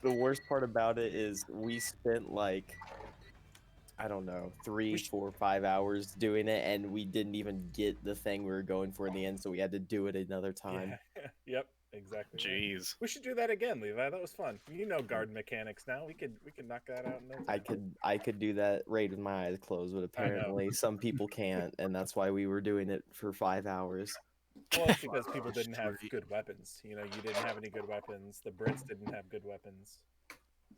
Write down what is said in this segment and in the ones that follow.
The worst part about it is we spent like, I don't know, 3, 4, 5 hours doing it, and we didn't even get the thing we were going for in the end, so we had to do it another time. Yeah. Yep. Exactly. Jeez. Right. We should do that again, Levi. That was fun. You know garden mechanics now. We could knock that out in no time. I could do that right with my eyes closed, but apparently some people can't, and that's why we were doing it for 5 hours. Well, it's because people didn't have good weapons. You know, you didn't have any good weapons. The Brits didn't have good weapons.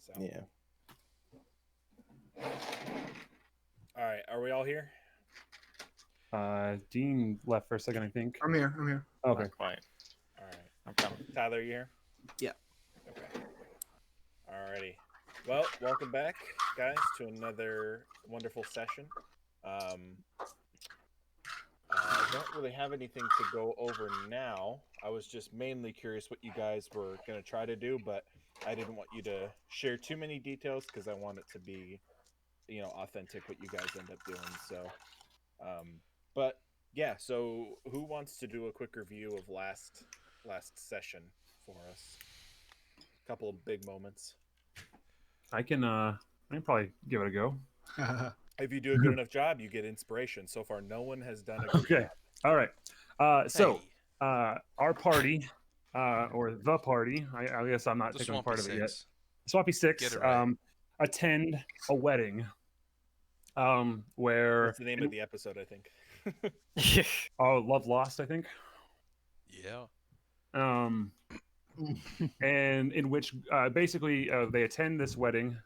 So Yeah. All right, are we all here? Dean left for a second, I think. I'm here. Okay. Not quite. All right. I'm coming. Tyler, you here? Yeah. Okay. Alrighty. Well, welcome back, guys, to another wonderful session. I don't really have anything to go over now. I was just mainly curious what you guys were going to try to do, but I didn't want you to share too many details because I want it to be, you know, authentic what you guys end up doing. So, but yeah. So, who wants to do a quick review of last session for us? A couple of big moments. I can probably give it a go. If you do a good enough job, you get inspiration. So far, no one has done a good Okay. job. All right. So our party, or the party, I guess I'm not The taking part of it yet. Six. Swampy Six, Get it right. attend a wedding, where That's the name of the episode, I think. Love Lost, I think. Yeah. And in which basically they attend this wedding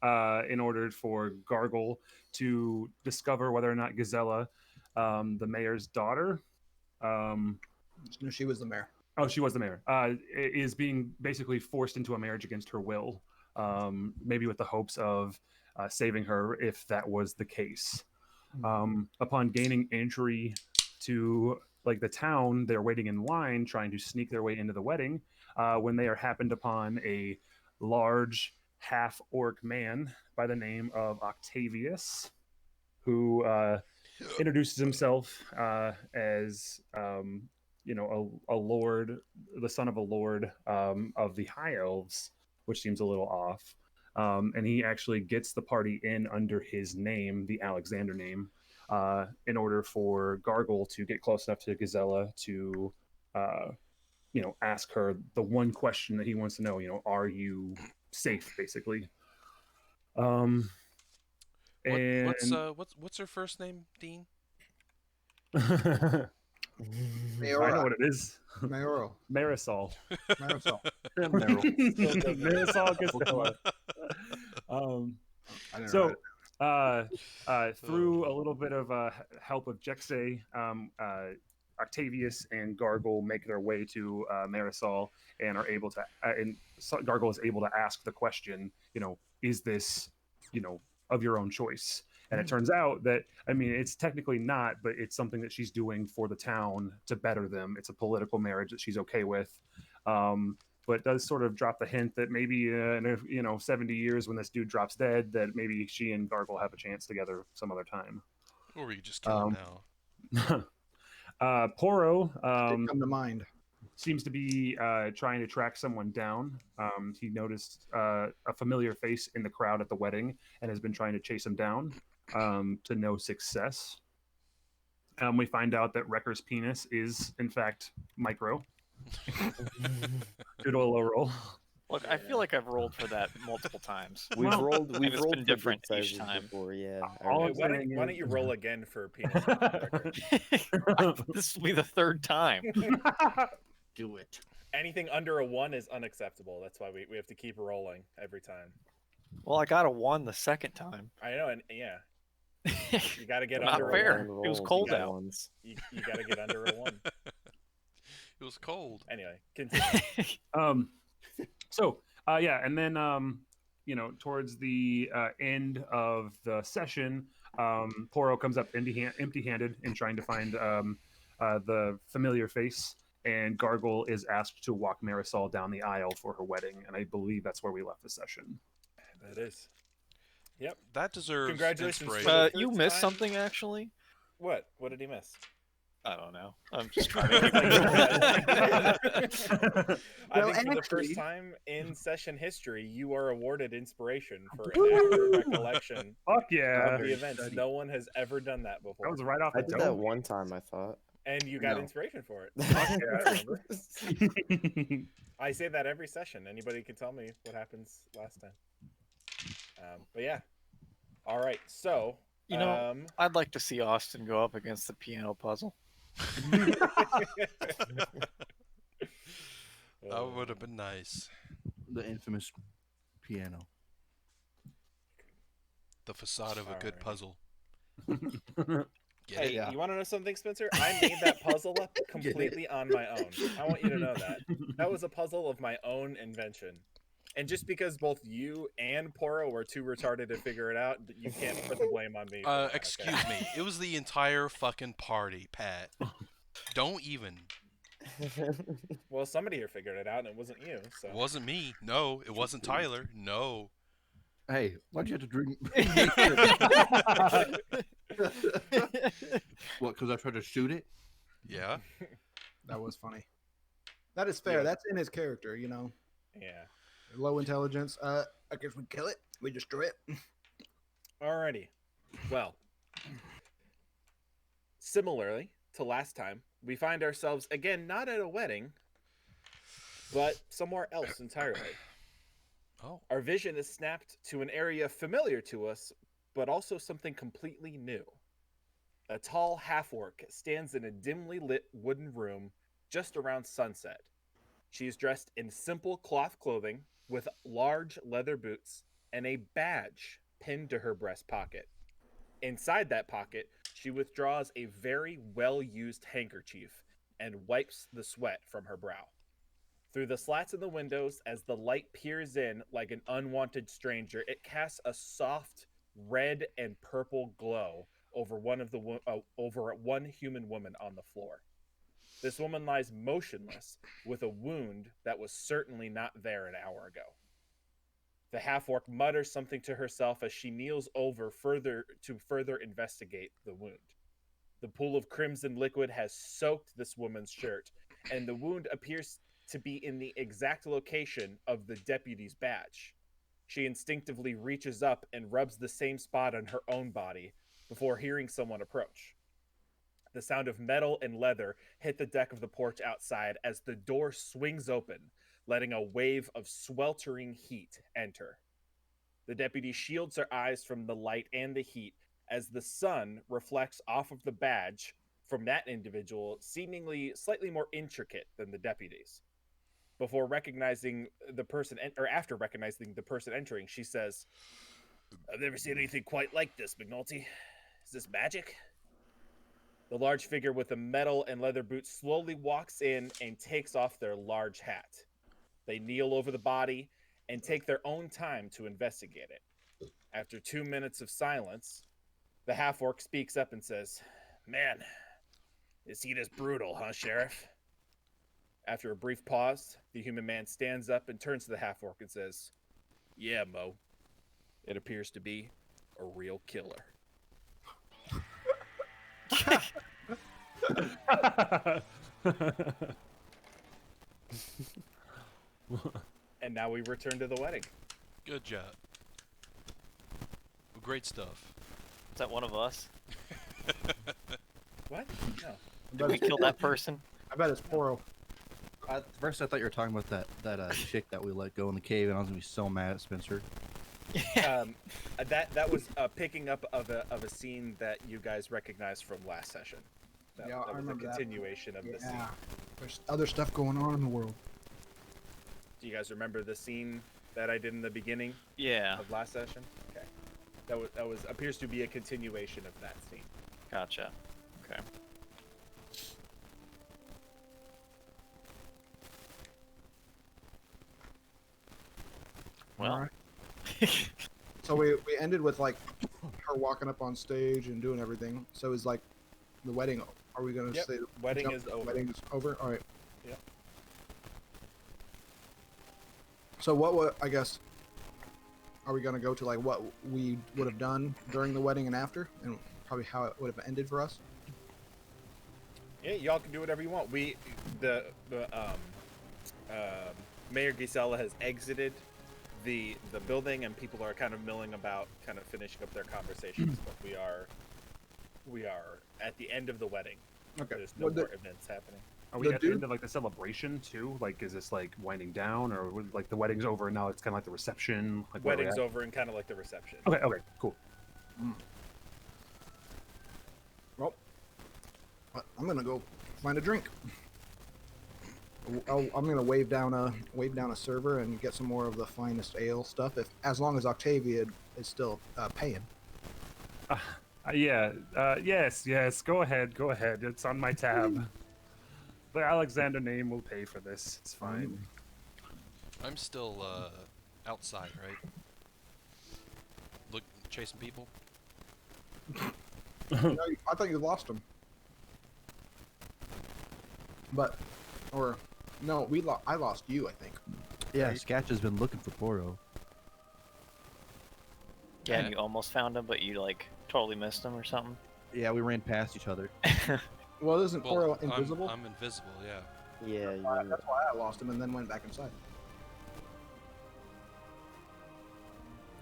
in order for Gargle to discover whether or not Gazella, the mayor's daughter, No, she was the mayor. oh, she was the mayor, is being basically forced into a marriage against her will, maybe with the hopes of saving her if that was the case. Upon gaining entry to like the town, they're waiting in line trying to sneak their way into the wedding when they are happened upon a large half-orc man by the name of Octavius, who introduces himself as you know, a lord, the son of a lord of the High Elves, which seems a little off. And he actually gets the party in under his name, the Alexander name, in order for Gargle to get close enough to Gazella to, you know, ask her the one question that he wants to know. You know, are you safe, basically? And What's her first name, Dean? I Mayora. know what it is. Mayoral. Marisol. Marisol. Marisol Gazella. I didn't So, write through a little bit of help of Jexay, Octavius and Gargle make their way to Marisol and are able to, and Gargle is able to ask the question, you know, is this, you know, of your own choice? And it turns out that, I mean, it's technically not, but it's something that she's doing for the town to better them. It's a political marriage that she's okay with. But it does sort of drop the hint that maybe in, you know, 70 years when this dude drops dead, that maybe she and Gargle have a chance together some other time. Or we could just kill him now. Poro Did come to mind. seems to be trying to track someone down. He noticed a familiar face in the crowd at the wedding and has been trying to chase him down to no success. We find out that Wrecker's penis is, in fact, micro. Due to a low roll. Look, I feel like I've rolled for that multiple times. We've Well, rolled and it's for been different good each sizes time. before, yeah. All Wait, I'm why saying don't you is- roll again for penis record? This will be the third time. Do it. Anything under a 1 is unacceptable. That's why we have to keep rolling every time. Well, I got a 1 the second time. I know, and yeah, you got to get Not under fair. a 1. It was cold out. You got to get under a 1. It was cold. Anyway, continue. Yeah, and then you know, towards the end of the session, Poro comes up empty-handed in trying to find the familiar face, and Gargle is asked to walk Marisol down the aisle for her wedding, and I believe that's where we left the session. That is. Yep. That deserves Congratulations. inspiration. You First missed time? something, actually. What? What did he miss? I don't know. I'm just trying to. I Well, think for the first actually- time in session history, you are awarded inspiration for an accurate recollection Fuck yeah! of the events. No one has ever done that before. That was right off I the did that dome. one time, I thought. And you got No. inspiration for it. Yeah. I remember. I say that every session. Anybody can tell me what happens last time. But yeah. All right. So, You know, I'd like to see Austin go up against the piano puzzle. That would have been nice. The infamous piano. The facade of a good Alright. puzzle. Get Hey, it? you want to know something, Spencer? I made that puzzle up completely on my own. I want you to know that. That was a puzzle of my own invention. And just because both you and Poro were too retarded to figure it out, you can't put the blame on me. for that, okay? Excuse me. It was the entire fucking party, Pat. Don't even. Well, somebody here figured it out, and it wasn't you. So It wasn't me. No, it wasn't Tyler. No. Hey, why'd you have to drink? What? Because I tried to shoot it? Yeah. That was funny. That is fair. Yeah. That's in his character, you know. yeah. Low intelligence. I guess we kill it. We destroy it. Alrighty. Well, similarly to last time, we find ourselves again not at a wedding, but somewhere else entirely. Oh. Our vision is snapped to an area familiar to us, but also something completely new. A tall half-orc stands in a dimly lit wooden room just around sunset. She is dressed in simple cloth clothing with large leather boots and a badge pinned to her breast pocket. Inside that pocket, she withdraws a very well-used handkerchief and wipes the sweat from her brow. Through the slats in the windows, as the light peers in like an unwanted stranger, it casts a soft red and purple glow over one human woman on the floor. This woman lies motionless with a wound that was certainly not there an hour ago. The half-orc mutters something to herself as she kneels over to further investigate the wound. The pool of crimson liquid has soaked this woman's shirt, and the wound appears to be in the exact location of the deputy's badge. She instinctively reaches up and rubs the same spot on her own body before hearing someone approach. The sound of metal and leather hit the deck of the porch outside as the door swings open, letting a wave of sweltering heat enter. The deputy shields her eyes from the light and the heat as the sun reflects off of the badge from that individual, seemingly slightly more intricate than the deputy's. Before recognizing the person, after recognizing the person entering, she says, "I've never seen anything quite like this, McNulty. Is this magic?" The large figure with the metal and leather boots slowly walks in and takes off their large hat. They kneel over the body and take their own time to investigate it. After 2 minutes of silence, the half-orc speaks up and says, "Man, this heat is brutal, huh, Sheriff?" After a brief pause, the human man stands up and turns to the half-orc and says, "Yeah, Mo. It appears to be a real killer." And now we return to the wedding. Good job. Great stuff. Is that one of us? What? No. Did we kill that person? I bet it's Poro. At first, I thought you were talking about that chick that we let go in the cave, and I was gonna be so mad at Spencer. That was picking up of a scene that you guys recognized from last session. That, Yeah, that I was a remember that. continuation of the scene. Yeah. There's other stuff going on in the world. Do you guys remember the scene that I did in the beginning Yeah, of last session? Okay. That was appears to be a continuation of that scene. gotcha. Okay. Well, Alright. So we ended with like her walking up on stage and doing everything. So is like the wedding. Are we gonna Yep, say wedding jump- is over. Wedding is over. All right. Yep. So what I guess are we gonna go to like what we would have done during the wedding and after, and probably how it would have ended for us? Yeah, y'all can do whatever you want. The Mayor Gisela has exited the building, and people are kind of milling about, kind of finishing up their conversations. But we are at the end of the wedding. Okay. There's no more events happening. Are we The at the dude- end of like the celebration too? Like, is this like winding down, or like the wedding's over and now it's kind of like the reception? Like, where are we Wedding's at? over and kind of like the reception. Okay, okay, cool. Well, I'm gonna go find a drink. I'm gonna wave down a server and get some more of the finest ale stuff. As long as Octavia is still paying. Yes. Go ahead. It's on my tab. The Alexander name will pay for this. It's fine. I'm still outside, right? Look, chasing people. No, I thought you lost him. But, or no, I lost you. I think. Yeah, Right. Sketch has been looking for Poro. Yeah, and you almost found him, but you like totally missed him or something. Yeah, we ran past each other. Well, isn't Well, Poro invisible? I'm invisible. Yeah. Yeah, That's why I lost him and then went back inside.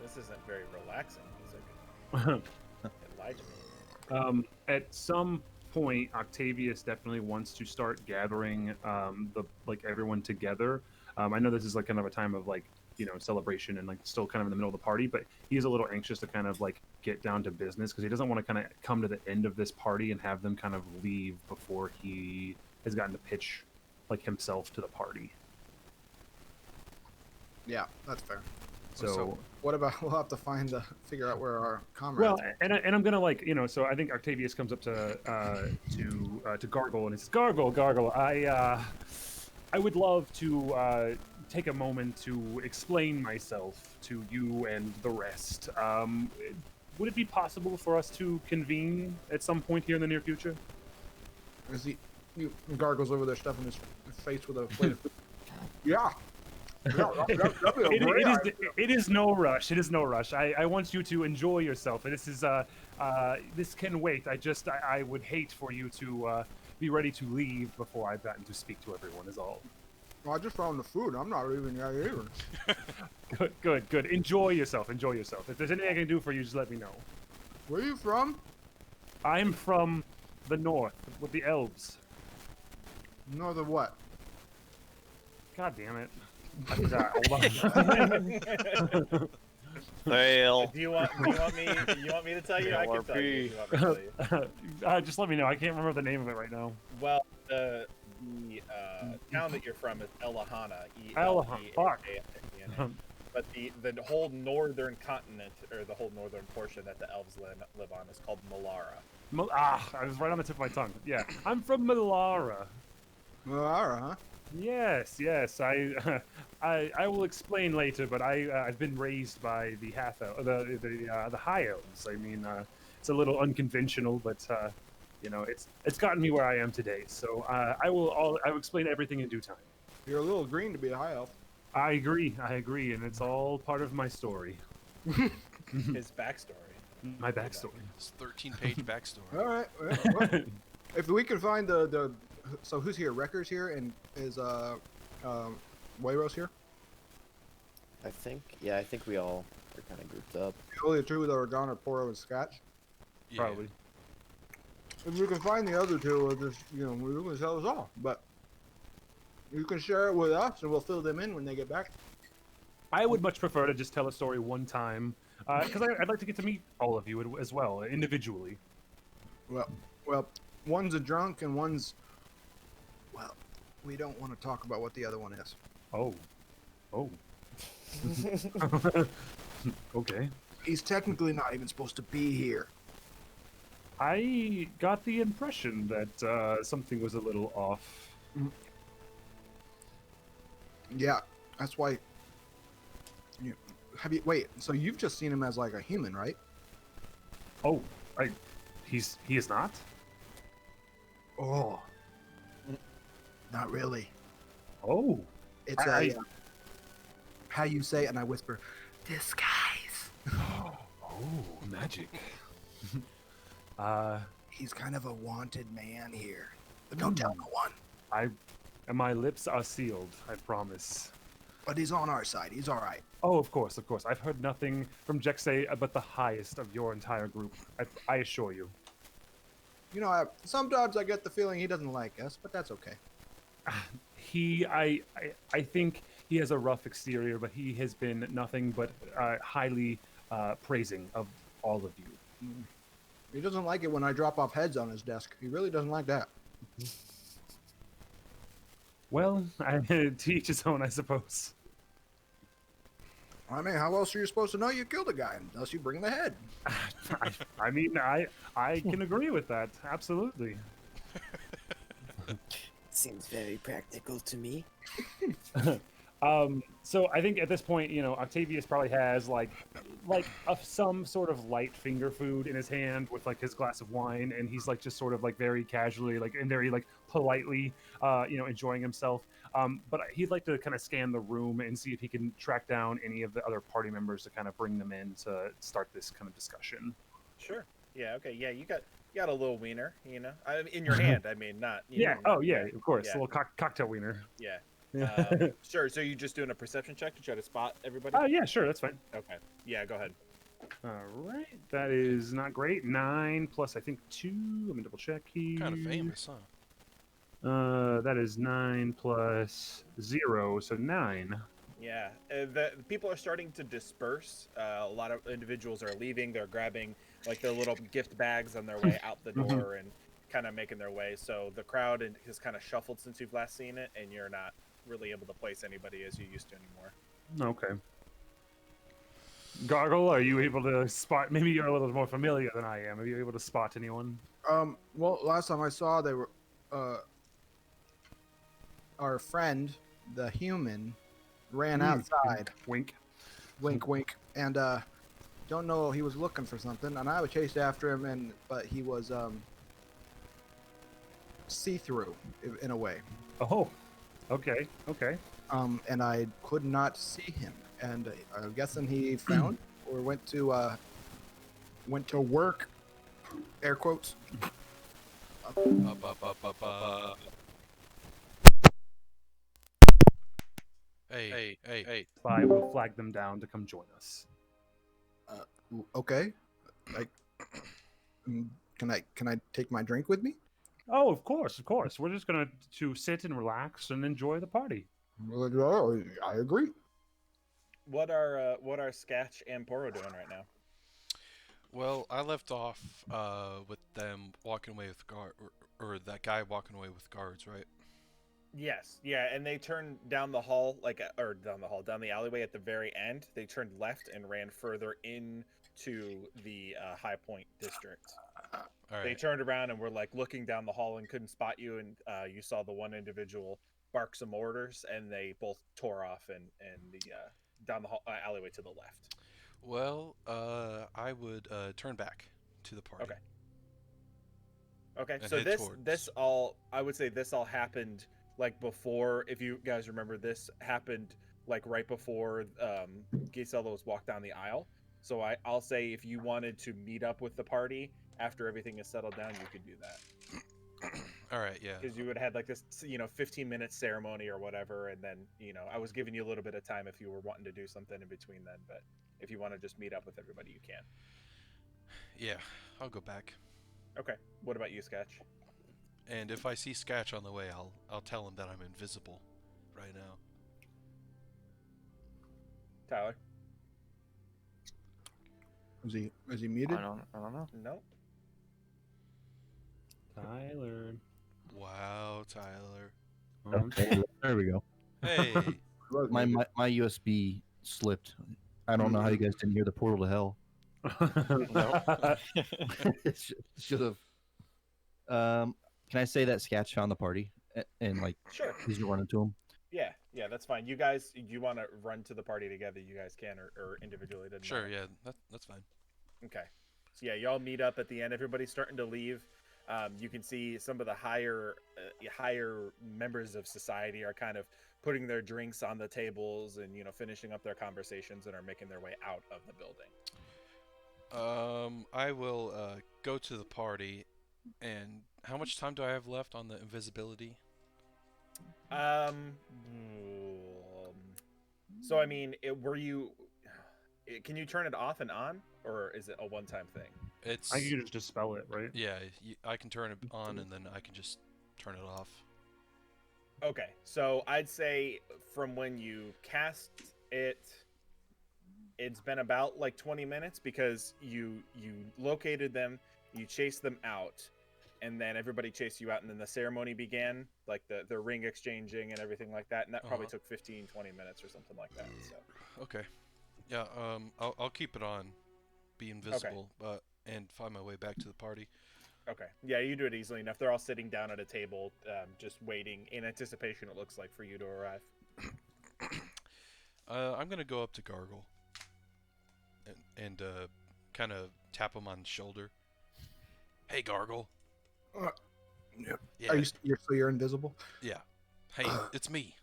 This isn't very relaxing music. It lied to me. At some point, Octavius definitely wants to start gathering everyone together. I know this is like kind of a time of like, you know, celebration and like still kind of in the middle of the party, but he's a little anxious to kind of like get down to business because he doesn't want to kind of come to the end of this party and have them kind of leave before he has gotten to pitch like himself to the party. Yeah, that's fair. So What about we'll have to figure out where our comrades. well, and I'm gonna like, you know, so I think Octavius comes up to Gargle and he says, Gargle, I would love to take a moment to explain myself to you and the rest. Would it be possible for us to convene at some point here in the near future? As he gargles over there, stuffing his face with a plate of food. Yeah. It is no rush. It is no rush. I want you to enjoy yourself. This is this can wait. I would hate for you to be ready to leave before I've gotten to speak to everyone. Is all. Well, I just found the food. I'm not even yet either. Good. Enjoy yourself. If there's anything I can do for you, just let me know. Where are you from? I'm from the north with the elves. North of what? God damn it. I forgot. Hold on. Fail. Do you want me to tell you? I can tell you. if you want me to tell you. Just let me know. I can't remember the name of it right now. Well, the town that you're from is Elahana. Elahana, fuck. E-L-E-A-H-A-N-A. But the whole northern continent, or the whole northern portion that the elves live on, is called Malara. I was right on the tip of my tongue. Yeah, I'm from Malara. Alright, huh? Yes. I will explain later, but I've been raised by the the high elves. I mean, it's a little unconventional, but you know, it's gotten me where I am today. So I will explain everything in due time. You're a little green to be a high elf. I agree, and it's all part of my story, His backstory. my backstory. It's 13-page backstory. All right. Well, if we can find so who's here? Wrecker's here, and is Wayros here? I think we all are kind of grouped up. The only two that are gone are Poro and Scotch. Yeah. Probably. If we can find the other two, we'll just we're gonna sell us all. But you can share it with us, and we'll fill them in when they get back. I would much prefer to just tell a story one time, because I'd like to get to meet all of you as well, individually. Well, one's a drunk, and one's we don't want to talk about what the other one is. Oh. Okay. He's technically not even supposed to be here. I got the impression that something was a little off. Yeah, that's why. Wait? So you've just seen him as like a human, right? Oh, he is not? Oh, not really. Oh. It's how you say it, and I whisper, disguise. Oh, magic. He's kind of a wanted man here. But don't tell no one. And my lips are sealed, I promise. But he's on our side. He's all right. Oh, of course, of course. I've heard nothing from Jexay but the highest of your entire group. I assure you. You know, sometimes I get the feeling he doesn't like us, but that's okay. I think he has a rough exterior, but he has been nothing but highly praising of all of you. He doesn't like it when I drop off heads on his desk. He really doesn't like that. Well, to each his own, I suppose. I mean, how else are you supposed to know you killed a guy unless you bring the head? I mean, I can agree with that. Absolutely. Seems very practical to me. So I think at this point, you know, Octavius probably has like some sort of light finger food in his hand with like his glass of wine, and he's like just sort of like very casually, like and very like politely, enjoying himself. But he'd like to kind of scan the room and see if he can track down any of the other party members to kind of bring them in to start this kind of discussion. Sure. Yeah. Okay. Yeah. You got a little wiener, you know, in your hand. I mean, not. Yeah. Know, Oh yeah. Of course. Yeah. A little cocktail wiener. Yeah. Yeah. Sure. So you just doing a perception check to try to spot everybody? Oh yeah. Sure. That's fine. Okay. Yeah. Go ahead. All right. That is not great. 9 plus I think 2. Let me double check here. Kind of famous, huh? That is 9 plus 0, so 9. Yeah. The people are starting to disperse. A lot of individuals are leaving. They're grabbing like their little gift bags on their way out the door and kind of making their way. So the crowd has kind of shuffled since you've last seen it, and you're not really able to place anybody as you used to anymore. Okay. Gargle, are you able to spot? Maybe you're a little more familiar than I am. Are you able to spot anyone? Well, last time I saw, they were, our friend, the human, ran outside. Wink. Wink, wink. And, don't know, he was looking for something, and I chased after him, but he was, see-through, in a way. Oh, okay, okay. And I could not see him. And I'm guessing he found or went to work, air quotes. Hey. Spy will flag them down to come join us. Okay. Can I take my drink with me? Oh, of course, of course. We're just gonna sit and relax and enjoy the party. Well, I agree. What are Sketch and Poro doing right now? Well, I left off with them walking away with or that guy walking away with guards, right? Yes, yeah, and they turned down the hall, down the alleyway at the very end. They turned left and ran further into the High Point district. All They right. turned around and were like looking down the hall and couldn't spot you, and you saw the one individual bark some orders, and they both tore off and the down the alleyway to the left. Well, I would turn back to the party. Okay, And so head this all, I would say this all happened like before. If you guys remember, this happened like right before Gisela was walked down the aisle. So I'll say if you wanted to meet up with the party after everything is settled down, you could do that. All right, yeah. Because you would have had like this, 15-minute ceremony or whatever, and then, I was giving you a little bit of time if you were wanting to do something in between then. But if you want to just meet up with everybody, you can. Yeah, I'll go back. Okay. What about you, Sketch? And if I see Sketch on the way, I'll tell him that I'm invisible right now. Tyler? Is he muted? I don't know. No. Tyler. Wow, Tyler. Okay, there we go. Hey. My USB slipped. I don't know how you guys didn't hear the portal to hell. Should have. Can I say that Sketch found the party and like Sure. he's running to him? Yeah, that's fine. You guys, you want to run to the party together, you guys can, or individually. Doesn't Sure, matter. yeah, that's fine. Okay. So yeah, y'all meet up at the end. Everybody's starting to leave. You can see some of the higher members of society are kind of putting their drinks on the tables and finishing up their conversations and are making their way out of the building. I will go to the party and how much time do I have left on the invisibility? Um. So I mean, can you turn it off and on, or is it a one-time thing? It's I think you just dispel it, right? yeah. I can turn it on and then I can just turn it off. Okay, so I'd say from when you cast it, it's been about like 20 minutes because you located them, you chased them out, and then everybody chased you out, and then the ceremony began, like the ring exchanging and everything like that, and that probably took 15, 20 minutes or something like that. So Okay. Yeah. I'll keep it on, be invisible, and find my way back to the party. okay, yeah, you do it easily enough. They're all sitting down at a table, just waiting in anticipation. It looks like for you to arrive. I'm gonna go up to Gargle and kind of tap him on the shoulder. Hey, Gargle. Yep. Yeah. You're invisible? Yeah. Hey, it's me.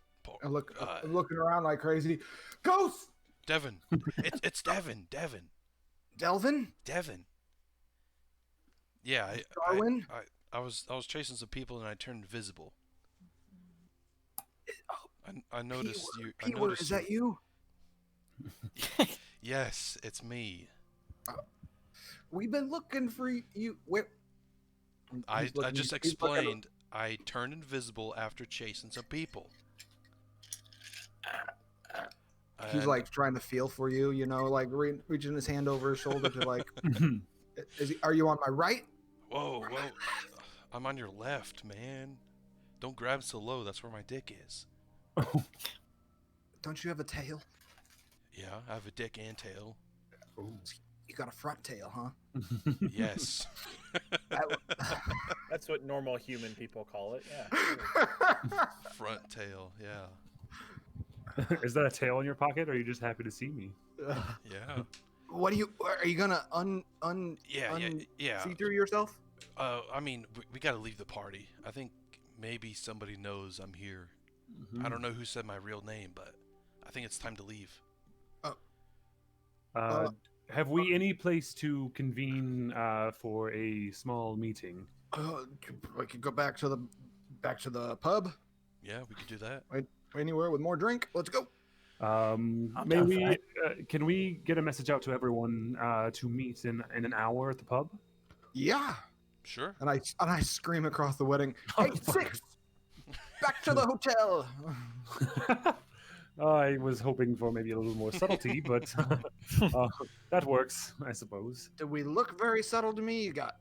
I'm looking around like crazy. Ghost! Devin. It's Devin. Delvin? Devin. Yeah. Darwin? I was chasing some people and I turned invisible. I noticed you. I P-word, noticed is that you? Yes, it's me. We've been looking for you. Where? I just explained. I turned invisible after chasing some people. He's And- like trying to feel for you, you know, like reaching his hand over his shoulder to like. Are you on my right? Whoa. I'm on your left, man. Don't grab so low. That's where my dick is. Don't you have a tail? Yeah, I have a dick and tail. You got a front tail, huh? Yes. That's what normal human people call it. Yeah. Front tail. Yeah. Is that a tail in your pocket, or are you just happy to see me? Yeah. What are you gonna Yeah. see through yourself? I mean, we gotta leave the party. I think maybe somebody knows I'm here. I don't know who said my real name, but I think it's time to leave. Have we any place to convene for a small meeting? We could go back to the pub. Yeah, we could do that. Anywhere with more drink. Let's go. Can we get a message out to everyone to meet in an hour at the pub? Yeah. Sure. And I scream across the wedding. Hey, 6! Back to the hotel. I was hoping for maybe a little more subtlety, but that works, I suppose. Do we look very subtle to me? You got,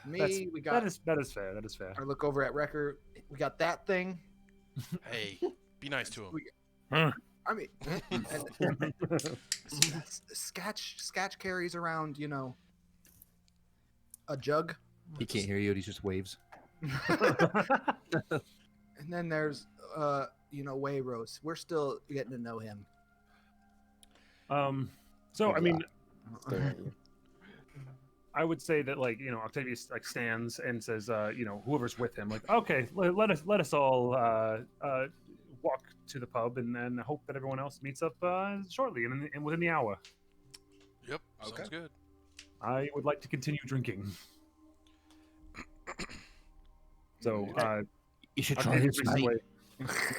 me. We got. That is fair. That is fair. I look over at Wrecker. We got that thing. Hey, be nice to him. I mean, and Sketch carries around, a jug. He can't hear you. He just waves. And then there's, Wayros. We're still getting to know him. So I mean, Staring at you. I would say that Octavius stands and says, whoever's with him, okay, let us all walk to the pub and then hope that everyone else meets up shortly and within the hour. Yep, sounds good. I would like to continue drinking. So You should try Octavius this. makes his way.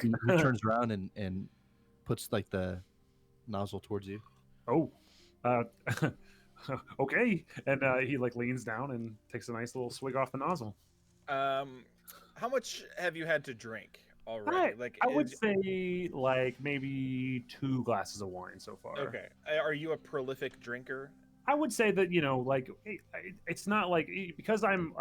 He turns around and puts the nozzle towards you. Oh, okay. And he leans down and takes a nice little swig off the nozzle. How much have you had to drink already? I would say maybe 2 glasses of wine so far. Okay. Are you a prolific drinker? I would say that it's not because I'm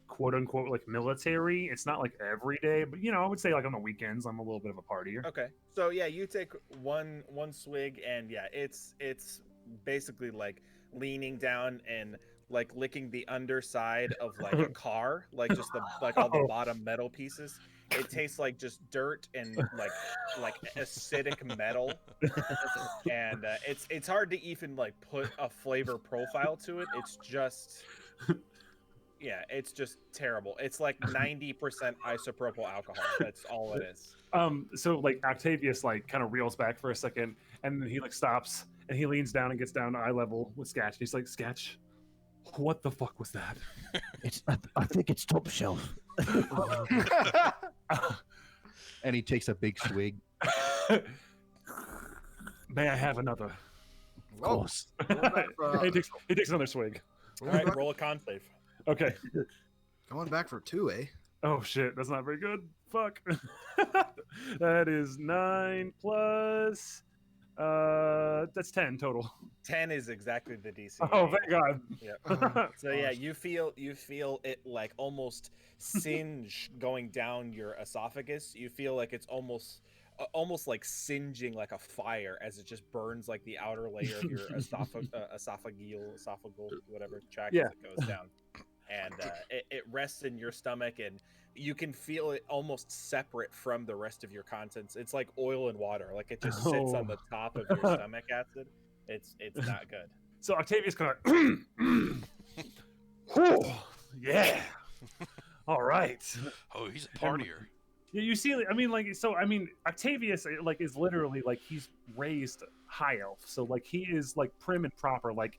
quote unquote military. It's not every day, but I would say on the weekends I'm a little bit of a partier. Okay. So yeah, you take one swig and yeah, it's basically leaning down and licking the underside of a car, just the all the bottom metal pieces. It tastes like just dirt and acidic metal, and it's hard to even put a flavor profile to it. It's just it's just terrible. It's 90% isopropyl alcohol. That's all it is. So Octavius kind of reels back for a second, and then he stops and he leans down and gets down to eye level with Sketch. He's like, Sketch, What the fuck was that? I think it's top shelf. And he takes a big swig. May I have another? Of course. Going back for, he takes another swig. All right, roll a con save. Okay. going back for 2, eh? Oh shit, that's not very good. Fuck. That is 9 plus. That's 10 total. 10 is exactly the DC. Oh, you need. thank God. Yep. So yeah, you feel it like almost singe going down your esophagus. You feel like it's almost like singeing like a fire as it just burns like the outer layer of your esophageal whatever tract Yeah. as it goes down, and it rests in your stomach, and you can feel it almost separate from the rest of your contents. It's like oil and water, like it just sits on the top of your stomach acid. It's not good. So Octavius kind of. Whew, yeah. All right. Oh, he's a partier. You see, I mean, like, so I mean, Octavius like is literally like he's raised high elf, so like he is like prim and proper, like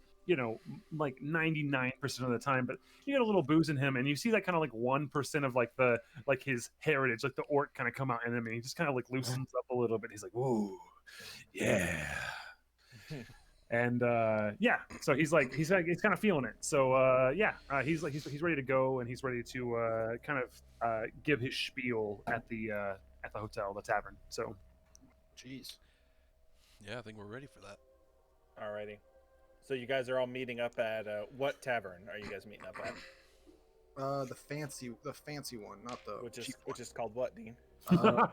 like 99% of the time. But you get a little booze in him, and you see that kind of like 1% of like the like his heritage, like the orc, kind of come out in him, and he just kind of like loosens up a little bit. He's like, "Whoa, yeah." And yeah, so he's kind of feeling it. So yeah, he's ready to go, and he's ready to kind of give his spiel at the hotel, the tavern. So, Jeez. Yeah, I think we're ready for that. Alrighty. So you guys are all meeting up at what tavern are you guys meeting up at? The fancy one, not the cheap Which is called what, Dean? one.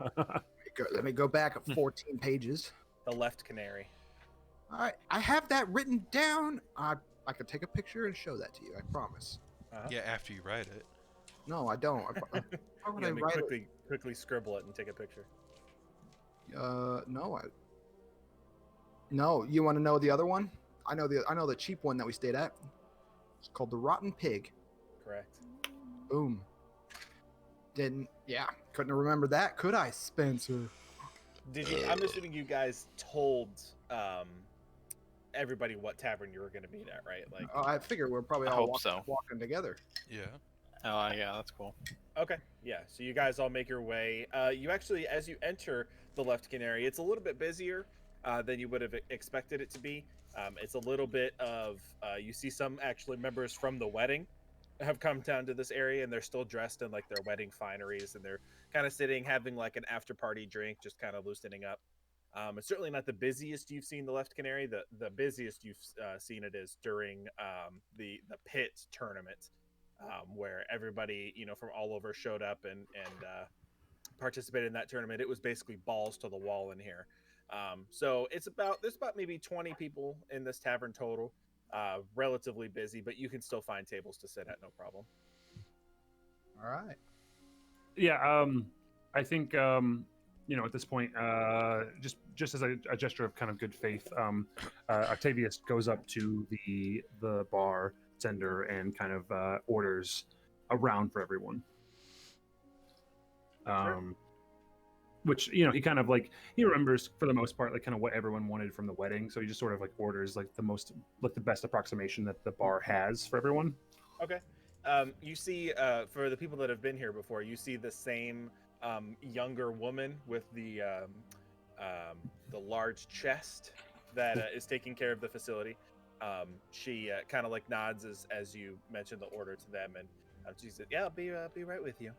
Let me go back 14 pages. The Left Canary. All right, I have that written down. I could take a picture and show that to you. I promise. Uh-huh. Yeah, after you write it. No, I don't. How would Yeah, I let me write quickly scribble it and take a picture. it? No. No, you want to know the other one? I know the cheap one that we stayed at. It's called the Rotten Pig. Correct. Boom. Couldn't remember that, could I, Spencer? Did you? I'm assuming you guys told everybody what tavern you were going to meet at, right? Like, I figure we're probably I all hope so. walking together. Yeah. Oh yeah, that's cool. okay, yeah. So you guys all make your way. You actually, as you enter the Left Canary, it's a little bit busier than you would have expected it to be. It's a little bit of you see some actually members from the wedding have come down to this area, and they're still dressed in like their wedding fineries, and they're kind of sitting having like an after party drink, just kind of loosening up. It's certainly not the busiest you've seen the Left Canary. The busiest you've seen it is during the pit tournament, where everybody from all over showed up and participated in that tournament. It was basically balls to the wall in here. So there's about maybe 20 people in this tavern total. Relatively busy, but you can still find tables to sit at, no problem. All right. Yeah, I think at this point, just as a gesture of kind of good faith, Octavius goes up to the bartender and kind of orders a round for everyone. Sure. Which he kind of like he remembers for the most part like kind of what everyone wanted from the wedding, so he just sort of like orders like the best approximation that the bar has for everyone. Okay. You see, for the people that have been here before, you see the same younger woman with the large chest that is taking care of the facility. She kind of like nods as you mentioned the order to them, and she said, "Yeah, I'll be right with you."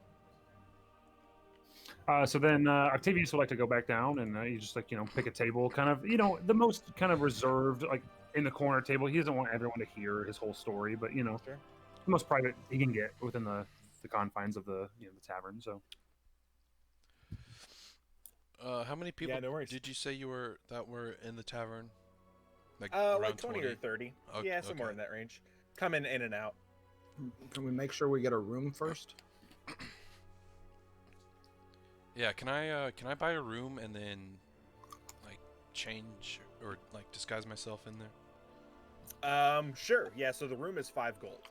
So then Octavius would like to go back down, and he just like pick a table, kind of the most kind of reserved, like in the corner table. He doesn't want everyone to hear his whole story, but Sure. the most private he can get within the confines of the the tavern. So How many people Yeah, no worries. did you say were in the tavern? Like Like around 20 or 30. Okay, Yeah, somewhere okay. in that range. Coming in and out. Can we make sure we get a room first? Yeah, can I buy a room and then like change or like disguise myself in there? Sure. Yeah, so the room is 5 gold.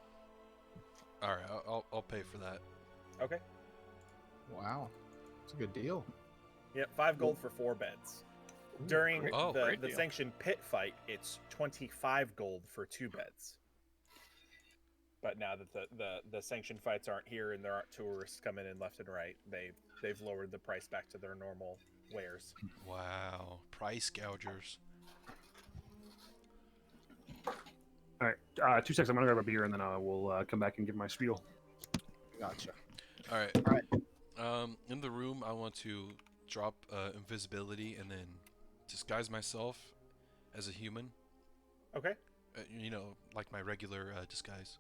All right, I'll pay for that. Okay. Wow, it's a good deal. Yeah, 5 gold for 4 beds. During great- oh, the great deal. sanctioned pit fight, it's 25 gold for 2 beds. But now that the sanctioned fights aren't here and there aren't tourists coming in left and right, they've lowered the price back to their normal wares. Wow, price gougers. All right, 2 seconds. I'm gonna grab a beer and then I will come back and give my spiel. Gotcha. All right. All right. In the room, I want to drop invisibility and then disguise myself as a human. Okay. You know, like my regular disguise.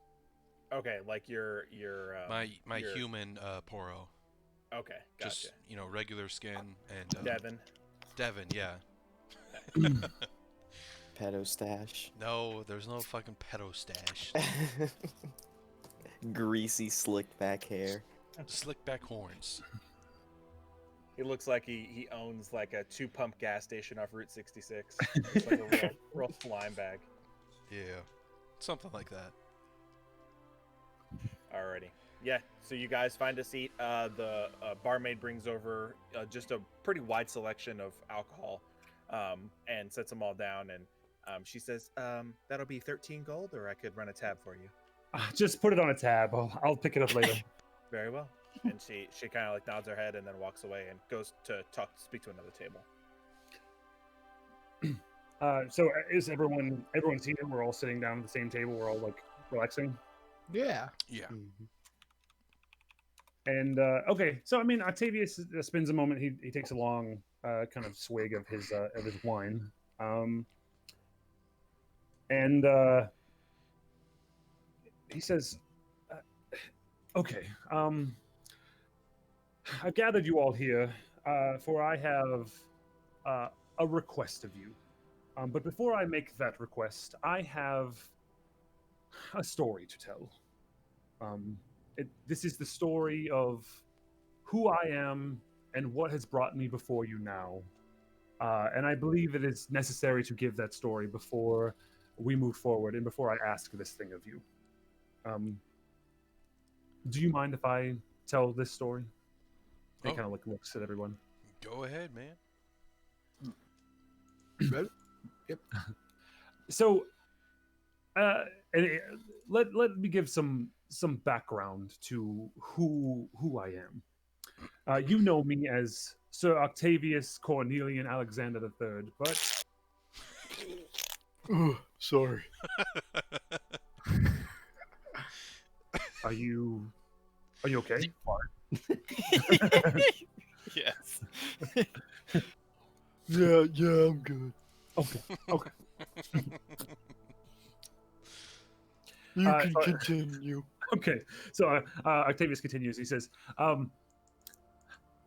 Okay, like your My your- human Poro. Okay, gotcha. Just regular skin and Devin. yeah. Pedo stash. No, there's no fucking pedo stash. Greasy, slicked back hair. Slick back horns. He looks like he owns like a 2-pump gas station off Route 66. It's like a real slime bag. Yeah, something like that. Alrighty. Yeah, so you guys find a seat. The barmaid brings over just a pretty wide selection of alcohol and sets them all down. And she says, that'll be 13 gold, or I could run a tab for you. Just put it on a tab. I'll pick it up later. Very well. And she kind of like nods her head and then walks away and goes to speak to another table. So is everyone's here? We're all sitting down at the same table. We're all like relaxing. Yeah. Yeah. And okay, so I mean, Octavius spends a moment. He takes a long kind of swig of his wine, and he says, "Okay, I've gathered you all here, for I have a request of you. But before I make that request, I have a story to tell. This is the story of who I am and what has brought me before you now. And I believe it is necessary to give that story before we move forward and before I ask this thing of you. Do you mind if I tell this story?" He kind of looks at everyone. Go ahead, man. Ready? Yep. So, let me give some background to who I am. You know me as Sir Octavius Cornelian Alexander III, but Sorry. are you okay? Yes. Yeah, I'm good. Okay. You can continue. Okay. So Octavius continues. He says,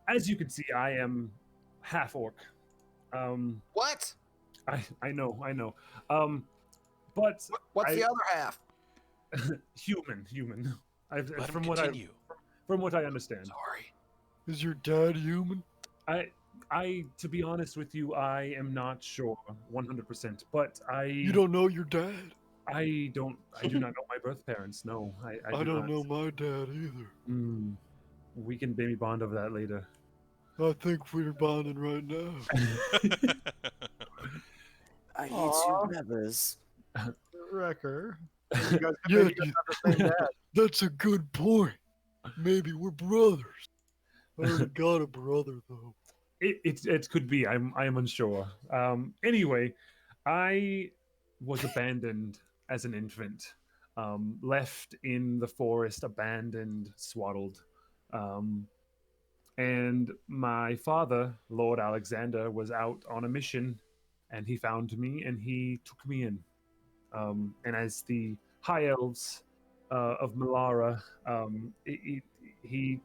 "As you can see, I am half orc. What? I know. But What's the I- other half? Let human. him continue. From what I understand, Sorry. Is your dad human? I to be honest with you, I am not sure 100%. But You don't know your dad? I do not know my birth parents. No, I I do don't not. know my dad either. We can maybe bond over that later. I think we're bonding right now. I eat Aw. your feathers. Wrecker. Yeah, Maybe you guys have the same dad. That's a good point. Maybe we're brothers. I already got a brother though. It could be. I am unsure. Anyway, I was abandoned as an infant, left in the forest, abandoned, swaddled. And my father, Lord Alexander, was out on a mission, and he found me and he took me in. And as the high elves of Melara, he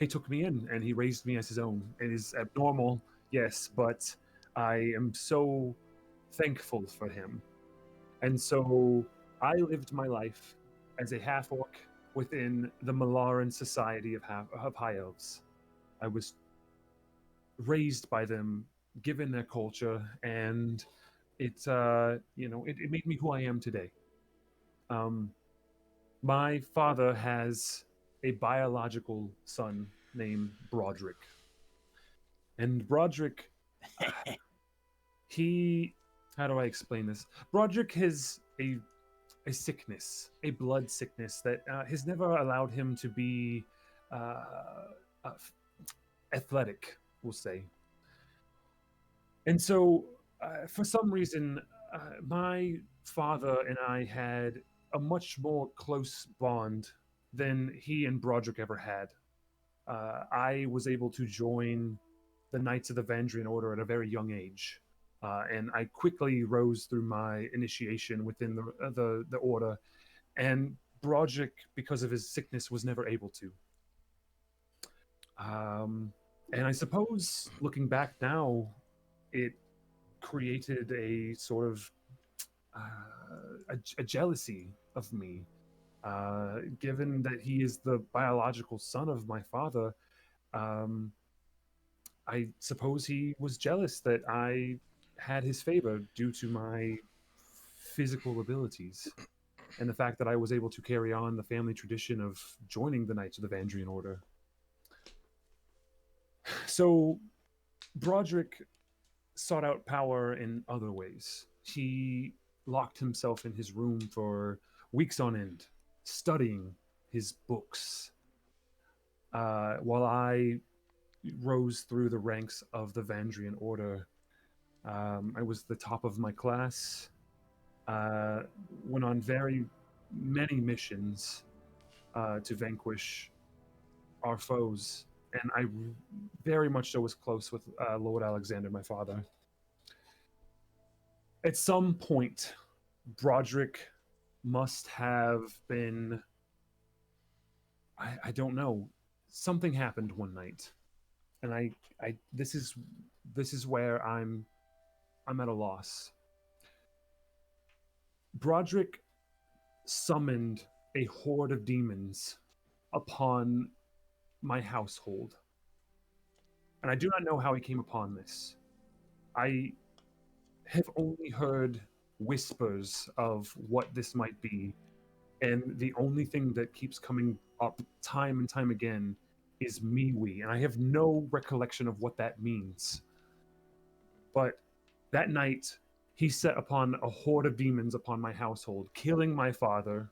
took me in and he raised me as his own. It is abnormal, yes, but I am so thankful for him. And so I lived my life as a half orc within the Malaran society of high elves. I was raised by them, given their culture, and it made me who I am today. My father has a biological son named Broderick. And Broderick, how do I explain this? Broderick is a a sickness, a blood sickness that has never allowed him to be athletic, we'll say. And so, for some reason, my father and I had a much more close bond than he and Broderick ever had. I was able to join the Knights of the Vandrian Order at a very young age, and I quickly rose through my initiation within the order. And Broderick, because of his sickness, was never able to. And I suppose, looking back now, it created a sort of a jealousy of me. Given that he is the biological son of my father, I suppose he was jealous that I had his favor due to my physical abilities and the fact that I was able to carry on the family tradition of joining the Knights of the Vandrian Order. So, Broderick sought out power in other ways. He locked himself in his room for weeks on end, studying his books, while I rose through the ranks of the Vandrian Order. I was the top of my class, went on very many missions to vanquish our foes, and I very much so was close with Lord Alexander, my father. At some point, Broderick must have been, I don't know, something happened one night, and this is where I'm at a loss. Broderick summoned a horde of demons upon my household, and I do not know how he came upon this. I have only heard whispers of what this might be, and the only thing that keeps coming up time and time again is MeWe, and I have no recollection of what that means. But that night, he set upon a horde of demons upon my household, killing my father,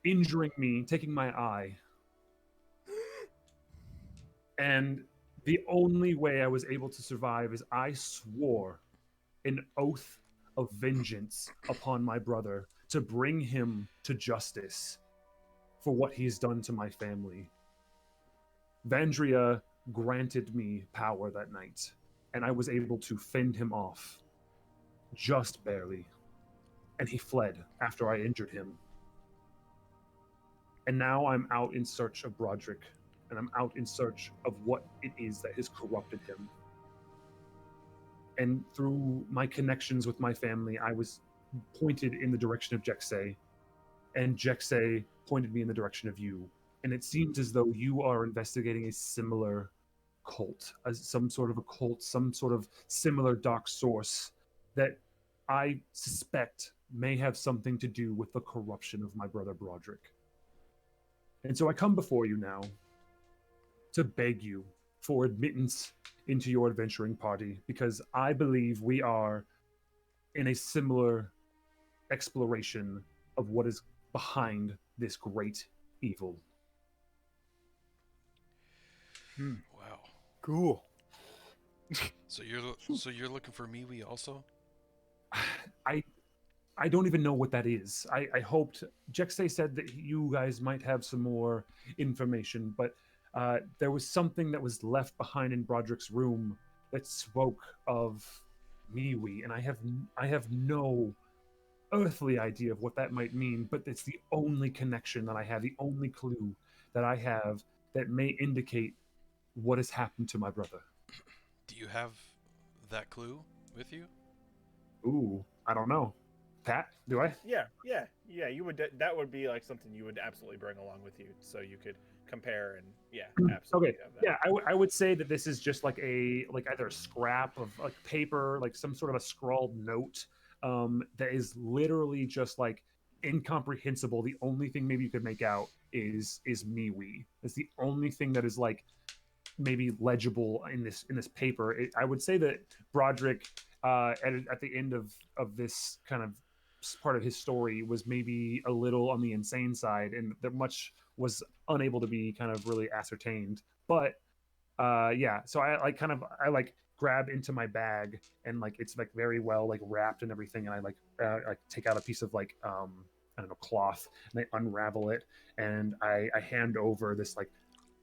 injuring me, taking my eye. And the only way I was able to survive is I swore an oath of vengeance upon my brother to bring him to justice for what he's done to my family. Vandria granted me power that night, and I was able to fend him off, just barely. And he fled after I injured him. And now I'm out in search of Broderick, and I'm out in search of what it is that has corrupted him. And through my connections with my family, I was pointed in the direction of Jexay, and Jexay pointed me in the direction of you. And it seems as though you are investigating a similar cult, some sort of a cult, some sort of similar dark source that I suspect may have something to do with the corruption of my brother Broderick. And so I come before you now to beg you for admittance into your adventuring party, because I believe we are in a similar exploration of what is behind this great evil. Wow. Cool. So you're looking for MeWe also? I don't even know what that is. I hoped Jexay said that you guys might have some more information, but there was something that was left behind in Broderick's room that spoke of MeWe, and I have no earthly idea of what that might mean, but it's the only connection that I have, the only clue that I have that may indicate what has happened to my brother. Do you have that clue with you? Ooh, I don't know. Pat, do I? Yeah. You would. That would be like something you would absolutely bring along with you, so you could compare and absolutely. Okay. Have that. Yeah, I would say that this is just like either a scrap of like paper, like some sort of a scrawled note that is literally just like incomprehensible. The only thing maybe you could make out is MeWe. It's the only thing that is like maybe legible in this paper. I would say that Broderick at the end of this kind of part of his story was maybe a little on the insane side, and that much was unable to be kind of really ascertained. But yeah, so I like grab into my bag, and like it's like very well like wrapped and everything, and I like take out a piece of like I don't know, cloth, and I unravel it, and I hand over this like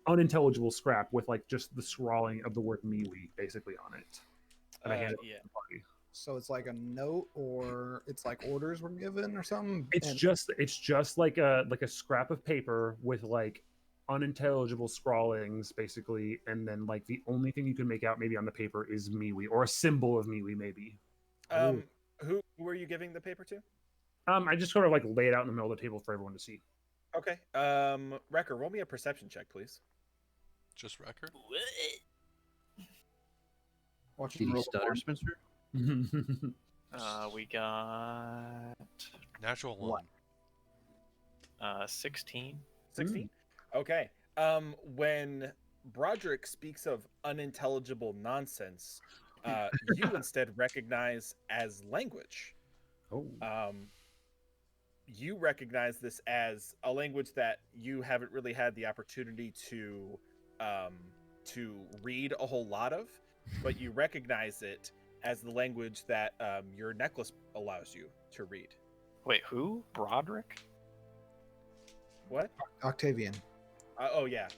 unintelligible scrap with like just the scrawling of the word MeWe basically on it, and I hand it yeah. to the party. So it's like a note, or it's like orders were given or something. It's just like a scrap of paper with like unintelligible scrawlings basically, and then like the only thing you can make out maybe on the paper is MeWe or a symbol of MeWe maybe. Who were you giving the paper to? I just sort of like lay it out in the middle of the table for everyone to see. Okay. Wrecker, roll me a perception check, please. Just record. Watch Did him he roll stutter, one. Spencer? We got Natural What? one. 16. 16. Okay. When Broderick speaks of unintelligible nonsense, you instead recognize as language. Oh. You recognize this as a language that you haven't really had the opportunity to read a whole lot of, but you recognize it as the language that your necklace allows you to read. Wait, who? Broderick? What? Octavian. Oh yeah,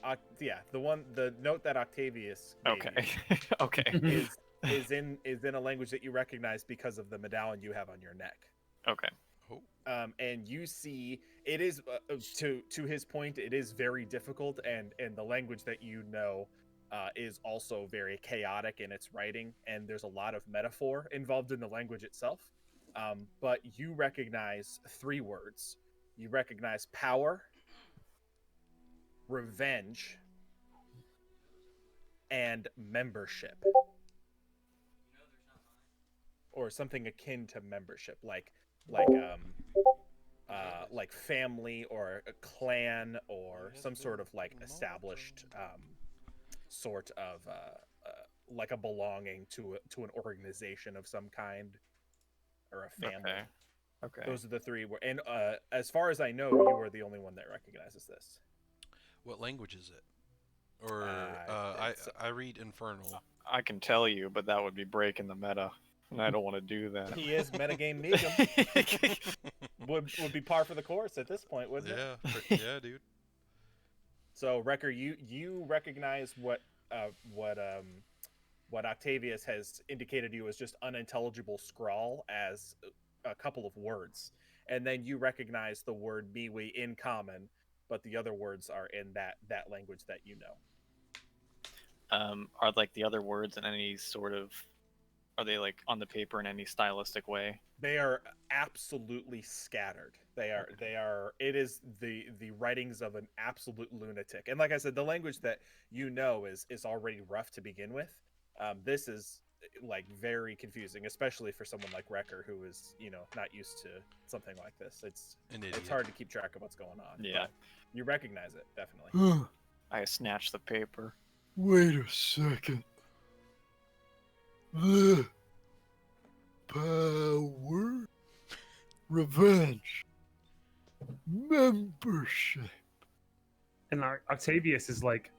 the note that Octavius gave Okay. Okay. you is in a language that you recognize because of the medallion you have on your neck. Okay. And you see, it is to his point, it is very difficult, and the language that you know is also very chaotic in its writing, and there's a lot of metaphor involved in the language itself. But you recognize 3 words. You recognize power, revenge, and membership, or something akin to membership, like family or a clan or some sort of like established sort of like a belonging to an organization of some kind, or a family. Okay. Those are the 3 and as far as I know, you are the only one that recognizes this. What language is it? Or I read Infernal. I can tell you, but that would be breaking the meta, and I don't want to do that. He is metagame medium. would be par for the course at this point, wouldn't it? Yeah, dude. So, Wrecker, you recognize what Octavius has indicated to you as just unintelligible scrawl as a couple of words, and then you recognize the word MeWe in common, but the other words are in that language that you know. Are like the other words in any sort of, are they like on the paper in any stylistic way? They are absolutely scattered. They are. It is the writings of an absolute lunatic. And like I said, the language that you know is already rough to begin with. This is like very confusing, especially for someone like Wrecker, who is not used to something like this. It's hard to keep track of what's going on. Yeah, but you recognize it definitely. I snatched the paper. Wait a second. The power, revenge, membership. And Octavius is like,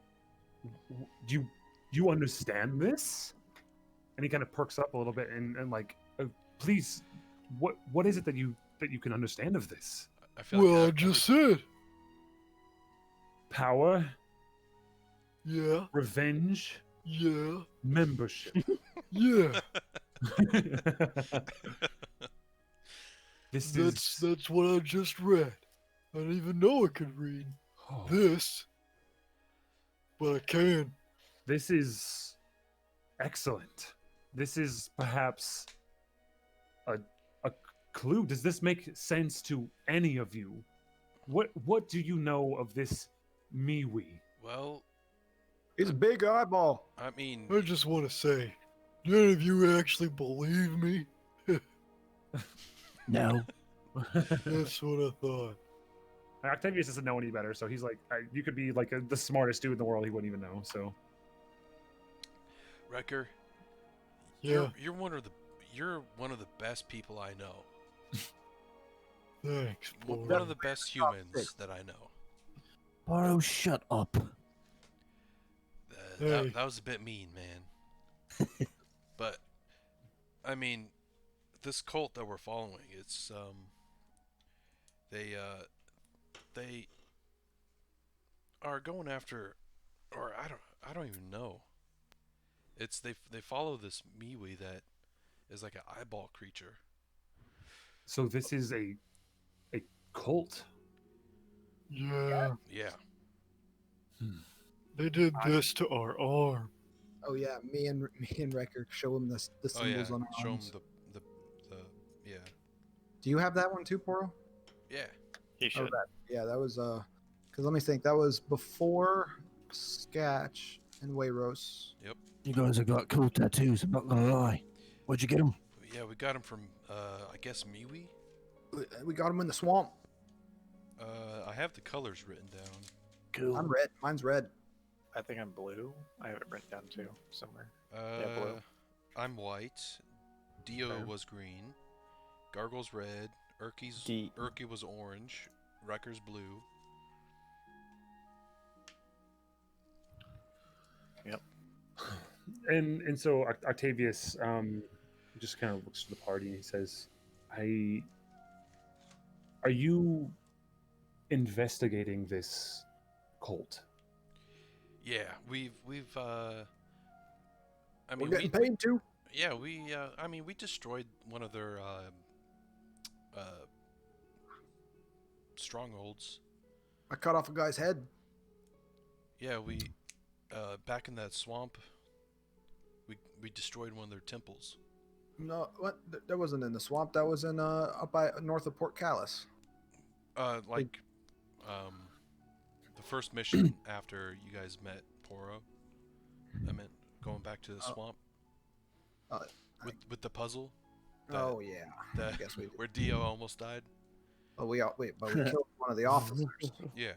do you understand this? And he kind of perks up a little bit and like, please, what is it that you can understand of this? I feel Well, I like just said. Power, Yeah, revenge, yeah, membership. yeah. That's what I just read. I didn't even know I could read this, but I can. This is excellent. This is perhaps a clue. Does this make sense to any of you? What do you know of this MeWe? Well, He's a big eyeball. I mean, I just want to say, do any of you actually believe me? No. That's what I thought. Octavius doesn't know any better, so he's like, you could be like the smartest dude in the world, he wouldn't even know. So, Wrecker, Yeah. you're one of the best people I know. Thanks, One boy. of the best humans that I know. Poro, shut up. Hey. That was a bit mean, man. But I mean, this cult that we're following, it's they are going after, or I don't even know. It's they follow this Miwi that is like an eyeball creature. So this is a cult. Yeah, Yeah. they did this to our arm. Oh yeah, me and Record show him the Oh yeah. symbols on our Show him arms. the yeah. Do you have that one too, Poro? Yeah. He Oh, should. Yeah, that was because let me think. That was before Sketch and Wayros. You guys have got cool tattoos, I'm not gonna lie. Where'd you get them? Yeah, we got him from I guess Miwi. We got him in the swamp. I have the colors written down. Cool. I'm red. Mine's red. I think I'm blue. I have it written down too somewhere. Uh, blue. I'm white. Dio Okay. was green. Gargle's red. Urky was orange. Wrecker's blue. And so Octavius just kind of looks to the party and he says, are you investigating this cult? Yeah, we've I We're mean getting paid too. yeah, I mean we destroyed one of their strongholds. I cut off a guy's head. Yeah, we back in that swamp we destroyed one of their temples. No, what? That wasn't in the swamp. That was in up by north of Port Callis. Like the first mission after you guys met Poro. I meant going back to the swamp. With the puzzle. Oh yeah. That, I guess we did. where Dio almost died. But we killed one of the officers. Yeah.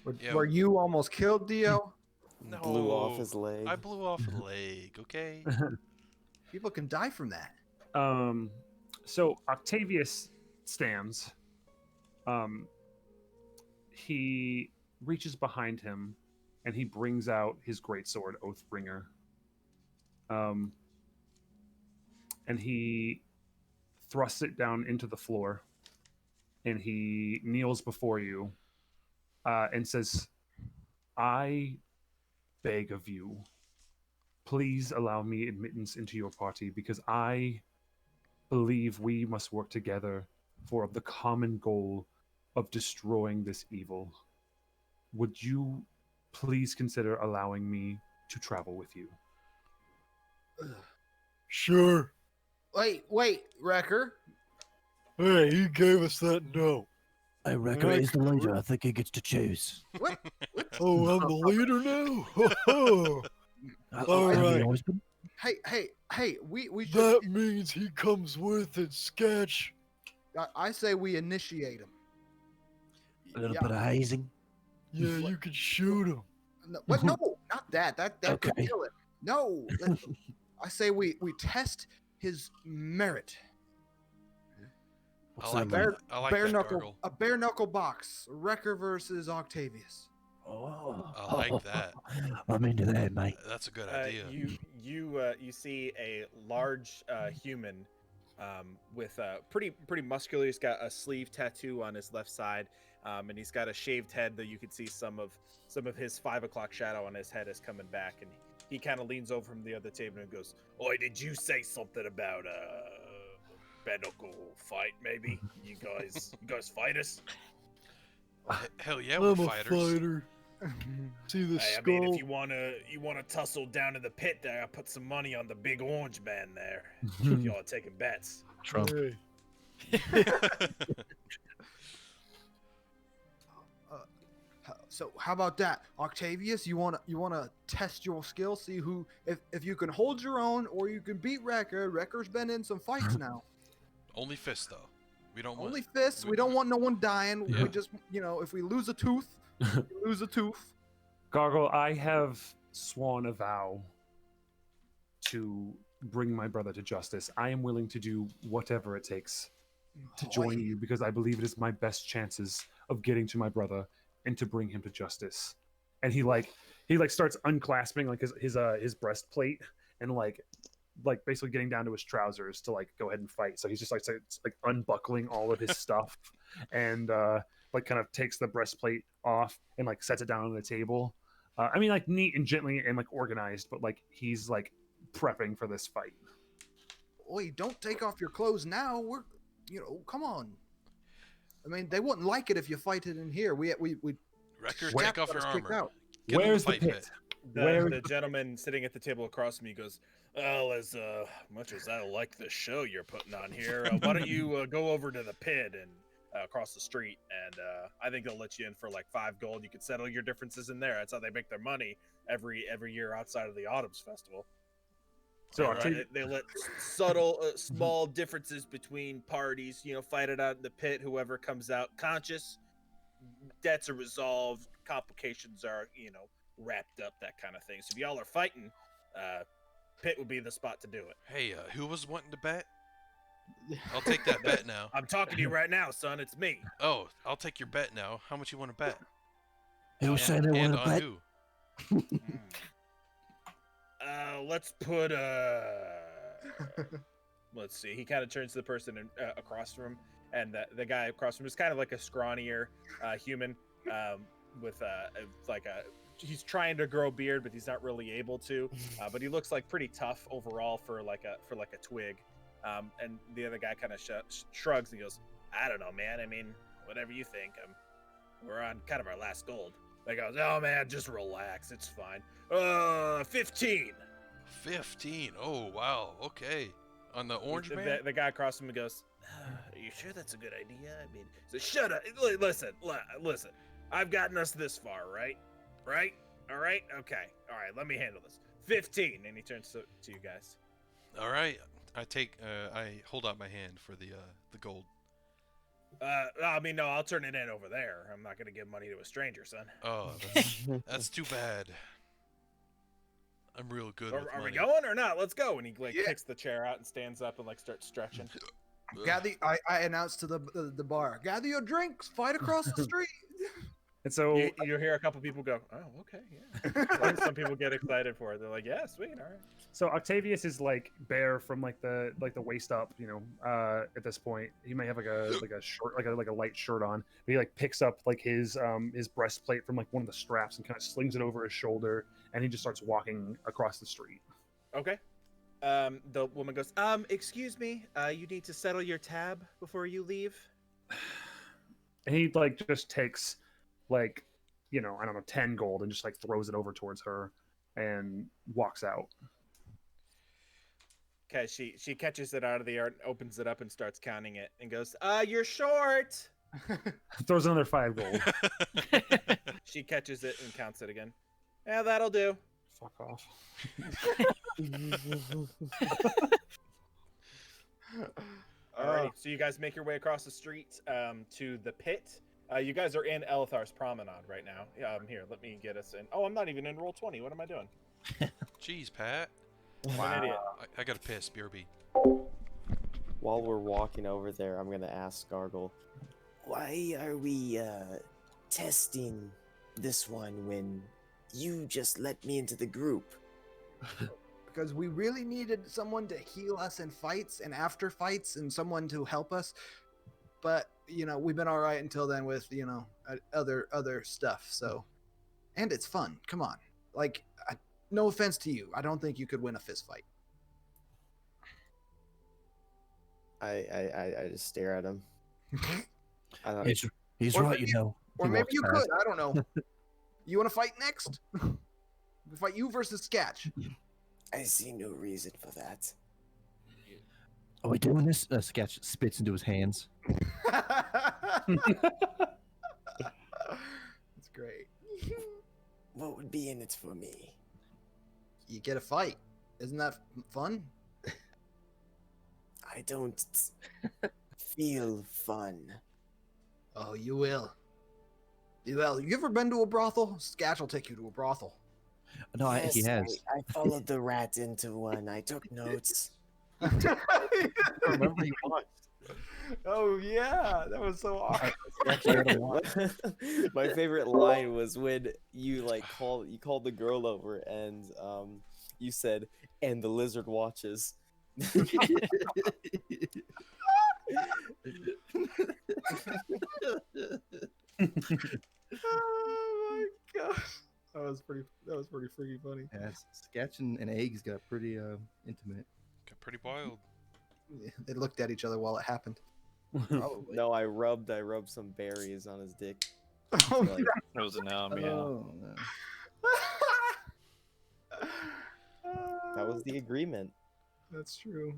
Where, Yeah. where you almost killed Dio. No. Blew off his leg. I blew off a leg, okay? People can die from that. So Octavius stands. He reaches behind him and he brings out his greatsword, Oathbringer. And he thrusts it down into the floor and he kneels before you and says, I beg of you, please allow me admittance into your party because I believe we must work together for the common goal of destroying this evil. Would you please consider allowing me to travel with you? Sure. Wait, Wrecker. Hey, he gave us that note. I reckon he's the leader. I think he gets to choose. What? Oh, I'm the leader now? Ho, ho. All Have you right. always been? Hey, we should. That means he comes with it, Sketch. I say we initiate him. A little bit of hazing. Yeah, you can shoot him. No, what? No, not that. That could Okay. kill it. No, I say we test his merit. What's I like that mean? that. I like bare that knuckle, gargle. a bare knuckle box. Wrecker versus Octavius. Oh, I like that. I'm into that, mate. That's a good idea. You see a large human with pretty muscular. He's got a sleeve tattoo on his left side, and he's got a shaved head that you can see some of his 5 o'clock shadow on his head is coming back, and he kind of leans over from the other table and goes, "Oi, did you say something about bare knuckle fight? Maybe you guys fight us? Hell yeah, I'm we're a fighters. fighter. See the Hey, I skull? mean, if you wanna tussle down to the pit there, I put some money on the big orange man there. If y'all are taking bets." Trump. Hey, So how about that, Octavius? You wanna test your skill, see who if you can hold your own or you can beat Wrecker. Wrecker's been in some fights now. Only fists though. We don't want Only fists. We don't want no one dying. Yeah. We just if we lose a tooth, we lose a tooth. Gargle, I have sworn a vow to bring my brother to justice. I am willing to do whatever it takes to join you because I believe it is my best chances of getting to my brother and to bring him to justice. And he starts unclasping like his breastplate and like basically getting down to his trousers to like go ahead and fight. So he's just like unbuckling all of his stuff and like kind of takes the breastplate off and like sets it down on the table. I mean, like neat and gently and like organized, but like he's like prepping for this fight. Oi, don't take off your clothes now. Come on. I mean, they wouldn't like it if you fight it in here. We Wrecker, Staff take off got your us kicked armor. out. Get in Where's the fight pit? The gentleman sitting at the table across from me goes, well, as much as I like the show you're putting on here, why don't you go over to the pit and across the street, and I think they'll let you in for like 5 gold. You could settle your differences in there. That's how they make their money every year outside of the Autumn's Festival. So They let subtle, small differences between parties, fight it out in the pit. Whoever comes out conscious, debts are resolved, complications are, wrapped up, that kind of thing. So if y'all are fighting, pit would be the spot to do it. Hey, who was wanting to bet? I'll take that bet now. I'm talking to you right now, son. It's me. Oh, I'll take your bet now. How much you want to bet? Who said they And want to on bet? who? Let's put let's see. He kind of turns to the person across from him, and the guy across from him is kind of like a scrawnier human with he's trying to grow a beard, but he's not really able to. But he looks like pretty tough overall for like a twig. And the other guy kind of shrugs and goes, "I don't know, man. I mean, whatever you think. We're on kind of our last gold." They goes, "Oh man, just relax. It's fine. 15." 15. Oh, wow. Okay. On the orange man? The guy across from me goes, "Are you sure that's a good idea? I mean, so shut up. Listen. I've gotten us this far, right? Right? All right? Okay. All right, let me handle this. 15." And he turns to you guys. All right. I hold out my hand for the gold. I mean, no, I'll turn it in over there. I'm not going to give money to a stranger, son. Oh, that's too bad. I'm real good with Are we money. going or not? Let's go. And he kicks the chair out and stands up and starts stretching. I announced to the bar, gather your drinks, fight across the street. And so you hear a couple people go, "Oh, okay, yeah." Some people get excited for it. They're like, "Yeah, sweet, all right." So Octavius is like bare from like the waist up, at this point. He may have like a short like a light shirt on. But he like picks up like his breastplate from like one of the straps and kind of slings it over his shoulder, and he just starts walking across the street. Okay. The woman goes, "Excuse me, you need to settle your tab before you leave." And he like just takes like, I don't know, 10 gold and just like throws it over towards her and walks out. Okay, she catches it out of the air and opens it up and starts counting it and goes, "You're short." Throws another 5 gold. She catches it and counts it again. Yeah, that'll do. Fuck off. Alrighty, so you guys make your way across the street to the pit. You guys are in Elithar's Promenade right now. Here, let me get us in. Oh, I'm not even in Roll20. What am I doing? Jeez, Pat. I'm an idiot. I gotta piss, BRB. While we're walking over there, I'm gonna ask Gargle, why are we testing this one when you just let me into the group? Because we really needed someone to heal us in fights and after fights, and someone to help us. But we've been all right until then with other stuff. So, and it's fun. Come on, no offense to you, I don't think you could win a fist fight. I just stare at him. I don't. He's Or right, maybe- Or He maybe walks you past. could. I don't know. You want to fight next? We'll fight you versus Sketch. I see no reason for that. Are we doing this? Sketch spits into his hands. That's great. What would be in it for me? You get a fight. Isn't that fun? I don't feel fun. Oh, you will. You will. You ever been to a brothel? Sketch will take you to a brothel. No, he Yes, has. I followed the rat into one. I took notes. Remember you once. Oh yeah, that was so awesome. My favorite line was when you called the girl over and you said, "And the lizard watches." Oh my gosh, that was pretty freaking funny. Yeah, Sketch and Eggs got pretty intimate. Got pretty wild. Yeah, they looked at each other while it happened. Probably. No, I rubbed some berries on his dick. Oh, Like, It was a numb, yeah. Oh, no. that was the agreement. That's true.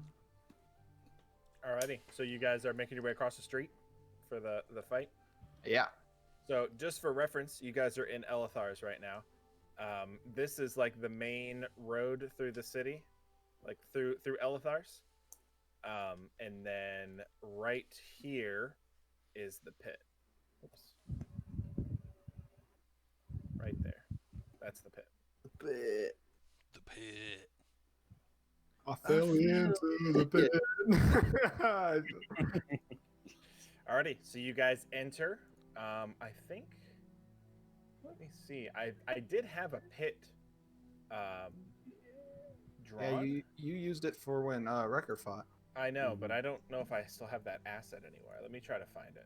Alrighty, so you guys are making your way across the street for the fight. Yeah. So just for reference, you guys are in Elithars right now. This is like the main road through the city, like through Elithars. And then right here is the pit. Oops. Right there. That's the pit. The pit. I fell into the pit. Alrighty, so you guys enter. I think. Let me see. I did have a pit. Yeah, Drawn. you used it for when Wrecker fought. I know, but I don't know if I still have that asset anywhere. Let me try to find it.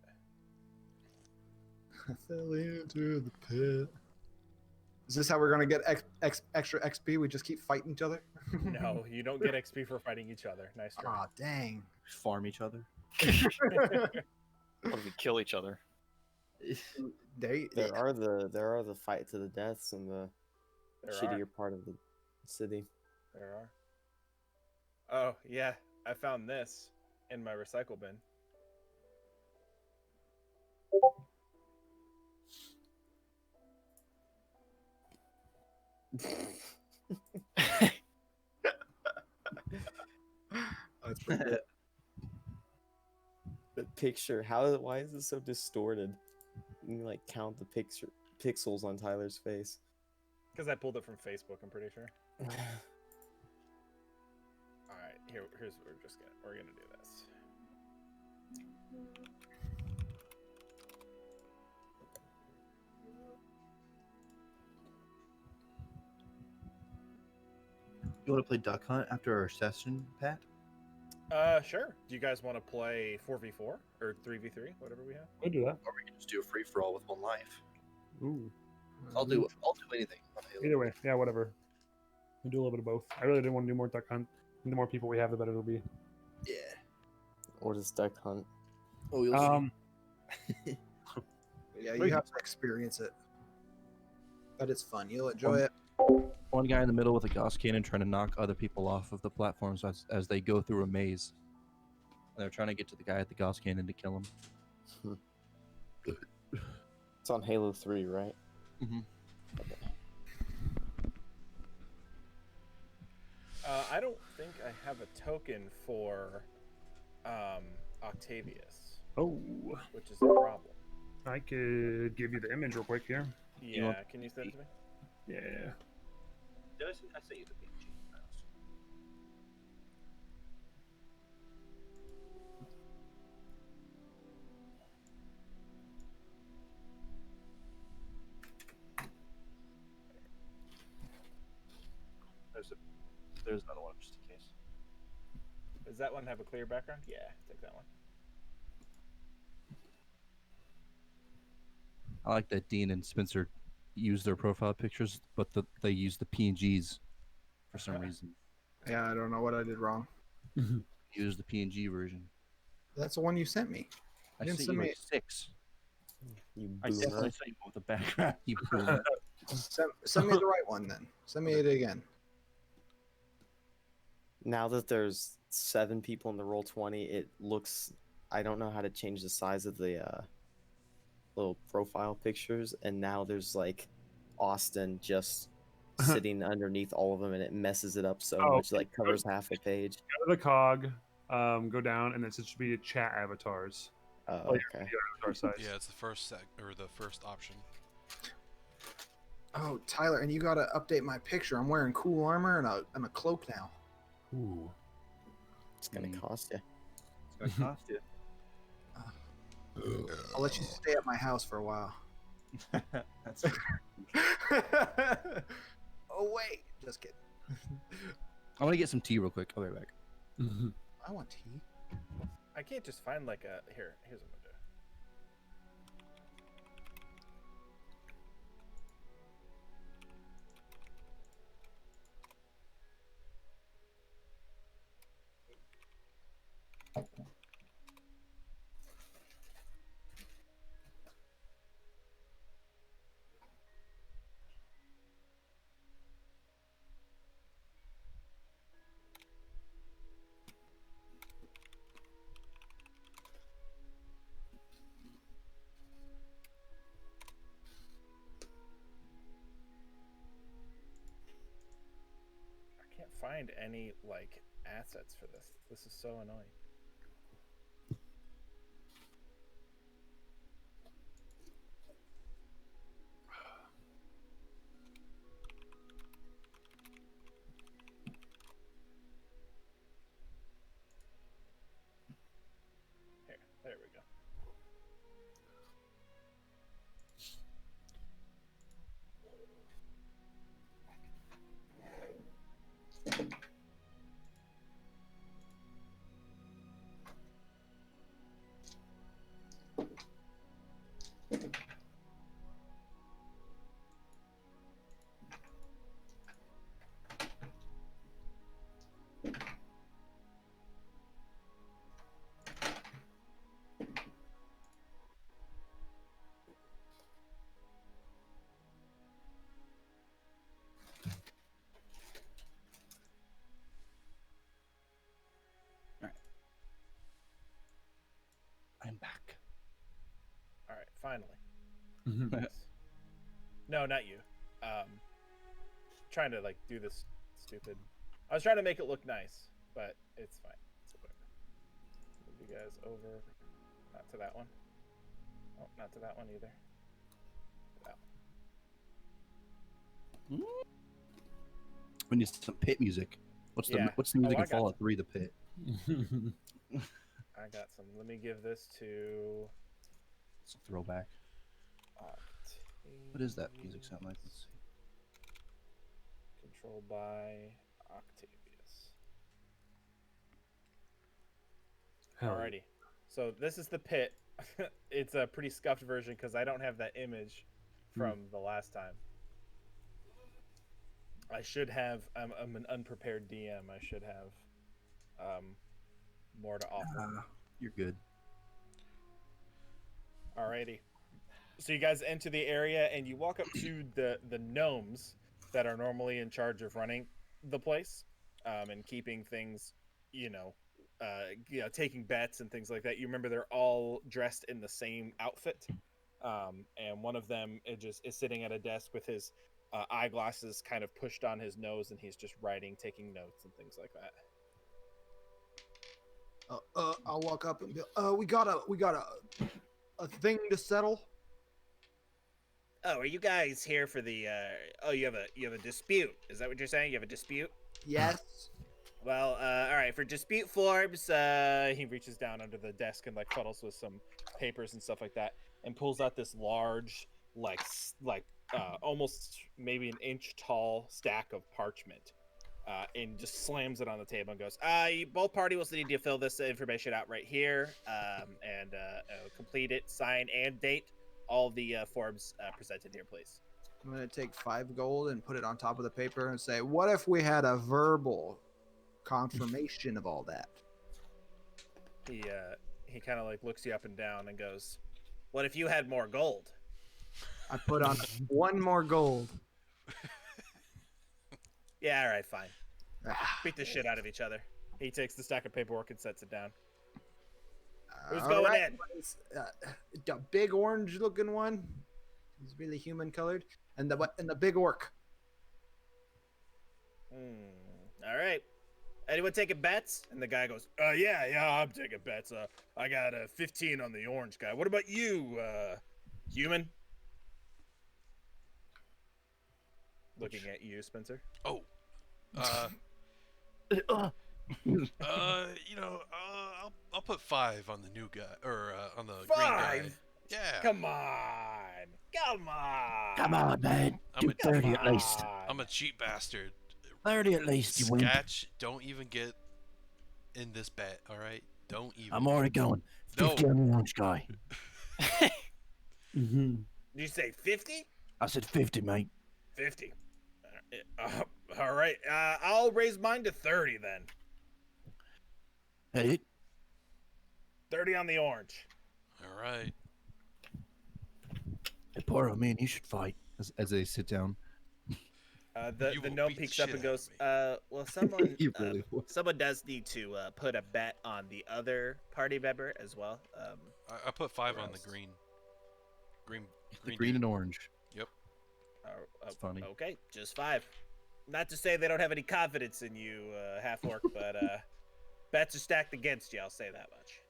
I fell into the pit. Is this how we're gonna get extra XP? We just keep fighting each other? No, you don't get XP for fighting each other. Nice try. Aw, dang. Farm each other. What if we kill each other? There are the fight to the deaths in the There shittier are. part of the city. There are. Oh yeah, I found this in my recycle bin. That's pretty good. The picture, why is it so distorted? You can like count the pixels on Tyler's face. Because I pulled it from Facebook, I'm pretty sure. Alright, here's what we're gonna do this. You want to play Duck Hunt after our session, Pat? Sure. Do you guys want to play 4v4 or 3v3, whatever we have? We'll do that. Or we can just do a free for all with one life. Ooh. I'll do anything. Either way, yeah, whatever. We'll do a little bit of both. I really didn't want to do more Duck Hunt. The more people we have, the better it'll be. Yeah. What is Duck Hunt? Oh, you'll see. Yeah, you have to experience it. But it's fun. You'll enjoy it. One guy in the middle with a Gauss cannon trying to knock other people off of the platforms as they go through a maze. And they're trying to get to the guy at the Gauss cannon to kill him. It's on Halo 3, right? Mm-hmm. I don't think I have a token for Octavius, Oh, which is a problem. I could give you the image real quick here. Yeah, can you send it to me? Yeah. I sent you the PNG. There's another one just in case. Does that one have a clear background? Yeah, take that one. I like that Dean and Spencer use their profile pictures, but they use the PNGs for some reason. Yeah, I don't know what I did wrong. Use the PNG version. That's the one you sent me. I didn't sent send you me- like 6. You I boomer. definitely sent you one with the background. You boomer. Send me the right one then. Send me it again. Now that there's 7 people in the Roll20, it looks. I don't know how to change the size of the little profile pictures, and now there's like Austin just sitting underneath all of them, and it messes it up so Oh, much, like covers half the page. Go to the cog, go down, and then it should be chat avatars. Oh, Oh, yeah. okay. Avatar size. Yeah, it's the first the first option. Oh, Tyler, and you gotta update my picture. I'm wearing cool armor and a cloak now. Ooh. It's gonna Mm. cost you. It's gonna cost you. I'll let you stay at my house for a while. That's Oh wait, just kidding. I want to get some tea real quick. I'll be right back. I want tea. I can't just find like a here's what I'm gonna do. I can't find any like assets for this. This is so annoying. Here, there we go. I'm back. All right, finally. Yes. No, not you. Trying to like do this stupid. I was trying to make it look nice, but it's fine. It's whatever. Move you guys over. Not to that one. Oh, not to that one either. That one. We need some pit music. What's Yeah. what's the music I in got Fallout 3? The pit. I got some. Let me give this to. It's a throwback. What does that music sound like? Let's see. Controlled by Octavius. Alrighty. So this is the pit. It's a pretty scuffed version because I don't have that image from the last time. I should have. I'm an unprepared DM. I should have more to offer. You're good. Alrighty. So you guys enter the area and you walk up to the gnomes that are normally in charge of running the place and keeping things, taking bets and things like that. You remember they're all dressed in the same outfit, and one of them is sitting at a desk with his eyeglasses kind of pushed on his nose, and he's just writing, taking notes and things like that. I'll walk up and be, we got a thing to settle. Oh, are you guys here for the? You have a dispute. Is that what you're saying? You have a dispute? Yes. Well, all right. For dispute forms, he reaches down under the desk and like fuddles with some papers and stuff like that, and pulls out this large, almost maybe an inch tall stack of parchment, and just slams it on the table and goes, both parties will need to fill this information out right here, and complete it, sign and date all the forms presented here, please. I'm gonna take 5 gold and put it on top of the paper and say, what if we had a verbal confirmation of all that? He kind of like looks you up and down and goes, what if you had more gold? I put on 1 more gold. Yeah, all right, fine. Beat the shit out of each other. He takes the stack of paperwork and sets it down. Who's going in? The big orange-looking one. He's really human-colored, and the big orc. All right. Anyone taking bets? And the guy goes, yeah, I'm taking bets. I got a 15 on the orange guy. What about you, human? Looking at you, Spencer. Oh. I'll put 5 on the new guy or on the green guy. 5? Yeah. Come on. Come on. Come on, man. I'm Do a 30 at least. I'm a cheap bastard. 30 at least, you wimp. Sketch, don't even get in this bet, all right? Don't even. I'm already going. 50 No. on the orange guy. Mm-hmm. Did you say 50? I said 50, mate. 50. All right. I'll raise mine to 30 then. Hey, 30 on the orange. All right. hey Poro, man, you should fight. As they sit down. The You will gnome beat the peeks up shit and out of goes, me. well, someone You really would. someone does need to put a bet on the other party member as well. I put 5 Where on the else? green. Green. The green and orange. It's funny. Okay, just 5. Not to say they don't have any confidence in you, half orc, but bets are stacked against you. I'll say that much.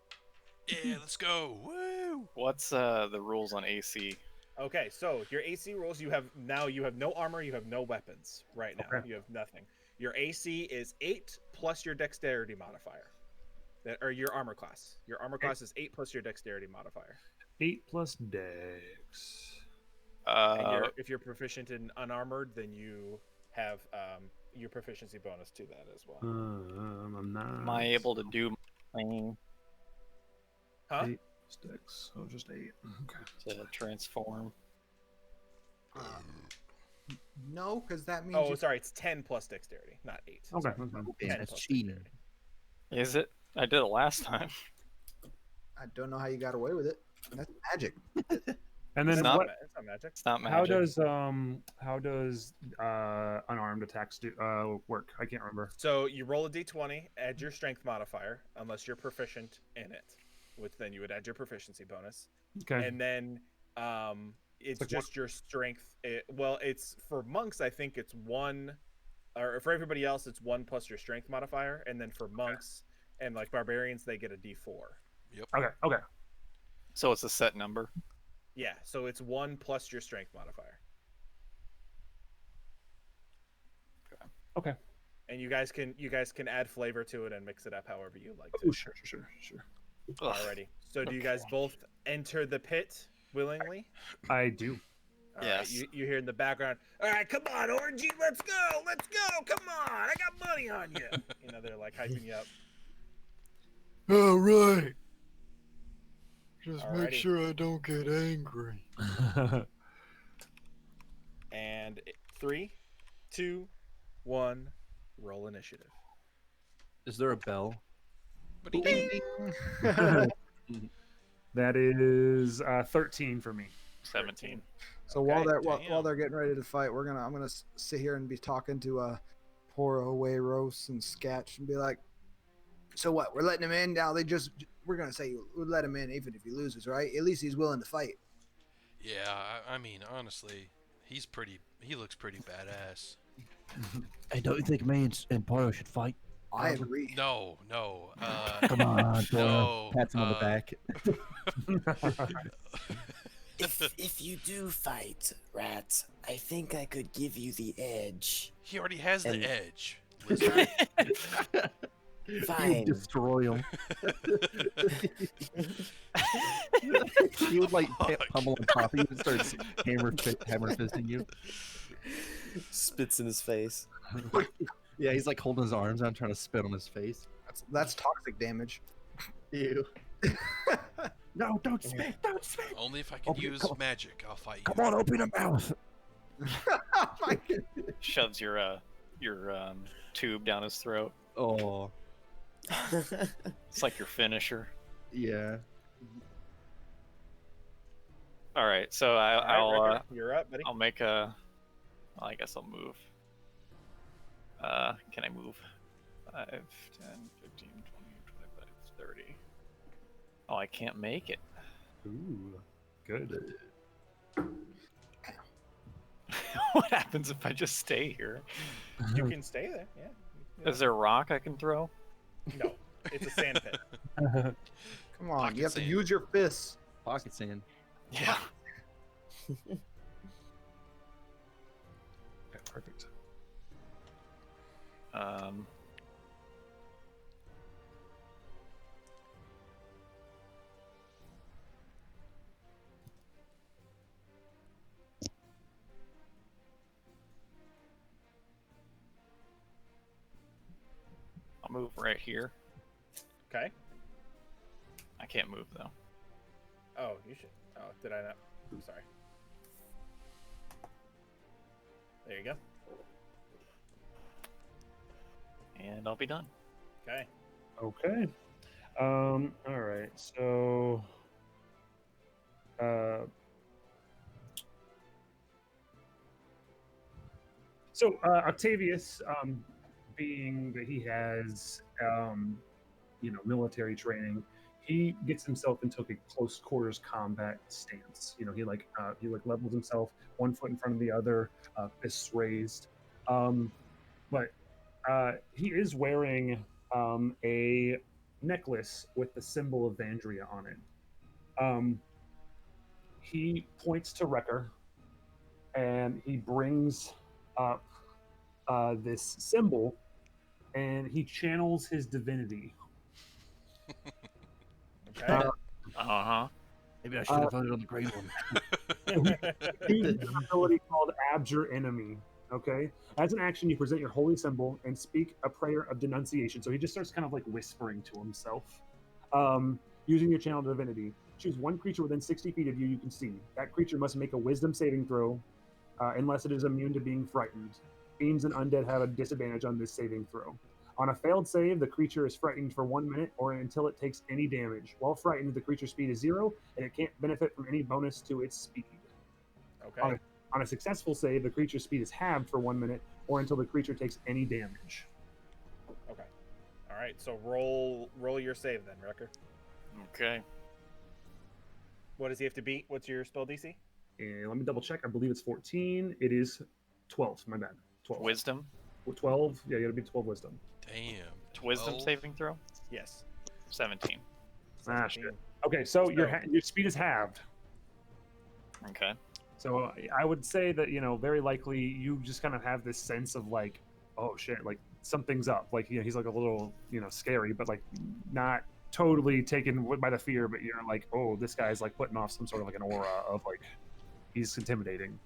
Yeah, let's go. Woo! What's the rules on AC? Okay, so your AC rolls, you have no armor, you have no weapons right now. Okay. You have nothing. Your AC is 8 plus your dexterity modifier. Or your armor class. Your armor class is 8 plus your dexterity modifier. 8 plus dex. And if you're proficient in unarmored, then you have your proficiency bonus to that as well. I'm not. Am I able to do my Huh? 8 plus dex, so just 8. Okay. to transform? No, because that means. Oh, you- sorry, it's 10 plus dexterity, not 8. Okay. Sorry. Okay. Man, 10 that's plus cheating. dexterity. Is it? I did it last time. I don't know how you got away with it. That's magic. And It's then not, what? it's not magic. It's not magic. How does unarmed attacks do work? I can't remember. So you roll a d20, add your strength modifier, unless you're proficient in it, which then you would add your proficiency bonus. Okay. And then it's like just your strength. It's for monks, I think it's 1, or for everybody else, it's 1 plus your strength modifier. And then for monks and like barbarians, they get a d4. Okay. Okay. So it's a set number. Yeah, so it's 1 plus your strength modifier. Okay. And you guys can add flavor to it and mix it up however you like to. Oh, sure. Ugh. Alrighty. So do you guys both enter the pit willingly? I do. All right, Yes. you hear in the background, all right, come on, Orangey, let's go, come on, I got money on you. You know, they're like hyping you up. All right. Just make Alrighty. sure I don't get angry. And 3, 2, 1, roll initiative. Is there a bell? That is 13 for me. 17. So while Okay, while they're getting ready to fight, I'm gonna sit here and be talking to Poro, Wayros, and Sketch and be like, so what? We're letting him in now. We're gonna say we'll let him in even if he loses, right? At least he's willing to fight. Yeah, I mean, honestly, he looks pretty badass. Hey, don't you think me and Poro should fight? I agree. No. Come on, Poro. No. Pats him on the back. If you do fight, Rat, I think I could give you the edge. He already has And- the edge. Lizard. Fine. You destroy him. He would like Fuck. pummel on top of you and start hammer fisting you. Spits in his face. Yeah, he's like holding his arms out, trying to spit on his face. That's toxic damage. Ew. No, don't spit! Don't spit! Only if I can Okay, use come on. magic, I'll fight you. Come on, open your mouth. Shoves your tube down his throat. Oh, It's like your finisher. yeah. All right, so All right, I'll Ricker, you're up, buddy. I'll make a. Well, I guess I'll move. Can I move? 5, 10, 15, 20, 25, 30. Oh, I can't make it. Ooh, good. What happens if I just stay here? You can stay there. Yeah. Is there a rock I can throw? No, it's a sand pit. Come on, Pocket you have to sand. use your fists. Pocket sand. Yeah. Okay, perfect. right here. Okay. I can't move though. Oh, you should. Oh, did I not? I'm sorry. There you go. And I'll be done. Okay. Okay. All right. So. Octavius, being that he has, military training, he gets himself into a close quarters combat stance. He levels himself, one foot in front of the other, fists raised. But he is wearing a necklace with the symbol of Vandria on it. He points to Wrecker, and he brings up this symbol, and he channels his divinity. Okay. Uh-huh. Maybe I should have voted on the green one. He uses an ability called Abjure Enemy. Okay. As an action, you present your holy symbol and speak a prayer of denunciation. So he just starts kind of like whispering to himself. Using your channel divinity, choose one creature within 60 feet of you can see. That creature must make a wisdom saving throw unless it is immune to being frightened. Fiends and undead have a disadvantage on this saving throw. On a failed save, the creature is frightened for 1 minute or until it takes any damage. While frightened, the creature's speed is 0, and it can't benefit from any bonus to its speed. Okay. On a successful save, the creature's speed is halved for 1 minute or until the creature takes any damage. Okay. All right. So roll your save then, Wrecker. Okay. What does he have to beat? What's your spell DC? And let me double check. I believe it's 14. It is 12. My bad. 12. Wisdom. 12. Yeah, you gotta be 12 wisdom. Damn. Wisdom 12? saving throw. Yes. 17. Ah, shit. Okay, so your speed is halved. Okay. So I would say that, very likely you just kind of have this sense of like, oh shit, like something's up. Like, he's like a little, scary, but like not totally taken by the fear, but you're like, oh, this guy's like putting off some sort of like an aura of like, he's intimidating.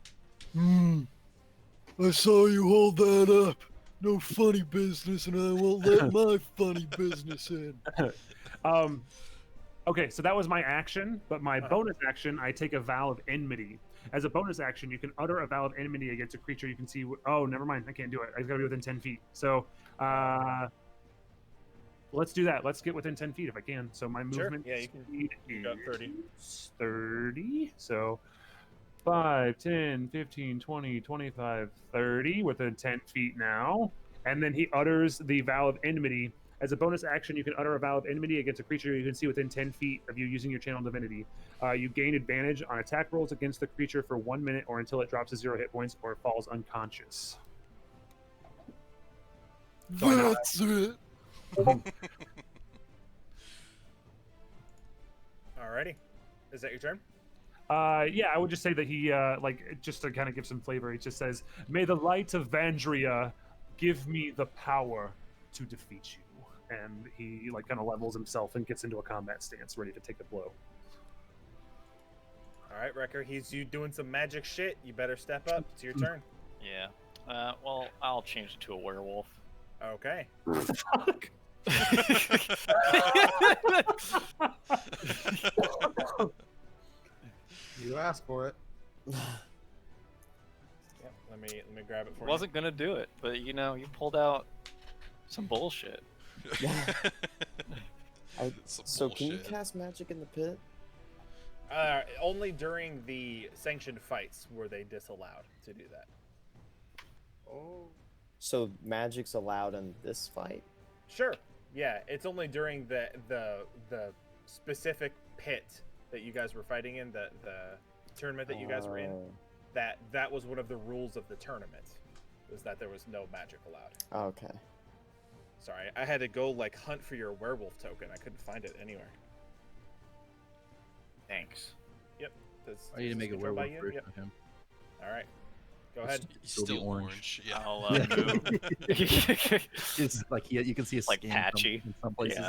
I saw you hold that up. No funny business, and I won't let my funny business in. Okay, so that was my action, but my bonus action, I take a vow of enmity. As a bonus action, you can utter a vow of enmity against a creature you can see. Oh, never mind, I can't do it. I gotta be within 10 feet. So, let's do that. Let's get within 10 feet if I can. So my movement speed you got 30. is 30. So 5, 10, 15, 20, 25, 30 within 10 feet now. And then he utters the vow of enmity. As a bonus action, you can utter a vow of enmity against a creature you can see within 10 feet of you using your channel divinity. You gain advantage on attack rolls against the creature for 1 minute or until it drops to 0 hit points or falls unconscious. That's it. Alrighty. Is that your turn? Yeah, I would just say that he, just to kind of give some flavor, he just says, "May the light of Vandria give me the power to defeat you." And he, kind of levels himself and gets into a combat stance, ready to take a blow. Alright, Wrecker, he's you doing some magic shit. You better step up. It's your turn. Yeah. Well, I'll change it to a werewolf. Okay. What the fuck? You asked for it. Yep. Let me grab it for Wasn't gonna do it, but you pulled out some bullshit. So can you cast magic in the pit? Only during the sanctioned fights were they disallowed to do that. Oh. So magic's allowed in this fight? Sure. Yeah, it's only during the specific pit that you guys were fighting in, the tournament that you guys were in. That was one of the rules of the tournament, was that there was no magic allowed. Okay. Sorry, I had to go hunt for your werewolf token. I couldn't find it anywhere. Thanks. Yep. I need to make a werewolf version of him. All right. Go ahead. He's still orange. Yeah. I'll move. It's like you can see his skin patchy. in some places.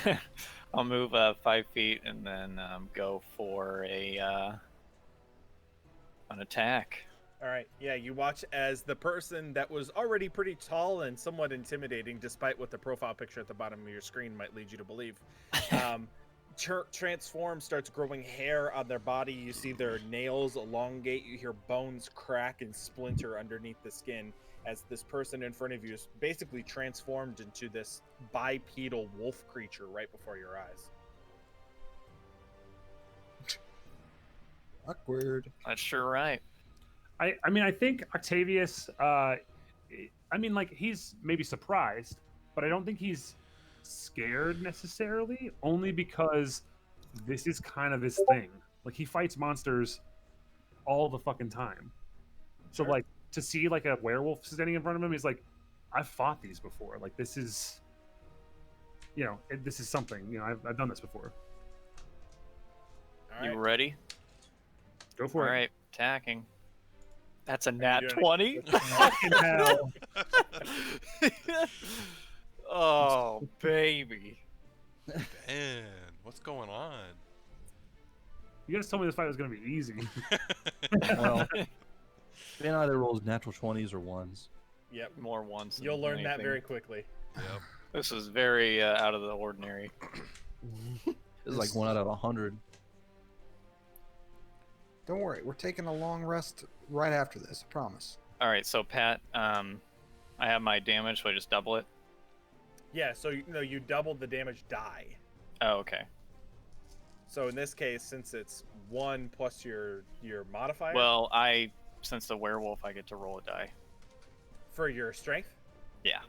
Yeah. I'll move 5 feet and then go for an attack. All right. Yeah, you watch as the person that was already pretty tall and somewhat intimidating, despite what the profile picture at the bottom of your screen might lead you to believe, transforms, starts growing hair on their body. You see their nails elongate. You hear bones crack and splinter underneath the skin as this person in front of you is basically transformed into this bipedal wolf creature right before your eyes. Awkward. That's sure right. I mean, I think Octavius, I mean, like, he's maybe surprised, but I don't think he's scared necessarily, only because this is kind of his thing. Like, he fights monsters all the fucking time. So, Sure. like, to see, like, a werewolf standing in front of him, he's like, I've fought these before. Like, this is, you know, this is something. You know, I've done this before. All You right. ready? Go All for it. right, attacking. That's a you nat doing it? 20. Fucking hell. Oh, baby. Man, what's going on? You guys told me this fight was going to be easy. Well, Ben either rolls natural 20s or 1s. Yep. More ones. than You'll learn that anything. very quickly. Yep. This is very out of the ordinary. This is like 1 out of 100. Don't worry, we're taking a long rest right after this. I promise. All right, so Pat, I have my damage, so I just double it. Yeah, so you doubled the damage die. Oh, okay. So in this case, since it's 1 plus your modifier Well, since the werewolf, I get to roll a die. for your strength. Yeah.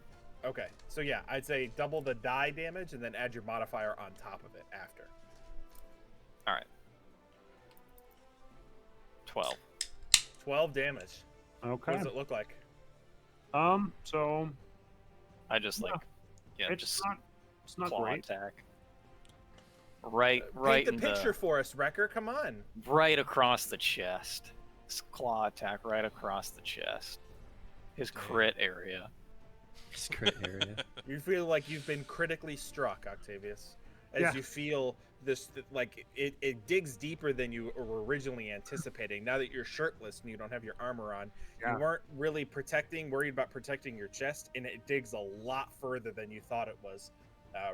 Okay, so yeah, I'd say double the die damage and then add your modifier on top of it after. All right. 12. 12 damage. Okay. What does it look like? So I just like, yeah, it's just not claw great. attack. Right Paint in the picture for us, Wrecker. Come on. right across the chest. This claw attack right across the chest. His crit area. Crit area. You feel like you've been critically struck, Octavius. As Yeah. you feel this, like it digs deeper than you were originally anticipating. Now that you're shirtless and you don't have your armor on, Yeah. you weren't really worried about protecting your chest, and it digs a lot further than you thought it was.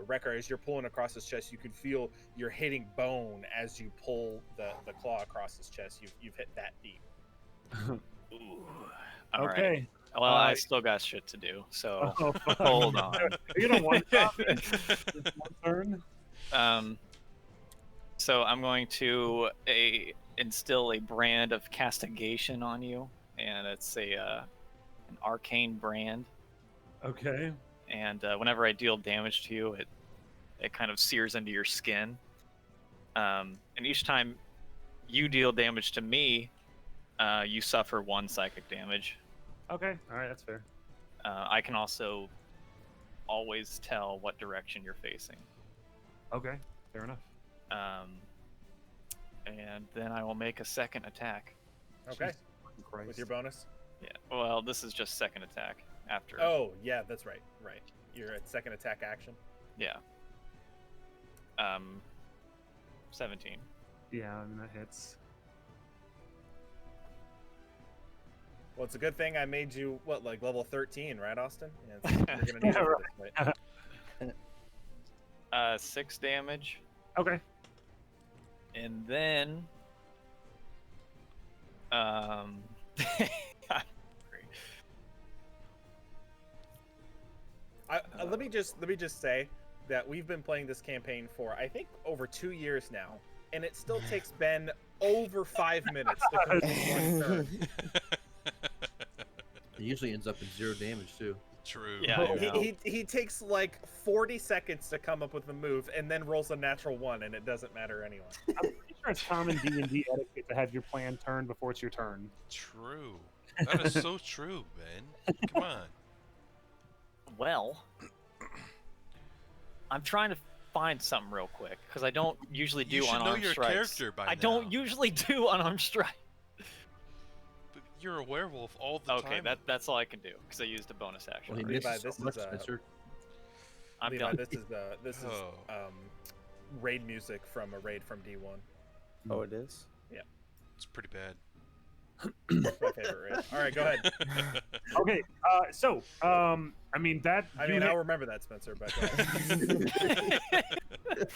Wrecker, as you're pulling across his chest, you can feel you're hitting bone as you pull the claw across his chest. You've hit that deep. Ooh. All right. Okay. Well, I still got shit to do, so Oh, fuck. hold on. Are you gonna one shot me? Just one turn? So I'm going to instill a brand of castigation on you, and it's an arcane brand. Okay. And whenever I deal damage to you, it kind of sears into your skin. And each time you deal damage to me, you suffer 1 psychic damage. Okay. All right. That's fair. I can also always tell what direction you're facing. Okay. Fair enough. And then I will make a second attack. Okay, Fucking Christ. with your bonus. Yeah. Well, this is just second attack after. Oh, yeah, that's right. Right. You're at second attack action. Yeah. 17. Yeah, I mean that hits. Well, it's a good thing I made you like level 13, right, Austin? Yeah, you're gonna need Yeah, it for this fight. 6 damage, Okay. and then Let me just say that we've been playing this campaign for I think over 2 years now, and it still takes Ben over 5 minutes to complete one turn. It usually ends up in 0 damage too. True. Yeah, I know. He takes like 40 seconds to come up with a move, and then rolls a natural 1, and it doesn't matter anyway. I'm pretty sure it's common D&D etiquette to have your plan turn before it's your turn. True. That is so true, Ben. Come on. well, I'm trying to find something real quick because I don't usually do You should know unarmed your strikes. character by I now. don't usually do unarmed strike. But you're a werewolf all the Okay, time. that's all I can do because I used a bonus action. Well, he already. Levi, misses this so much, is, Spencer. I'm Levi, done. this is Oh. raid music from a raid from D1. Oh, it is. It's pretty bad. That's my favorite race. All right, go ahead. Okay, I mean that. I you mean, hit- I'll remember that, Spencer. But go ahead.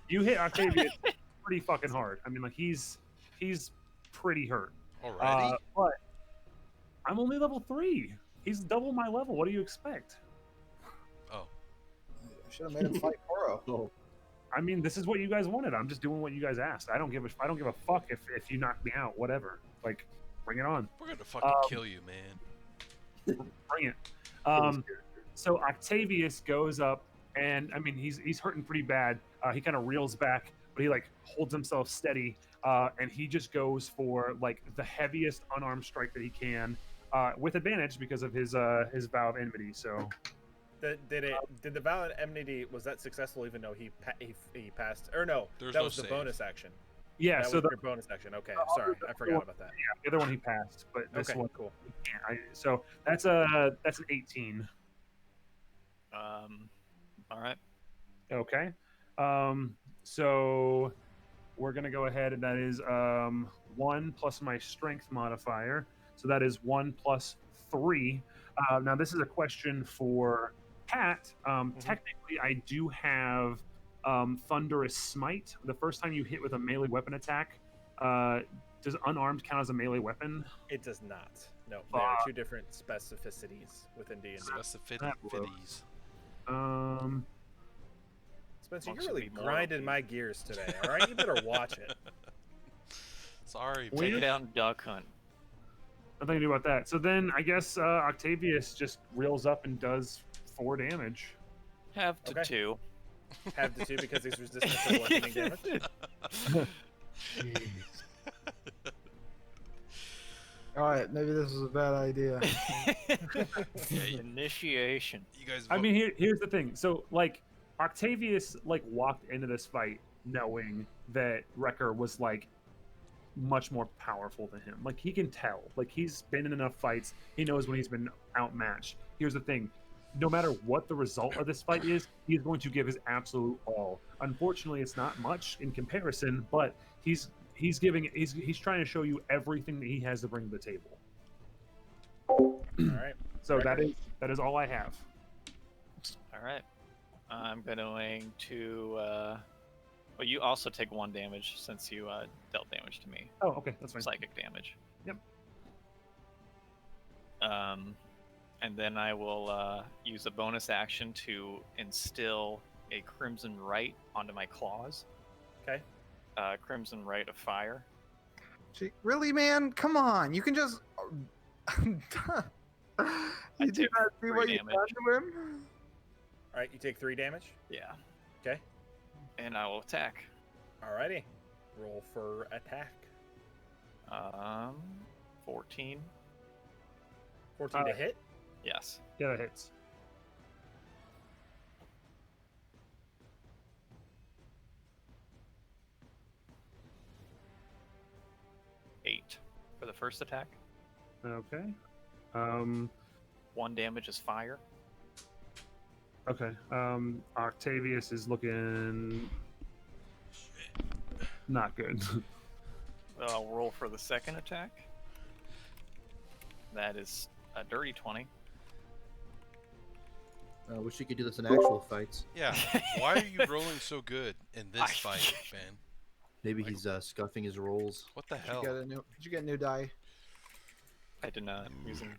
you hit Octavius pretty fucking hard. I mean, like he's pretty hurt. Alrighty. But I'm only level 3. He's double my level. What do you expect? Oh, I should have made him fight Koro. I mean, this is what you guys wanted. I'm just doing what you guys asked. I don't give a fuck if you knock me out. Whatever. Like, bring it on. we're gonna fucking kill you, man. Bring it. So Octavius goes up, and I mean he's hurting pretty bad. He kind of reels back, but he like holds himself steady, and he just goes for like the heaviest unarmed strike that he can, with advantage because of his vow of enmity. So Did the Violent Enmity, was that successful even though he passed? Or no, There's that no was the save. bonus action. yeah, That so was the your bonus action. Okay, sorry, I forgot about that. other one he passed, but this Okay, one cool. he can't. So that's an 18. All right. Okay. So we're gonna go ahead, and that is 1 plus my strength modifier. So that is 1 plus 3. Now this is a question for Pat. Technically, I do have Thunderous Smite. The first time you hit with a melee weapon attack, does unarmed count as a melee weapon? It does not. No, there are two different specificities within D&D. Specificities. Spencer, Wants you're to really be more grinding my gears today. All right, you better watch it. Sorry, Take man. it out and duck hunt. Nothing to do about that. So then I guess Octavius just reels up and does 4 damage. Have to Okay. 2. Have the two because he's resistant to bludgeoning damage. All right, maybe this is a bad idea. Initiation. You guys. I mean, here's the thing. So, like, Octavius, like, walked into this fight knowing that Wrecker was, like, much more powerful than him. Like, he can tell. Like, he's been in enough fights. He knows when he's been outmatched. Here's the thing. No matter what the result of this fight is, he's going to give his absolute all. Unfortunately, it's not much in comparison, but he's trying to show you everything that he has to bring to the table. All right. So that is all I have. All right. I'm going to. Well, you also take 1 damage since you dealt damage to me. Oh, okay, that's fine. Psychic damage. Yep. And then I will use a bonus action to instill a Crimson Rite onto my claws. Okay. Crimson Rite of Fire. Gee, really, man? Come on. You can just. You do take not see 3 what you've damage. done to him? All right, you take 3 damage. Yeah. Okay. And I will attack. Alrighty. Roll for attack. 14. 14 to hit. Yes. Yeah, that hits. Eight for the first attack. Okay. 1 damage is fire. Okay. Octavius is looking not good. I'll roll for the second attack. That is a dirty 20. I wish you could do this in actual fights. Yeah. Why are you rolling so good in this fight, man? Maybe he's scuffing his rolls. What the Did hell? you get a new die? I did not using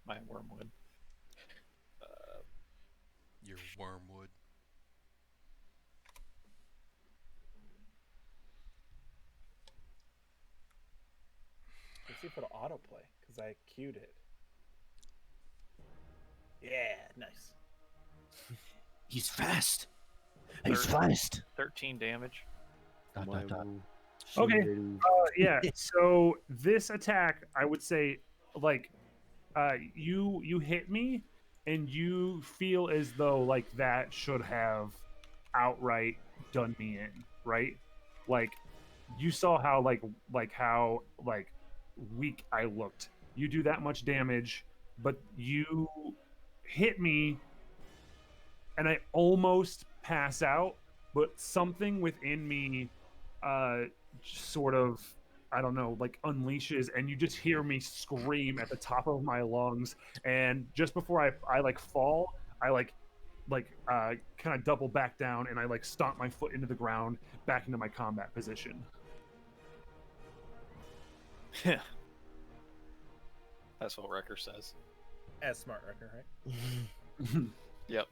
my wormwood. Your wormwood. Let's see if it'll autoplay because I queued it. Yeah, nice. He's fast. He's fast. 13 damage. Dot, dot, dot. Okay. Yeah. So this attack, I would say, like, you hit me, and you feel as though like that should have outright done me in, right? Like, you saw how how weak I looked. You do that much damage, but you hit me, and I almost pass out, but something within me sort of I don't know, like unleashes, and you just hear me scream at the top of my lungs. And just before I like fall, I kind of double back down, and I like stomp my foot into the ground, back into my combat position. That's what Wrecker says. As smart Wrecker, right? Yep.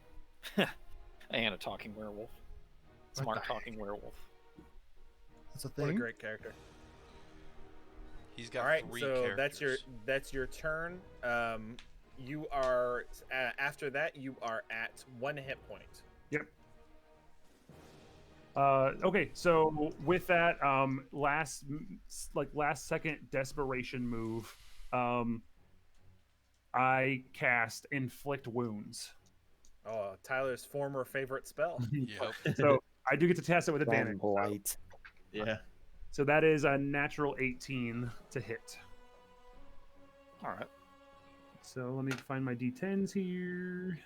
And a talking werewolf. What Smart the talking werewolf. That's a What a thing. great character. He's got All right, 3 so characters. that's your turn. You are after that you are at 1 hit point. Yep. Okay, so with that last second desperation move, I cast Inflict Wounds. Oh, Tyler's former favorite spell. Yep. So I do get to test it with Bad advantage. blight. Yeah. So that is a natural 18 to hit. All right. So let me find my d10s here.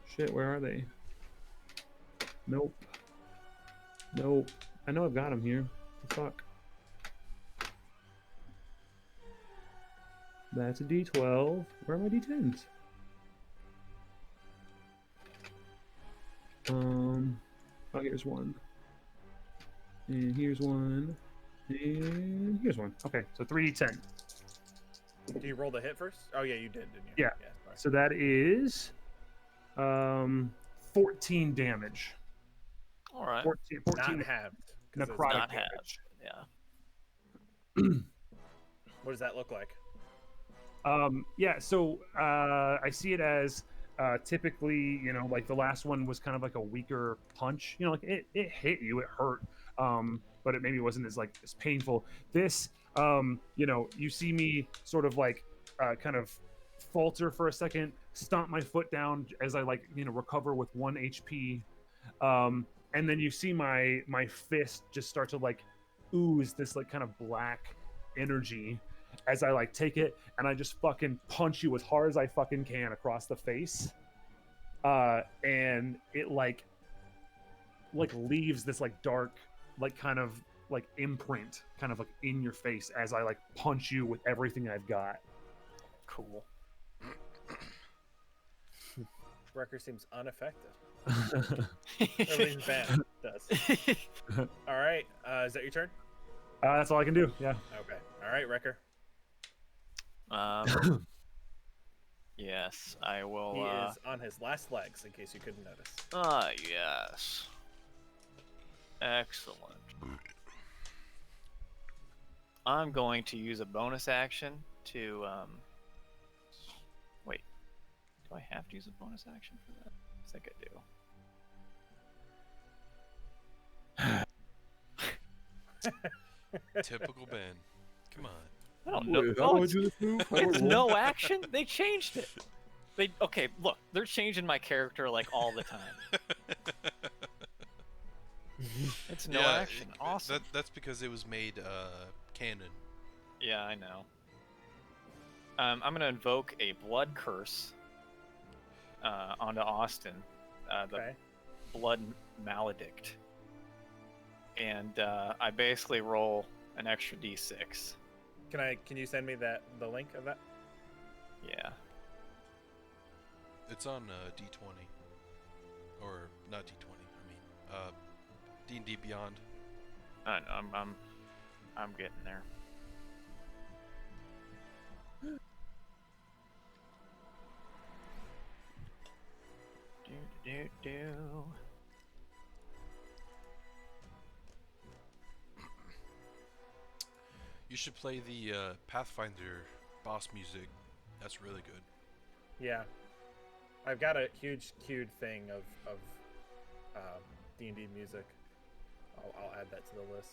Shit, where are they? Nope. I know I've got them here. The fuck. That's a d12. Where are my d10s? Oh, here's one. And here's one. And here's one. Okay, so 3d10. Do you roll the hit first? Oh yeah, you did, didn't you? Yeah. Sorry. So that is 14 damage. All right. 14 Not halved. 'cause it's necrotic Not damage. halved. Yeah. What does that look like? Yeah, so I see it as typically, like the last one was kind of like a weaker punch. Like it hit you, it hurt, but it maybe wasn't as painful. This, you see me sort of kind of falter for a second, stomp my foot down as I recover with 1 HP, and then you see my fist just start to ooze this kind of black energy as I take it, and I just fucking punch you as hard as I fucking can across the face, and it leaves this dark kind of imprint kind of in your face as I punch you with everything I've got. Cool. Wrecker seems unaffected. Or at least Ben does. All right, is that your turn? That's all I can do. Yeah. Okay. All right, Wrecker. Yes, I will. He is on his last legs, in case you couldn't notice. Yes. Excellent. I'm going to use a bonus action to wait. Do I have to use a bonus action for that? I think I do. Typical Ben. Come on. I don't know. Wait, Oh, how do I it's, do this move? How do I it's roll? no action. They changed it. Okay, look, they're changing my character all the time. It's no action. Awesome. That's because it was made canon. Yeah, I know. I'm gonna invoke a blood curse onto Austin, Okay. the blood maledict, and I basically roll an extra d6. Can you send me the link of that? Yeah. It's on D20, or not D20. I mean, D&D Beyond. I'm getting there. Do. You should play the Pathfinder boss music. That's really good. Yeah. I've got a huge queued thing of D&D music. I'll add that to the list.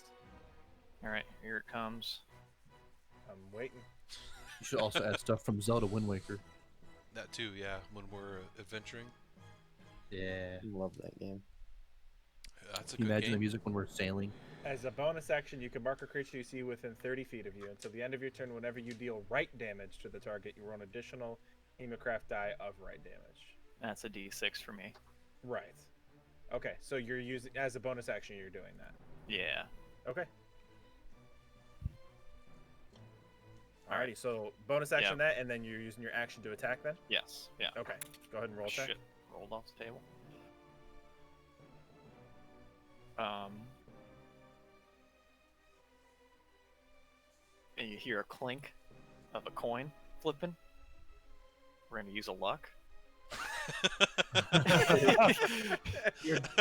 All right, here it comes. I'm waiting. You should also add stuff from Zelda Wind Waker. That too, yeah. When we're adventuring, Yeah. Love that game. that's a Can you good imagine the game. music when we're sailing? As a bonus action, you can mark a creature you see within 30 feet of you. Until the end of your turn, whenever you deal right damage to the target, you roll an additional Hemocraft die of right damage. That's a d6 for me. Right. Okay, so you're using as a bonus action. You're doing that. Yeah. Okay. Alrighty, so bonus action that, and then you're using your action to attack. Then. Yes. Yeah. Okay. Go ahead and roll attack. Shit. Rolled off the table. And you hear a clink of a coin flipping. We're gonna use a luck.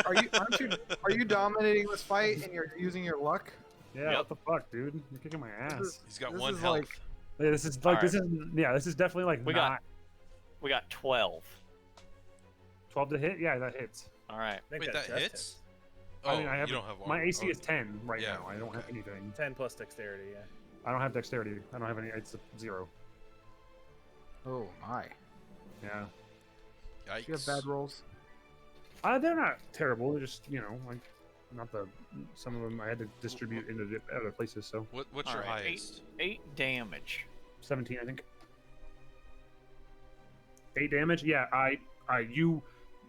Are you dominating this fight and you're using your luck? Yeah, Yep. what the fuck, dude? You're kicking my ass. He's got This one is health. like- Yeah, this is like Alright. this is yeah, this is definitely like We not We got 12. 12 to hit. Yeah, that hits. All right. I think Wait, that just hits? Oh, I mean, I have you don't have my armor. AC Oh, is 10 right yeah, now. I don't have okay. anything. 10 plus dexterity. Yeah. I don't have dexterity. I don't have any. It's a 0. Oh my! Yeah. Yikes. Do you have bad rolls? They're not terrible. They're just like not the. Some of them I had to distribute into other places. So What's All your right, highest? 8 damage. 17, I think. 8 damage. Yeah.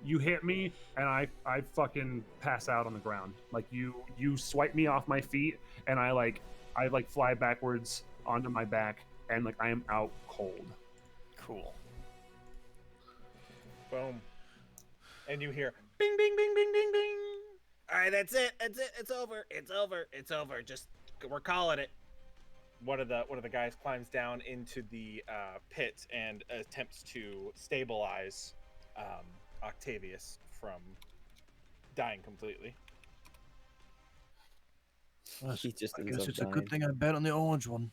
You hit me and I fucking pass out on the ground. Like you swipe me off my feet and I fly backwards onto my back and like I am out cold. Cool. Boom. And you hear bing, bing, bing, bing, ding, ding. All right, that's it. That's it. It's over. It's over. It's over. Just we're calling it. One of the guys climbs down into the pit and attempts to stabilize Octavius from dying completely. He just I ends guess up it's a dying. good thing I bet on the orange one.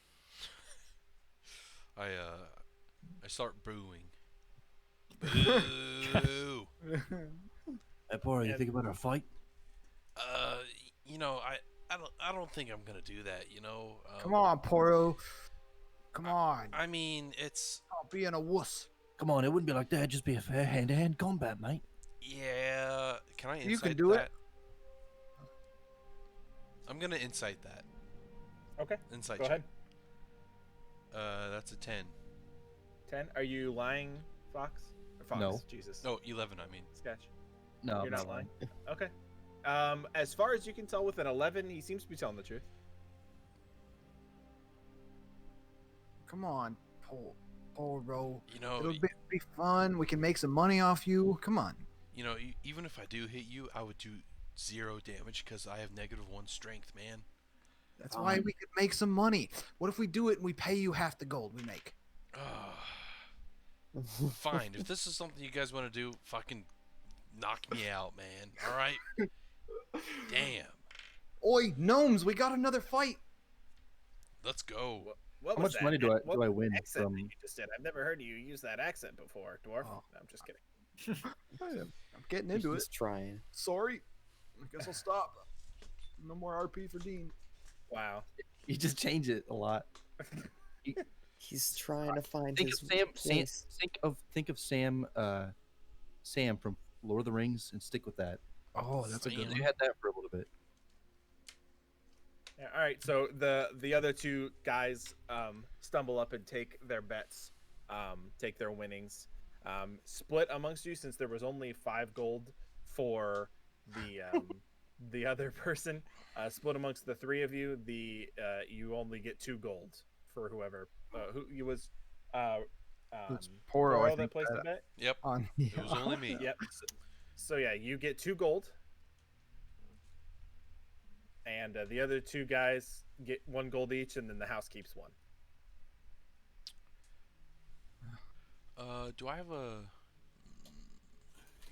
I start booing. Boo. Hey, Poro, you And- think about our fight? I don't think I'm gonna do that. Come on, Poro. Come on. I mean, it's Stop being a wuss. Come on, it wouldn't be like that. Just be a fair hand-to-hand combat, mate. yeah. Can I insight You can do it. that? I'm gonna insight that. Okay. Insight. Go check. ahead. That's a 10. 10. Are you lying, Fox? Or Fox? No. Jesus. No, 11. I mean. Sketch. No, You're not lying. Okay. As far as you can tell, with an 11, he seems to be telling the truth. Come on, Poro. It'll It'll be fun. We can make some money off you. Come on. even if I do hit you, I would do 0 damage because I have -1 strength, man. That's why we could make some money. What if we do it and we pay you half the gold we make? Fine. If this is something you guys want to do, fucking knock me out, man. All right. Damn. Oi, gnomes, we got another fight. Let's go. What How was much that? money do What I win accent from? that you just did? I've never heard you use that accent before, dwarf. Oh. No, I'm just kidding. I'm getting He's into it. just trying. Sorry. I guess I'll stop. No more RP for Dean. Wow. You just change it a lot. He's trying to find Think his of Sam. place. Think of Sam. Sam from Lord of the Rings, and stick with that. Oh, that's a Sam. good You one. had that for a little bit. Yeah, all right. So the other two guys stumble up and take their bets, take their winnings, split amongst you since there was only 5 gold for the other person. Split amongst the 3 of you. You only get 2 gold for whoever who you was. It's Poro, I that think, placed the bet. Yep. on. It was only me. Yep. So yeah, you get 2 gold, and the other 2 guys get 1 gold each, and then the house keeps 1. Do I have a?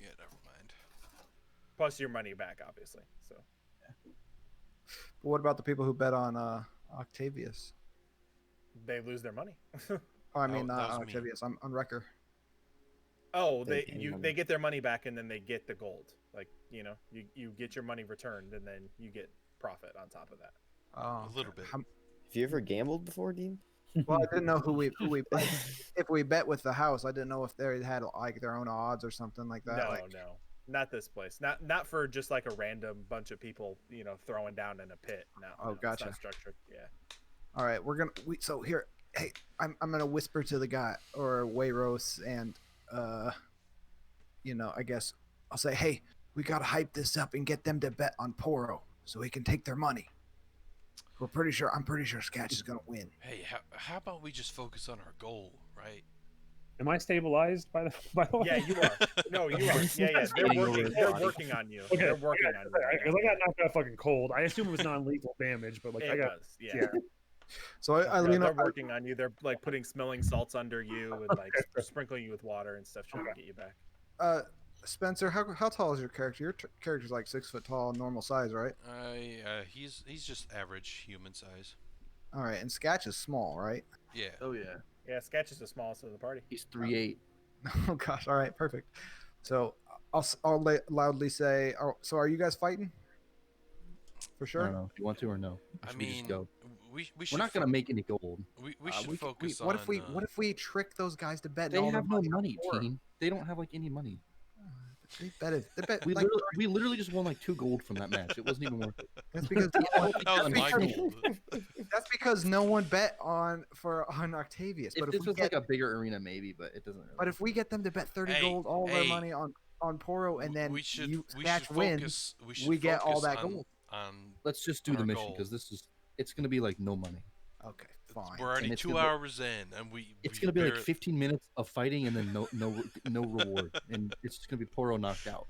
Yeah, never mind. Plus your money back, obviously. So What about the people who bet on Octavius? they lose their money. Oh, I mean, that not was me. Octavius. I'm on Wrecker. Oh, They they gain you money. they get their money back, and then they get the gold. Like you get your money returned, and then you get profit on top of that. Oh, A little bit. Have you ever gambled before, Dean? Well, I didn't know who we bet. If we bet with the house, I didn't know if they had like their own odds or something like that. No, like, no, not this place. Not for just like a random bunch of people, throwing down in a pit. No. Oh, no, it's gotcha. not structured. Yeah. all right, so here, hey, I'm gonna whisper to the guy or Wayros, and I guess I'll say, hey, We gotta hype this up and get them to bet on Poro so we can take their money. I'm pretty sure Sketch is gonna win. Hey, how about we just focus on our goal, right? Am I stabilized by the way? Yeah, you are. No, you are. Yeah. They're working on you. Okay, They're working on you. right Because I now. got knocked out fucking cold. I assume it was non-lethal damage, but like I It got does. Yeah. yeah. So I No, lean they're up. working on you. They're like putting smelling salts under you and like sprinkling you with water and stuff, trying to get you back. Spencer, how tall is your character? Your character's like 6 foot tall, normal size, right? He's just average human size. All right, and Sketch is small, right? Yeah. Oh yeah. Yeah, Sketch is the smallest of the party. He's 3'8". Oh gosh, all right, perfect. So I'll loudly say, so are you guys fighting? For I sure. don't know if you want to or no. Or I should we just mean, go? we We're should. not gonna make any gold. We should focus what on. if we trick those guys to bet? They all have their no on money, Poro? team. They don't have like any money. They bet We like, literally just won like 2 gold from that match. It wasn't even worth it. that's because that was my because- goal. that's because no one bet on Octavius. But If if this we was get, like a bigger arena, maybe, but it doesn't. Really but if we get them to bet 30 Hey, gold, all their hey. money on Poro, and then we should you we Sketch should wins, focus. We should we get all focus that on, gold. on let's just do on the our mission goal. because it's gonna be like no money. Okay, fine. We're already it's 2 gonna be- hours in, and It's we gonna be like barely- 15 minutes of fighting and then no reward, and it's just gonna be Poro knocked out.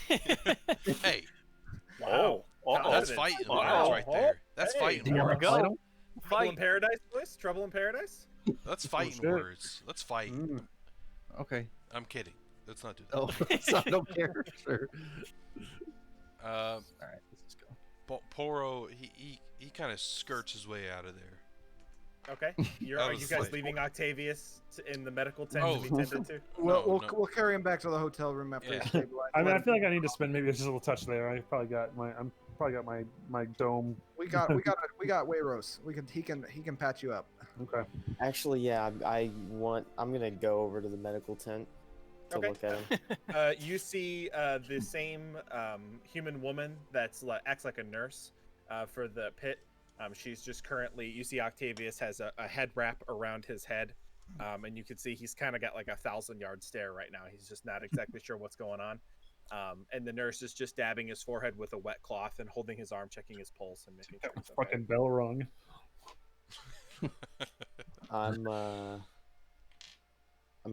Hey, Wow. Oh, that's Confidence. fighting Wow. words right there. That's Hey. fighting Do you wanna words. fight go. 'em? Trouble in Paradise, boys? Trouble in Paradise? That's fighting shit. words. Let's fight. Okay. I'm kidding. Let's not do that. Oh, so I don't care. Sure. Uh, All right, let's just go. Poro, he kind of skirts his way out of there. Okay. That Are was you guys like- leaving Octavius in the medical tent Oh. to be tended to? We'll no. we'll carry him back to the hotel room after Yeah. he's stabilized. I mean, Let I him- feel like I need to spend maybe just a little touch there. I'm probably got my dome. we got Wayros. He can patch you up. Okay. Actually, yeah, I'm gonna go over to the medical tent to Okay. look at him. You see the same human woman that's acts like a nurse for the pit. She's just currently. You see Octavius has a head wrap around his head, and you can see he's kind of got like a 1,000-yard stare right now. He's just not exactly sure what's going on. And the nurse is just dabbing his forehead with a wet cloth and holding his arm, checking his pulse and making sure he's okay. Fucking bell rung. I'm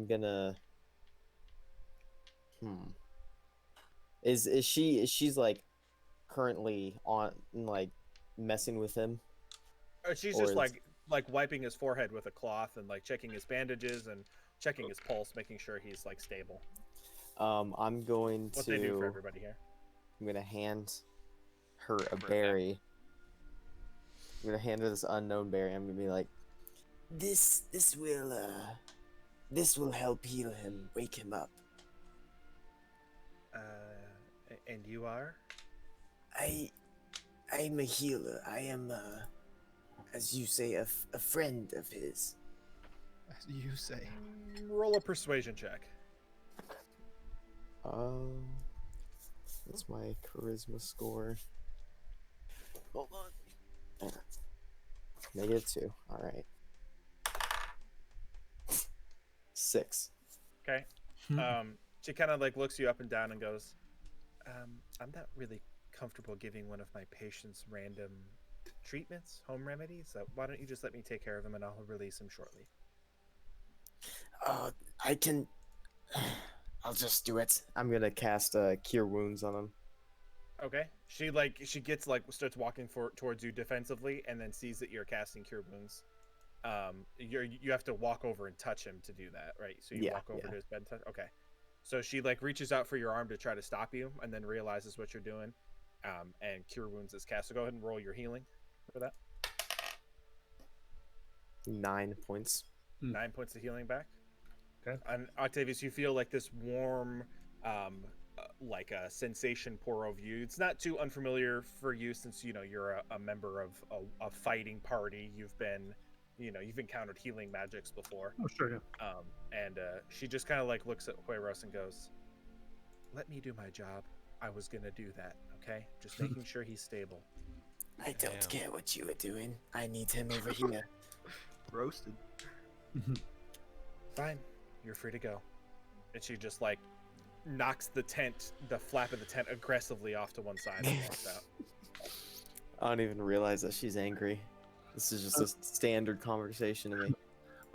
gonna. Is she's like currently on like messing with him? She's Or just is- like wiping his forehead with a cloth and like checking his bandages and checking his pulse, making sure he's like stable. I'm going What they do for to. everybody here. I'm gonna hand her a berry. I'm gonna hand her this unknown berry. I'm gonna be like, this will help heal him, wake him up. And you are? I'm a healer. I am, as you say, a friend of his. As you say. Roll a persuasion check. What's my charisma score? Hold on. -2. All right. 6. Okay. She kind of like looks you up and down and goes, I'm not really comfortable giving one of my patients random treatments, home remedies. So why don't you just let me take care of him and I'll release him shortly. I can. I'll just do it. I'm gonna cast Cure Wounds on him. Okay. She gets starts walking towards you defensively and then sees that you're casting Cure Wounds. You have to walk over and touch him to do that, right? So you Yeah, walk over yeah. to his bed and touch. Okay. So she reaches out for your arm to try to stop you and then realizes what you're doing. And Cure Wounds is cast. So go ahead and roll your healing for that. 9 points. 9 points of healing back. Okay. And Octavius, you feel like this warm, like a sensation pour over you. It's not too unfamiliar for you since you're a member of a fighting party. You've encountered healing magics before. Oh sure. Yeah. And she just kind of looks at Hueros and goes, "Let me do my job. I was gonna do that. Okay, just making sure he's stable." I don't Damn. care what you were doing. I need him over here. Roasted. Fine, you're free to go. And she just knocks the flap of the tent aggressively off to one side and walks out. I don't even realize that she's angry. This is just a standard conversation to me.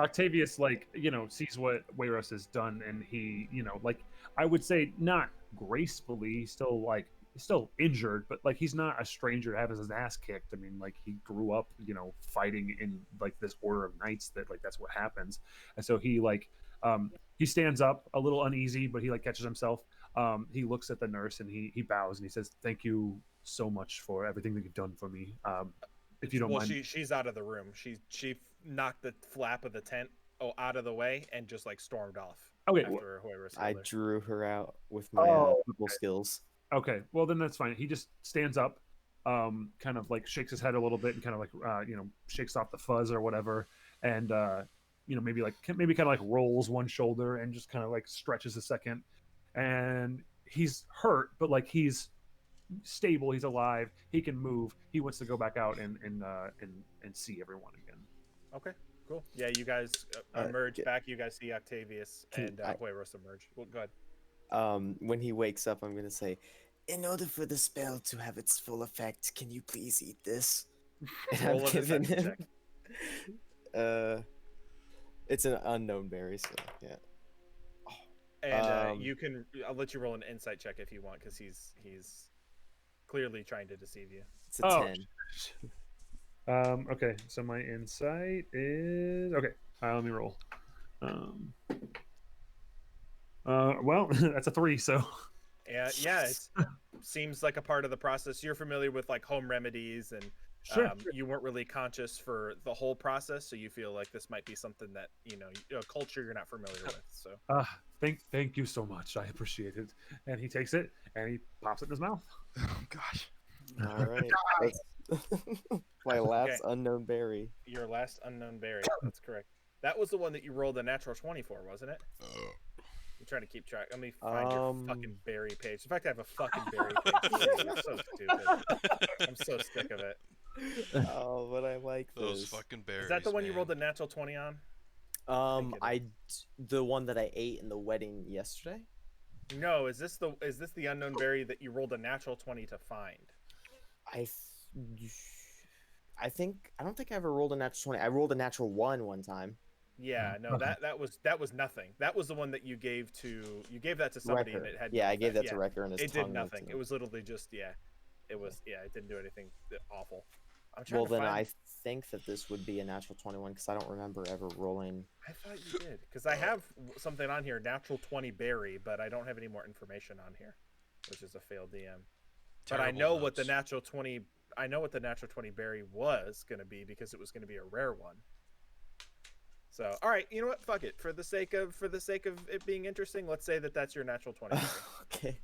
Octavius, like, sees what Wayros has done, and he, like, I would say not gracefully, still injured, but like he's not a stranger to having his ass kicked. I mean, like, he grew up, fighting in like this order of knights that like that's what happens. And so he he stands up a little uneasy, but he like catches himself. He looks at the nurse and he bows and he says, "Thank you so much for everything that you've done for me. If you don't mind." She's out of the room. She knocked the flap of the tent out of the way and just like stormed off. Okay, after Wayros I killed her. drew her out with my people skills. Okay, well then that's fine. He just stands up, kind of like shakes his head a little bit and kind of like shakes off the fuzz or whatever, and maybe kind of like rolls one shoulder and just kind of like stretches a second, and he's hurt, but like he's stable, he's alive, he can move. He wants to go back out and see everyone again. Okay, cool. Yeah, you guys emerge back. You guys see Octavius and Wayros emerge. Well, go ahead. When he wakes up, I'm gonna say, in order for the spell to have its full effect, can you please eat this? And Roll I've a given deception him. It's an unknown berry, so yeah. And I'll let you roll an insight check if you want, because he's clearly trying to deceive you. It's a 10. Okay, so my insight is okay. Let me roll. Well, that's a 3, so. Yeah, it seems like a part of the process. You're familiar with like home remedies, and Sure. You weren't really conscious for the whole process, so you feel like this might be something that a culture you're not familiar with. So. Thank you so much. I appreciate it. And he takes it and he pops it in his mouth. Oh gosh. All right. My last unknown berry. Your last unknown berry. That's correct. That was the one that you rolled a natural 20 for, wasn't it? I'm trying to keep track. Let me find your fucking berry page. In fact, I have a fucking berry page. I'm so stupid. I'm so sick of it. Oh, but I like those this. fucking berries. Is that the one you man. rolled the natural 20 on? The one that I ate in the wedding yesterday. No, is this the unknown berry that you rolled a natural 20 to find? I don't think I ever rolled a natural 20. I rolled a natural 1 one time. Yeah, no, that was nothing. That was the one that you gave that to somebody Wrecker. and it had I gave that to Wrecker and his it tongue did nothing. went It was literally just it didn't do anything awful. I'm trying well, to then find... I think that this would be a natural 21 because I don't remember ever rolling. I thought you did because I have something on here, natural 20 berry, but I don't have any more information on here, which is a failed DM. But I know what the natural 20. I know what the natural 20 berry was going to be because it was going to be a rare one. So, all right, you know what? Fuck it. For the sake of it being interesting, let's say that that's your natural 20 berry. Okay.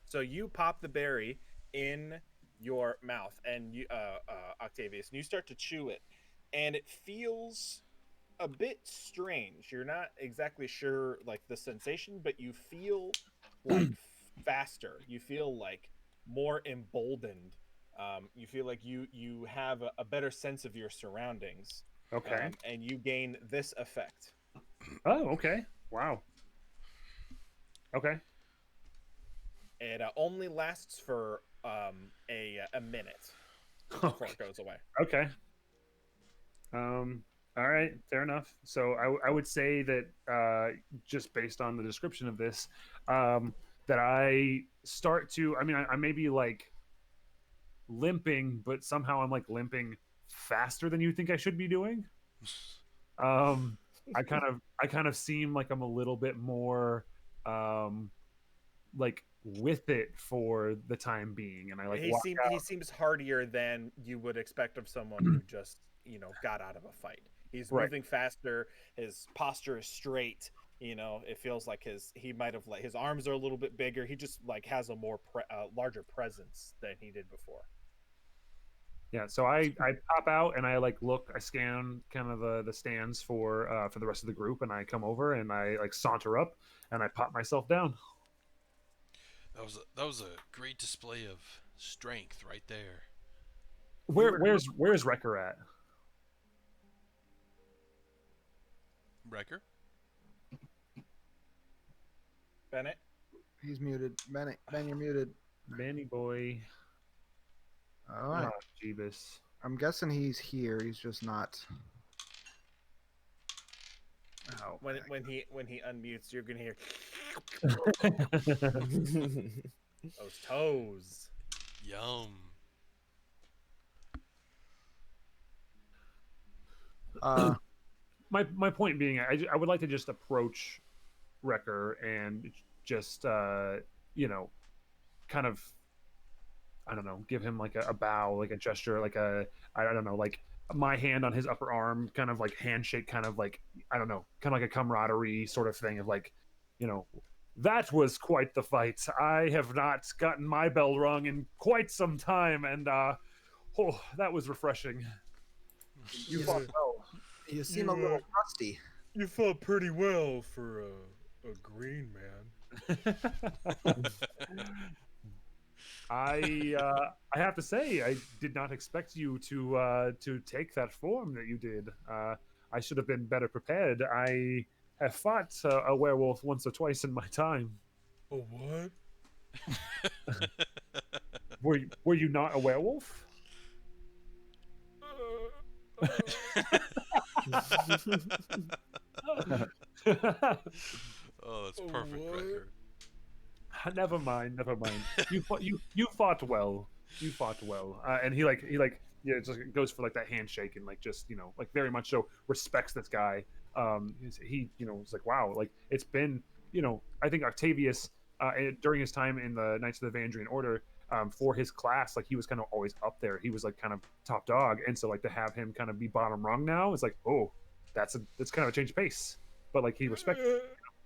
So you pop the berry in your mouth, and you, Octavius, and you start to chew it, and it feels a bit strange. You're not exactly sure, like, the sensation, but you feel like faster. You feel like more emboldened. You feel like you have a better sense of your surroundings. Okay. And you gain this effect. Oh, okay. Wow. Okay. It only lasts for a minute before it goes away. Okay. All right, fair enough. So I would say that just based on the description of this, that I start to. I mean, I may be like limping, but somehow I'm like limping faster than you think I should be doing. I kind of seem like I'm a little bit more like with it for the time being, and I like he seems hardier than you would expect of someone who just got out of a fight. He's moving faster. His posture is straight. It feels like his arms are a little bit bigger. He just like has a more larger presence than he did before. Yeah, so I pop out and I like look, I scan kind of the stands for the rest of the group, and I come over and I like saunter up and I pop myself down. That was a great display of strength right there. Where's Wrecker at? Wrecker? Bennett? He's muted. Ben, you're muted. Benny boy. All right. Oh, Jeebus. I'm guessing he's here. He's just not. Oh, When he unmutes, you're gonna hear those toes. Yum. My point being, I would like to just approach Wrecker and just you know, kind of, I don't know, give him like a bow, like a gesture, like a, I don't know, like my hand on his upper arm, kind of like handshake, kind of like, I don't know, kind of like a camaraderie sort of thing of like, you know, that was quite the fight. I have not gotten my bell rung in quite some time, and oh, that was refreshing. You fought well. You seem a little rusty. You fought pretty well for a green man. I have to say, I did not expect you to take that form that you did. I should have been better prepared. I have fought a werewolf once or twice in my time. A what? Were you not a werewolf? Oh, it's perfect, Wrecker. Never mind. You fought well. You fought well. And he just goes for like that handshake and like just, you know, like very much so respects this guy. He, you know, it's like, wow, like it's been, you know, I think Octavius during his time in the Knights of the Vandrian Order, for his class, like he was kind of always up there. He was like kind of top dog, and so like to have him kind of be bottom rung now, it's like, oh, that's kind of a change of pace. But like he respects.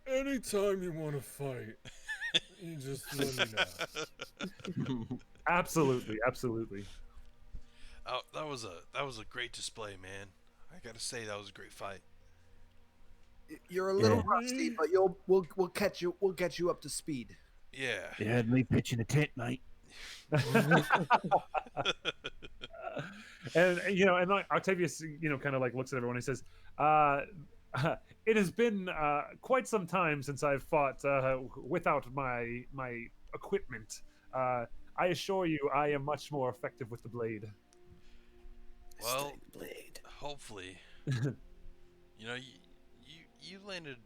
Anytime you want to fight, you just let me know. Absolutely. Oh, that was a great display, man. I gotta say that was a great fight. You're a little rusty, but we'll catch you. We'll get you up to speed. Yeah. You had me pitching a tent, mate. And you know, and like Octavius, you know, kind of like looks at everyone and says, it has been quite some time since I've fought without my equipment. I assure you, I am much more effective with the blade. Well, blade. hopefully. You know, you landed.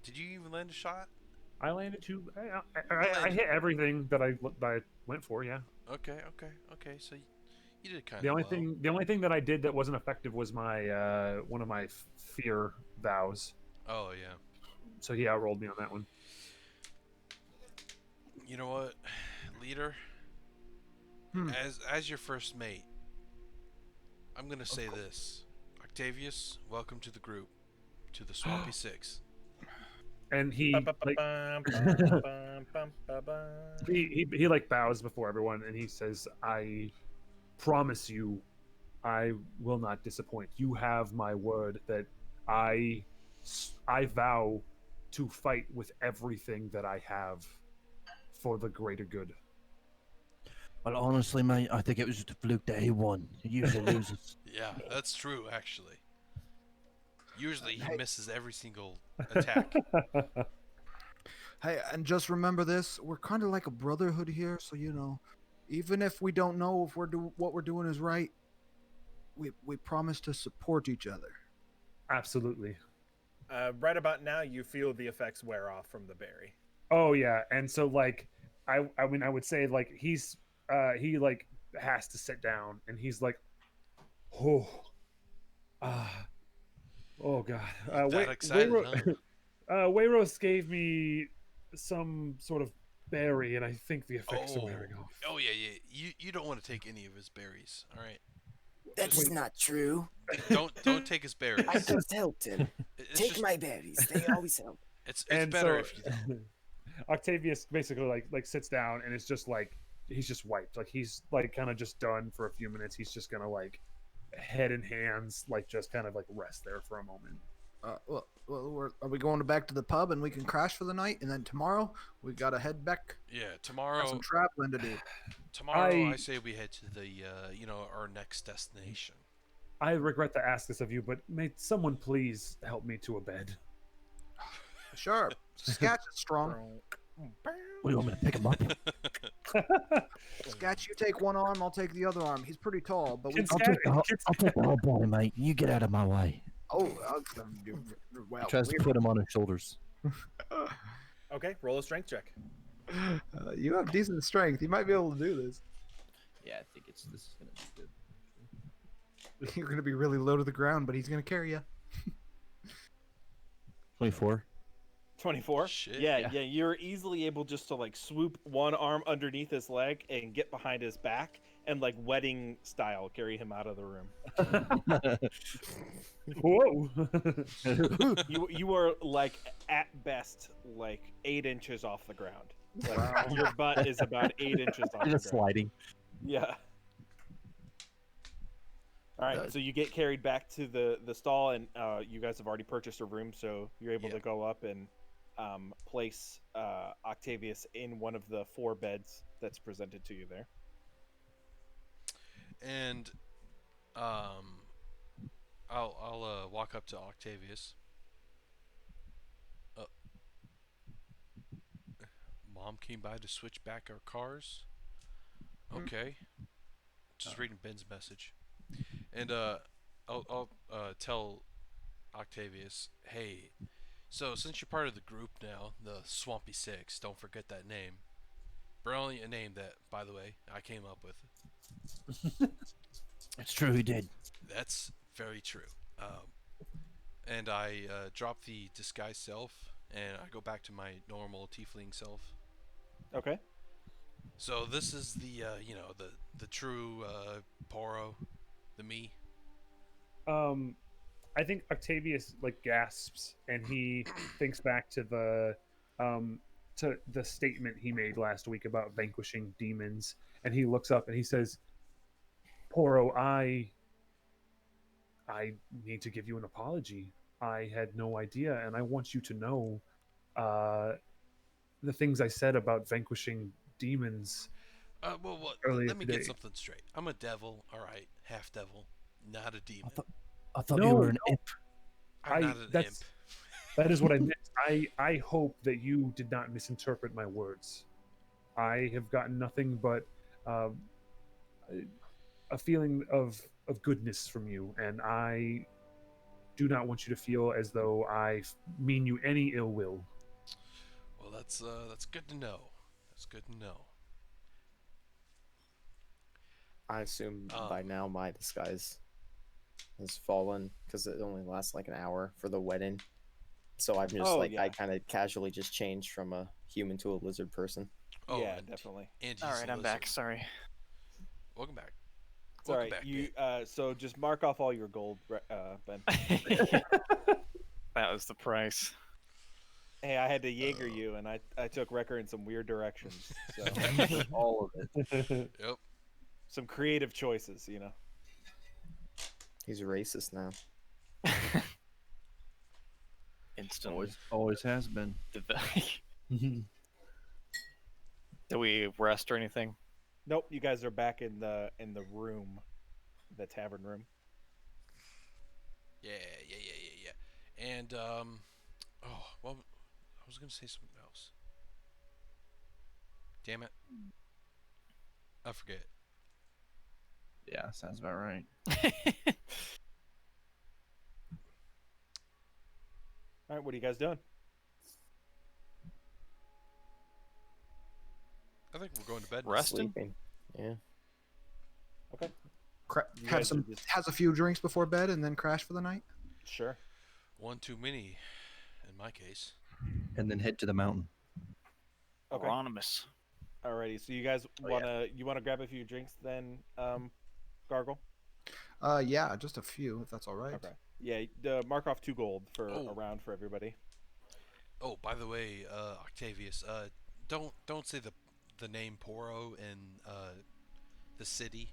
Did you even land a shot? I landed two. I hit everything that I went for. Yeah. Okay. So you did kind of. The only thing that I did that wasn't effective was my one of my fear vows. Oh yeah. So he outrolled me on that one. You know what, leader? As your first mate, I'm gonna say this: Octavius, welcome to the group, to the Swampy Six. And he he like bows before everyone, and he says, "I promise you, I will not disappoint. You have my word that I vow to fight with everything that I have for the greater good." Well, honestly, mate, I think it was just a fluke that he won. He usually loses. Yeah, that's true, actually. Usually he misses every single attack. Hey, and just remember this: we're kind of like a brotherhood here. So you know, even if we don't know if what we're doing is right, we promise to support each other. Absolutely. Right about now, you feel the effects wear off from the berry. Oh yeah, and so like, I mean, I would say like he like has to sit down, and he's like, oh god. That excited, huh? Wayros gave me some sort of berry, and I think the effects are wearing off. Oh yeah. You don't want to take any of his berries, all right? That's not true. Don't take his berries. I just helped him. It's Take just- my berries. They always help. It's And better so- if you don't. Octavius basically like sits down, and it's just like he's just wiped. Like he's like kind of just done for a few minutes. He's just gonna like head in hands, like just kind of like rest there for a moment. Are we going back to the pub and we can crash for the night, and then tomorrow we gotta head back? Yeah, Got tomorrow. some traveling to do. I say we head to the our next destination. I regret to ask this of you, but may someone please help me to a bed? Sure. Scatch is strong. What do you want me to pick him up? Scatch, you take one arm, I'll take the other arm. He's pretty tall, but we. I'll take the whole body, mate. You get out of my way. Oh, well. He tries to put him on his shoulders. Okay, roll a strength check. You have decent strength. You might be able to do this. Yeah, I think this is gonna be good. You're gonna be really low to the ground, but he's gonna carry you. 24. 24. Shit. Yeah, you're easily able just to like swoop one arm underneath his leg and get behind his back and like wedding style carry him out of the room. Whoa! You are like at best like 8 inches off the ground. Like your butt is about 8 inches off the ground. Just sliding. Yeah. All right, so you get carried back to the stall, and you guys have already purchased a room, so you're able to go up and place Octavius in one of the 4 beds that's presented to you there. And I'll walk up to Octavius. Mom came by to switch back our cars. Okay. Just reading Ben's message. And I'll tell Octavius, hey, so since you're part of the group now, the Swampy Six, don't forget that name. Brilliant a name that, by the way, I came up with. It's true, he did. That's very true. And I drop the disguise self, and I go back to my normal tiefling self. Okay. So this is the the true Poro, the me. I think Octavius like gasps and he thinks back to the statement he made last week about vanquishing demons, and he looks up and he says, Poro, I need to give you an apology. I had no idea, and I want you to know the things I said about vanquishing demons. Well, earlier let me today. get something straight. I'm a devil, all right, half devil, not a demon. I thought No, you were an no. imp. I'm not an imp. That is what I meant. I hope that you did not misinterpret my words. I have gotten nothing but a feeling of goodness from you, and I do not want you to feel as though I mean you any ill will. Well, that's good to know. That's good to know. I assume by now my disguise has fallen because it only lasts like an hour for the wedding. So I'm just I kind of casually just changed from a human to a lizard person. Oh, yeah, and, definitely. And All he's right, a I'm back. lizard. Sorry. Welcome back. It's all right. Back, You so just mark off all your gold, Ben. That was the price. Hey, I had to Jaeger you, and I took Wrecker in some weird directions. So All of it. Yep. some creative choices, you know. He's racist now. Instantly. Always has been. Do we rest or anything? Nope, you guys are back in the room, the tavern room. Yeah. And oh, well, I was gonna say something else. Damn it, I forget. Yeah, sounds about right. All right, what are you guys doing? I think we're going to bed. now. Resting? Sleeping. Yeah. Okay. Have You guys are some, just- has a few drinks before bed, and then crash for the night. Sure. One too many, in my case. And then head to the mountain. Okay. Anonymous. Alrighty, so you guys wanna grab a few drinks then, Gargle? Yeah, just a few, if that's all right. Okay. Yeah, mark off 2 gold for Oh. a round for everybody. Oh, by the way, Octavius, don't say the name Poro in the city.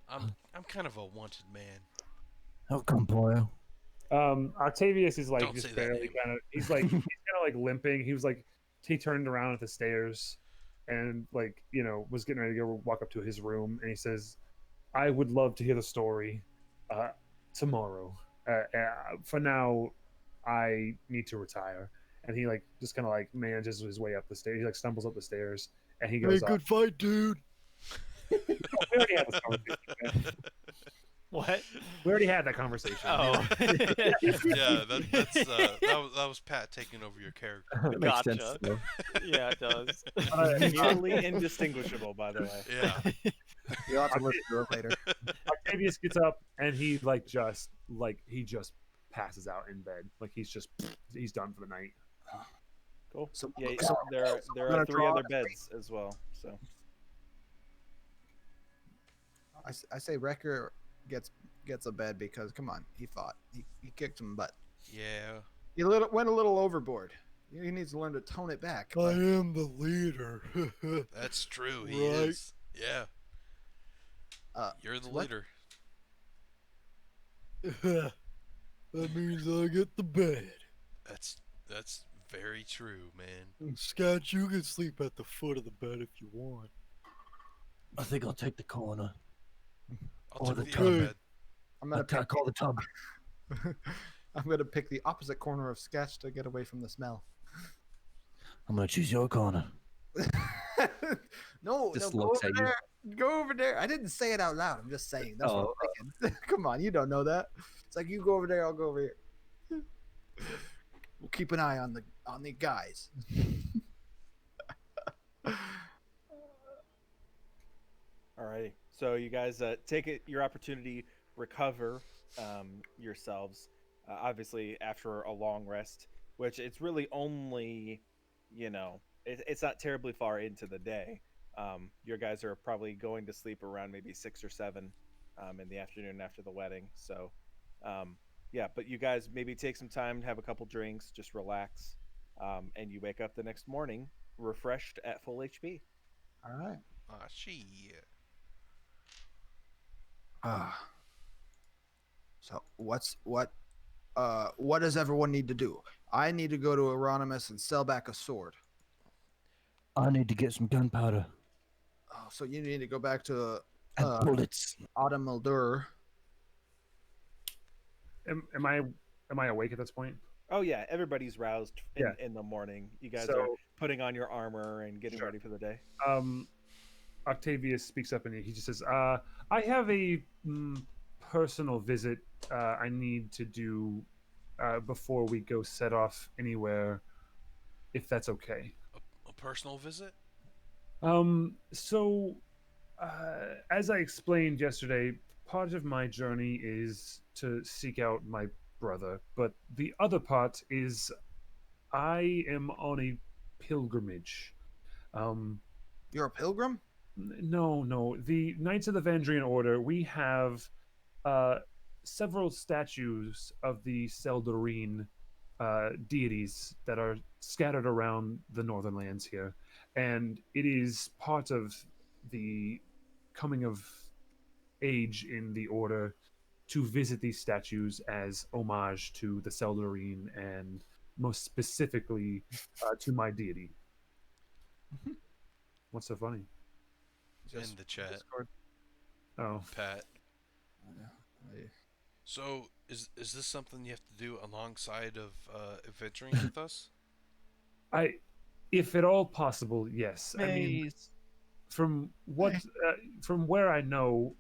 I'm kind of a wanted man. How come, Poro? Octavius is like Don't say just that barely name. kind of. He's like like limping. He turned around at the stairs, and was getting ready to go walk up to his room, and he says, "I would love to hear the story tomorrow. For now, I need to retire." and he like just kind of like manages his way up the stairs. He like stumbles up the stairs, and he Hey, goes, good fight, dude. "We already had this conversation. Man. What? We already had that conversation." Oh, Yeah, that was Pat taking over your character. That makes sense. Gotcha. Though. yeah, it does. Nearly indistinguishable, by the way. Yeah. You'll have to listen to it later. Octavius gets up and he just passes out in bed. Like he's done for the night. Cool. So- Yeah, so- there so there we're are gonna 3 draw other a beds as well. So I say Wrecker gets a bed because come on, he fought. He kicked some butt. Yeah. He went a little overboard. He needs to learn to tone it back. I am the leader. That's true. He Right. is. Yeah. You're the what- leader. That means I get the bed. That's very true, man. And Scott, you can sleep at the foot of the bed if you want. I think I'll take the corner. I'll Or take the the other tub. bed. I'm gonna I call the tub. I'm gonna pick the opposite corner of Sketch to get away from the smell. I'm gonna choose your corner. no, Just no, go looks over at you. there. Go over there. I didn't say it out loud. I'm just saying. That's what Oh. I'm thinking. Come on, you don't know that. It's like you go over there, I'll go over here. We'll keep an eye on the guys. Alrighty. So you guys take your opportunity, recover yourselves. Obviously, after a long rest, which it's really only, it's not terribly far into the day. Your guys are probably going to sleep around maybe 6 or 7 in the afternoon after the wedding. So, yeah, but you guys maybe take some time, have a couple drinks, just relax, and you wake up the next morning refreshed at full HP. All right. Ah, shit. So what does everyone need to do? I need to go to Euronymous and sell back a sword. I need to get some gunpowder Oh, so you need to go back to and bullets. Autumn Muldur. Am I awake at this point? Oh yeah, everybody's roused Yeah. in the morning. You guys So- are putting on your armor and getting Sure. ready for the day. Octavius speaks up and he just says, I have a personal visit I need to do before we go set off anywhere, if that's okay. A personal visit? So, as I explained yesterday, part of my journey is to seek out my brother, but the other part is I am on a pilgrimage. You're a pilgrim? No. The Knights of the Vandrian Order, we have several statues of the Seldarine deities that are scattered around the northern lands here. And it is part of the coming of age in the Order to visit these statues as homage to the Seldarine and most specifically to my deity. What's so funny? In the chat, Discord. Oh, Pat. I- So, is this something you have to do alongside of adventuring with us? if at all possible, yes. I mean, from where I know,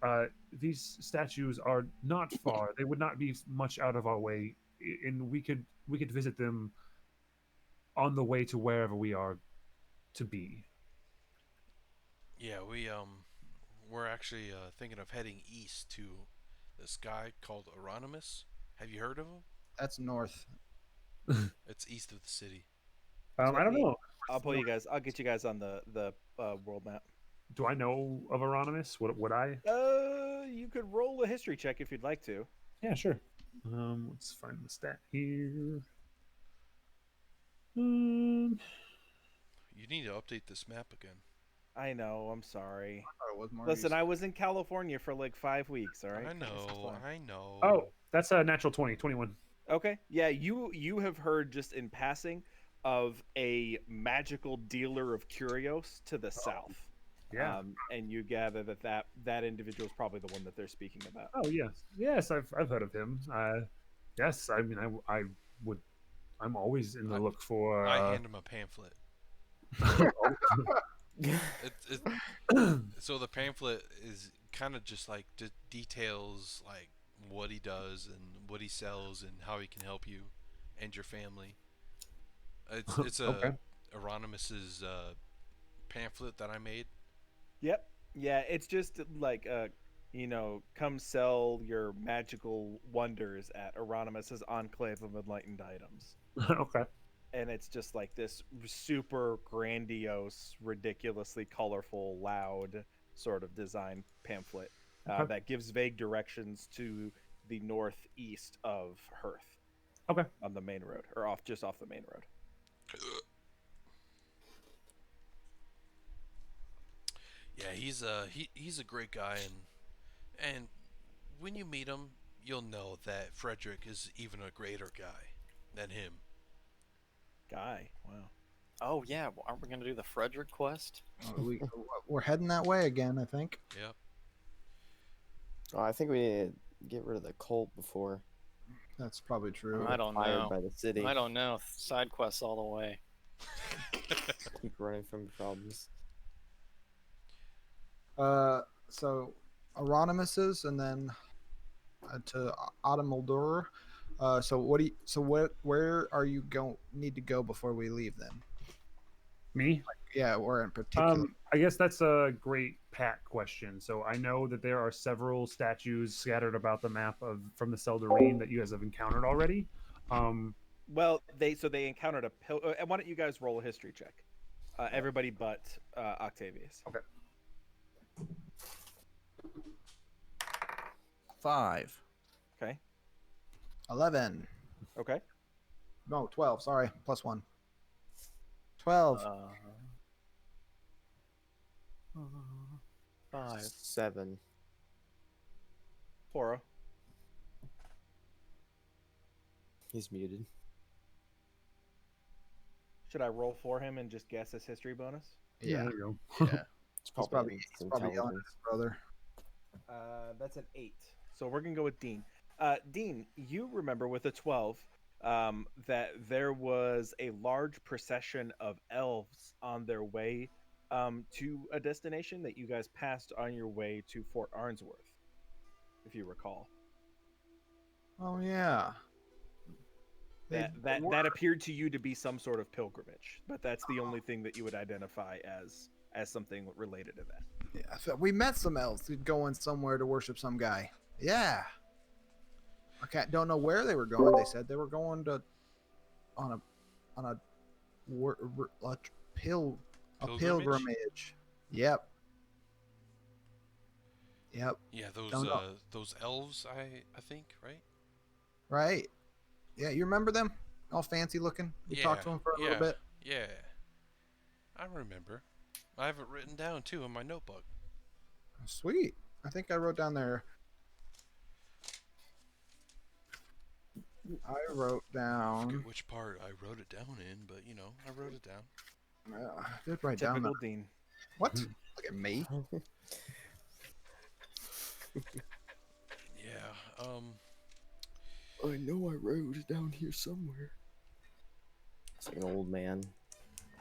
these statues are not far. They would not be much out of our way, and we could visit them on the way to wherever we are to be. Yeah, we're actually thinking of heading east to this guy called Euronymous. Have you heard of him? That's north. It's east of the city. I don't know. I'll pull you guys. I'll get you guys on the world map. Do I know of Euronymous? Would I? You could roll a history check if you'd like to. Yeah, sure. Let's find the stat here. You need to update this map again. I know. I'm sorry. Oh, it was more Listen, useful. I was in California for like 5 weeks. All right. I This is know. fine. I know. Oh, that's a natural 20, 21. Okay. Yeah, you have heard just in passing of a magical dealer of curios to the south. Yeah. And you gather that individual is probably the one that they're speaking about. Oh yes, I've heard of him. Yes, I mean I'm always in the look for. I hand him a pamphlet. So the pamphlet is kind of just like details like what he does and what he sells and how he can help you and your family. It's Okay. Euronymous' pamphlet that I made. Yep. Yeah, it's just like come sell your magical wonders at Euronymous' Enclave of Enlightened Items. Okay. And it's just like this super grandiose, ridiculously colorful, loud sort of design pamphlet Okay. that gives vague directions to the northeast of Hearth. Okay. On the main road, or just off the main road. Yeah, he's a great guy, and when you meet him, you'll know that Frederick is even a greater guy than him. Guy, wow. Oh yeah, aren't we gonna do the Frederick quest? We're heading that way again, I think. Yep. Oh, I think we need to get rid of the cult before That's probably true. I don't fired know. by the city. I don't know. Side quests all the way. Keep running from problems. So Euronymous and then to Autumnaldor. Where are you need to go before we leave then? Me? Yeah, or in particular. I guess that's a great Pat question. So I know that there are several statues scattered about the map from the Seldarine that you guys have encountered already. Well, they encountered a pill. And why don't you guys roll a history check? Everybody but Octavius. Okay. 5. Okay. 11. Okay. No, 12. Sorry, +1. 12. 5. 7. Poro. He's muted. Should I roll for him and just guess his history bonus? Yeah. There you Yeah. go. It's He's probably yelling at his brother. That's an 8. So we're gonna go with Dean. Dean, you remember with a 12 that there was a large procession of elves on their way to a destination that you guys passed on your way to Fort Arnsworth, if you recall. Oh yeah. That appeared to you to be some sort of pilgrimage, but that's the only thing that you would identify as something related to that. Yeah, so we met some elves going somewhere to worship some guy. Yeah. Don't know where they were going. They said they were going to on a pilgrimage. Yep. Yeah, those elves, I think, right? Right. Yeah, you remember them? All fancy looking. We talked to them for a little bit. Yeah. I remember. I have it written down too in my notebook. Sweet. I think I wrote down there. I wrote down. Forget which part I wrote it down in, but I wrote it down. I did write down. Typical Dean. What? Look at me. Yeah. I know I wrote it down here somewhere. It's like an old man.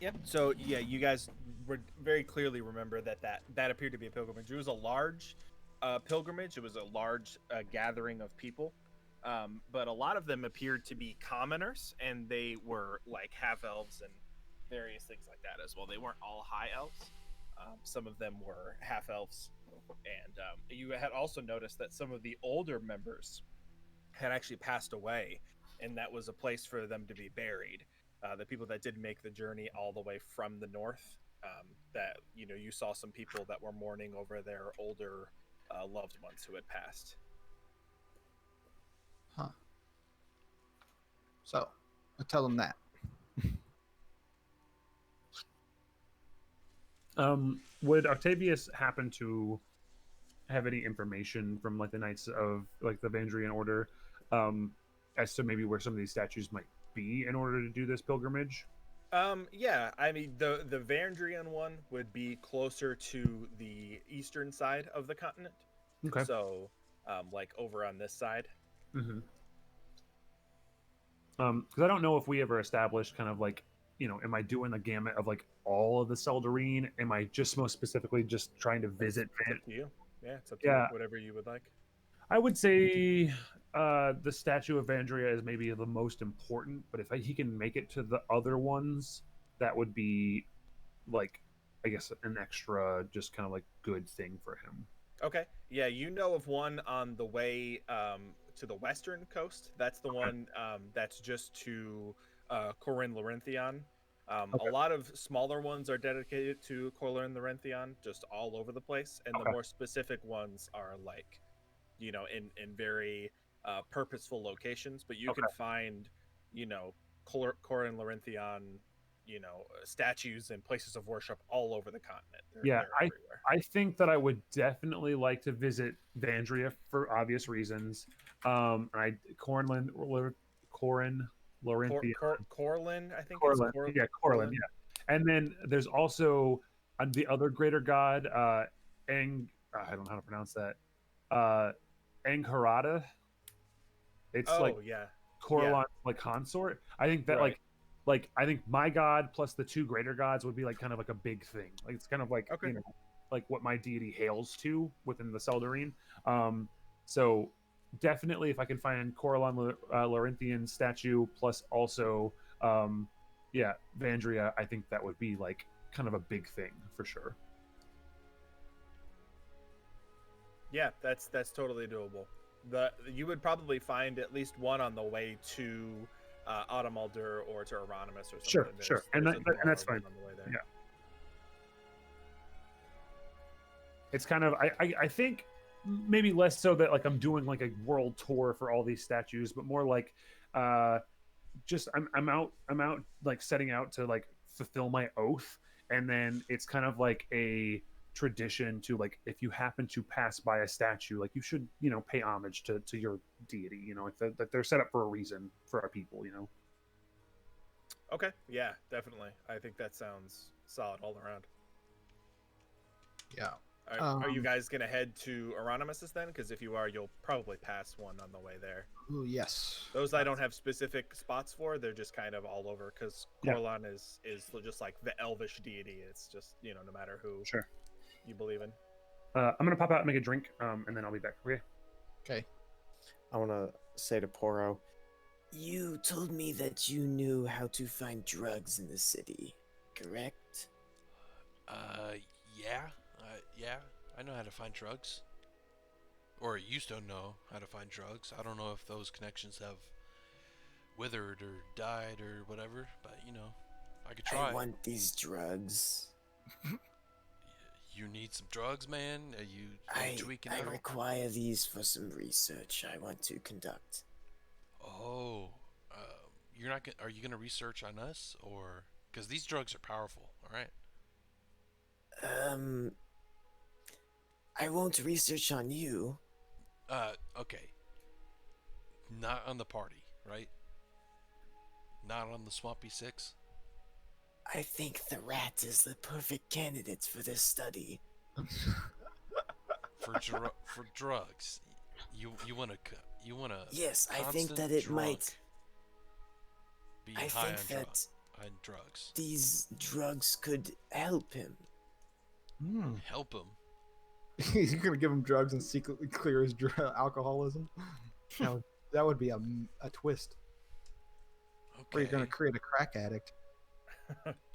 Yep. So yeah, you guys would very clearly remember that appeared to be a pilgrimage. It was a large pilgrimage. It was a large gathering of people, but a lot of them appeared to be commoners, and they were like half elves and various things like that as well. They weren't all high elves. Some of them were half elves, and you had also noticed that some of the older members had actually passed away, and that was a place for them to be buried. The people that did make the journey all the way from the north, that you saw some people that were mourning over their older loved ones who had passed. Huh. So, I tell them that. Would Octavius happen to have any information from like the Knights of like the Vandrian Order as to maybe where some of these statues might be in order to do this pilgrimage? Yeah, I mean the Vandrian one would be closer to the eastern side of the continent. Okay. So, like over on this side. Mm-hmm. Because I don't know if we ever established kind of like, am I doing the gamut of like all of the Seldarine? Am I just most specifically just trying to visit? It's up to you. Yeah, it's up to Yeah. you. Whatever you would like. I would say the statue of Vandria is maybe the most important, but if he can make it to the other ones, that would be like, I guess, an extra, just kind of like good thing for him. Okay. Yeah, you know of one on the way to the western coast. That's the one that's just to Corin Laurenthian. A lot of smaller ones are dedicated to Corin Laurenthian, just all over the place, and the more specific ones are like, in very purposeful locations. But you can find, Corin Laurenthian, statues and places of worship all over the continent. They're everywhere. I think that I would definitely like to visit Vandria for obvious reasons. Corin Laurenthian. Corlin, I think. Corlin, It's Corlin, yeah. And then there's also the other greater god, I don't know how to pronounce that. Angharada. It's Corlin's like consort. I think that like I think my god plus the two greater gods would be like kind of like a big thing. Like it's kind of like like what my deity hails to within the Seldarine. So definitely if I can find Coralon Laurenthian statue plus also Vandria, I think that would be like kind of a big thing for sure. Yeah, that's totally doable. You would probably find at least one on the way to Autumnalder or to Euronymous or something. Sure. And that's fine. On the way there. Yeah. It's kind of I think maybe less so that like I'm doing like a world tour for all these statues, but more like just I'm out like setting out to like fulfill my oath, and then it's kind of like a tradition to like if you happen to pass by a statue, like you should pay homage to your deity, like that they're set up for a reason for our people. Okay, yeah, definitely. I think that sounds solid all around. Yeah. Are you guys gonna head to Euronymous then? Because if you are, you'll probably pass one on the way there. Ooh, yes. Those I don't have specific spots for. They're just kind of all over because Corlon is just like the elvish deity. It's just no matter who you believe in. I'm gonna pop out and make a drink, and then I'll be back. Okay. I want to say to Poro, you told me that you knew how to find drugs in the city, correct? Yeah, I know how to find drugs. Or used to know how to find drugs. I don't know if those connections have withered or died or whatever, but I could try. I want these drugs. You need some drugs, man? Are you tweaking out? I require these for some research I want to conduct. Oh, you're not gonna, are you gonna research on us, or because these drugs are powerful? All right. I won't research on you. Okay. Not on the party, right? Not on the Swampy Six? I think the rat is the perfect candidate for this study. For drugs. You wanna Yes, I think that it might be I high think that on drugs. these drugs could help him. Help him. He's gonna give him drugs and secretly clear his alcoholism. That would be a twist. Okay. Or you're gonna create a crack addict.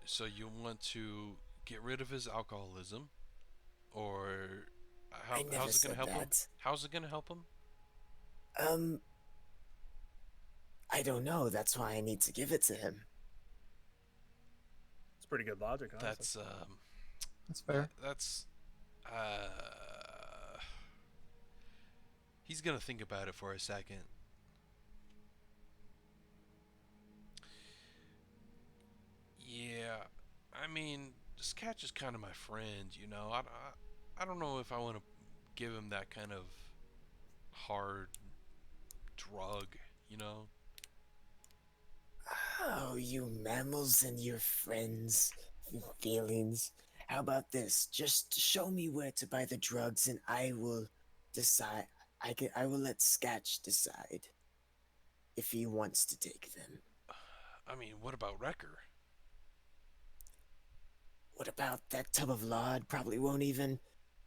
So you want to get rid of his alcoholism, or how's it gonna help him? How's it gonna help him? I don't know. That's why I need to give it to him. It's pretty good logic, honestly. That's fair. That's he's gonna think about it for a second. Yeah, I mean, Sketch is kind of my friend, I don't know if I want to give him that kind of hard drug, Oh, you mammals and your friends and feelings. How about this? Just show me where to buy the drugs and I will decide. I will let Sketch decide if he wants to take them. I mean, what about Wrecker? What about that tub of lard? Probably won't even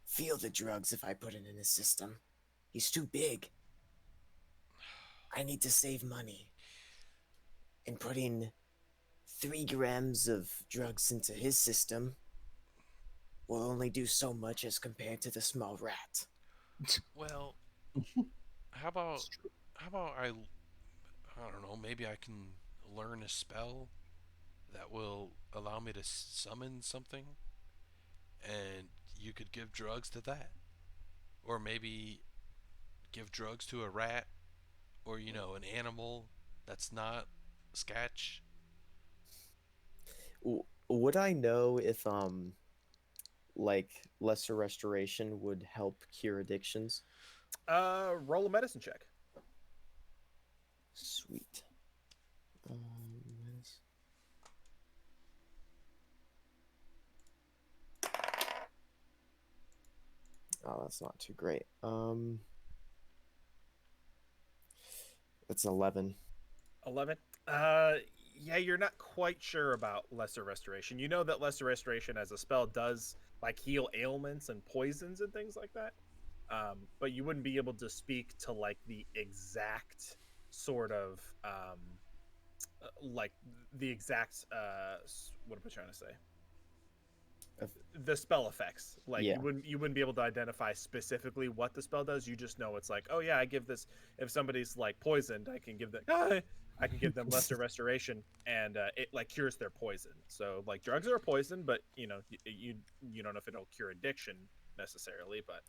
feel the drugs if I put it in his system. He's too big. I need to save money. And putting 3 grams of drugs into his system will only do so much as compared to the small rat. Well, how about I don't know, maybe I can learn a spell that will allow me to summon something, and you could give drugs to that. Or maybe give drugs to a rat, or an animal that's not Sketch. Would I know if like lesser restoration would help cure addictions? Roll a medicine check. Sweet. Yes. Oh, that's not too great. It's 11. 11. Yeah, you're not quite sure about lesser restoration. You know that lesser restoration as a spell does like heal ailments and poisons and things like that. But you wouldn't be able to speak to like the exact sort of like the exact what am I trying to say? The spell effects. Like Yeah. you wouldn't be able to identify specifically what the spell does. You just know it's like, oh yeah, I give this if somebody's like poisoned, I can give them I can give them lesser restoration, and it like cures their poison. So like drugs are a poison, but you don't know if it'll cure addiction necessarily. But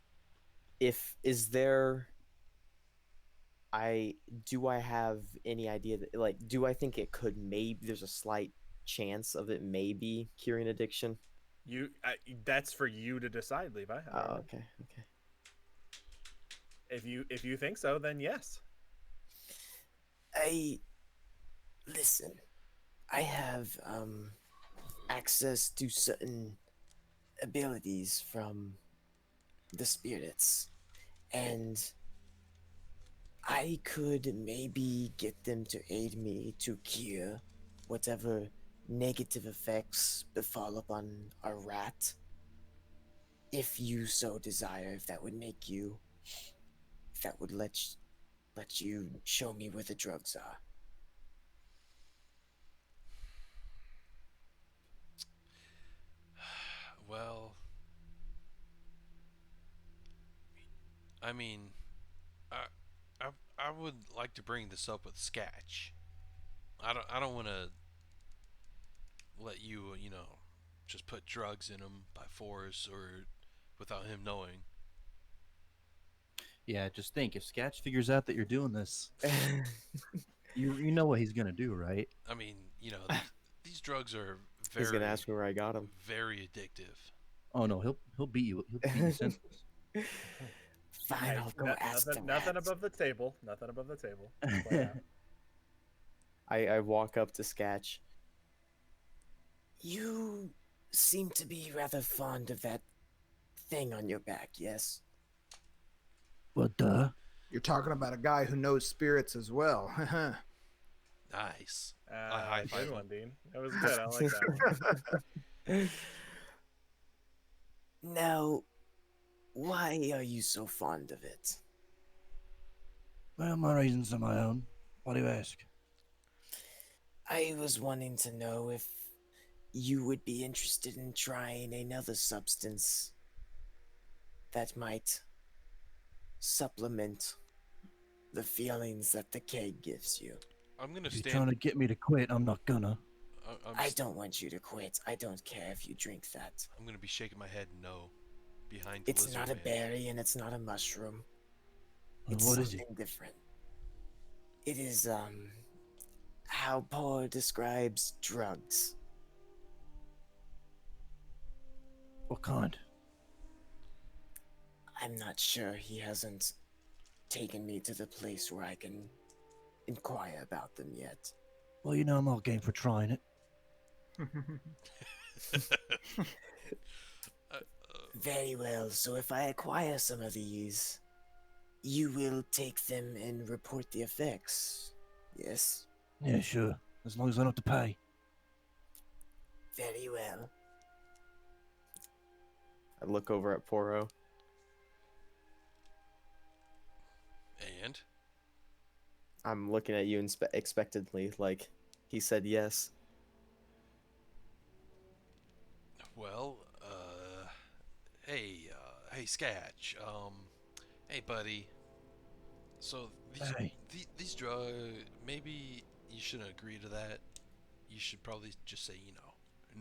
do I have any idea that, like, do I think it could, maybe there's a slight chance of it maybe curing addiction? That's for you to decide, Levi. I don't know. Okay. If you think so, then yes. Listen, I have access to certain abilities from the spirits, and I could maybe get them to aid me to cure whatever negative effects befall upon a rat, if you so desire. If that would let you show me where the drugs are. Well, I mean, I would like to bring this up with Sketch. I don't want to let you just put drugs in him by force or without him knowing. Yeah, just think, if Sketch figures out that you're doing this, you know what he's gonna do, right? I mean, these drugs are He's gonna ask me where I got them. very addictive. Oh no, he'll beat you. He'll beat you senseless. Fine, I'll go ask the Nothing rat. above the table. Nothing above the table. Play out. I walk up to Sketch. You seem to be rather fond of that thing on your back, yes? Well, duh. You're talking about a guy who knows spirits as well. Nice. Good high-five one, Dean. That was good. I like that. Now, why are you so fond of it? Well, my reasons are my own. Why do you ask? I was wanting to know if you would be interested in trying another substance that might supplement the feelings that the keg gives you. I'm gonna If you're stand. trying to get me to quit, I'm not gonna. I don't want you to quit. I don't care if you drink that. I'm gonna be shaking my head no. Behind It's Lizard not a Man. berry and it's not a mushroom. Well, It's what is something it? different. It is how Paul describes drugs. What kind? I'm not sure. He hasn't taken me to the place where I can inquire about them yet. Well, I'm all game for trying it. Very well, so if I acquire some of these, you will take them and report the effects. Yes. Yeah, sure. As long as I don't have to pay. Very well. I look over at Poro. And I'm looking at you expectantly, like he said yes. well, hey, Sketch. Hey, buddy. So Hey. these drugs, maybe you shouldn't agree to that. You should probably just say,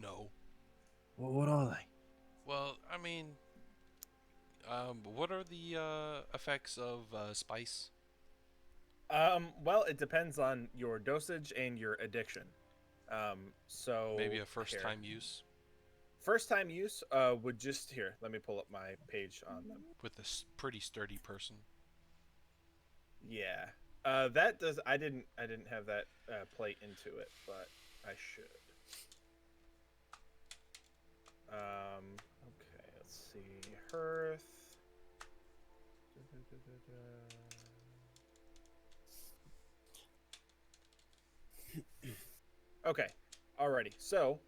no. Well, what are they? Well, I mean, what are the effects of spice? Well, it depends on your dosage and your addiction. So Maybe a first here. time use First time use would just here. Let me pull up my page on them. with a pretty sturdy person. Yeah. That does. I didn't have that plate into it, but I should. Okay. Let's see. Hearth. Okay. Alrighty. So,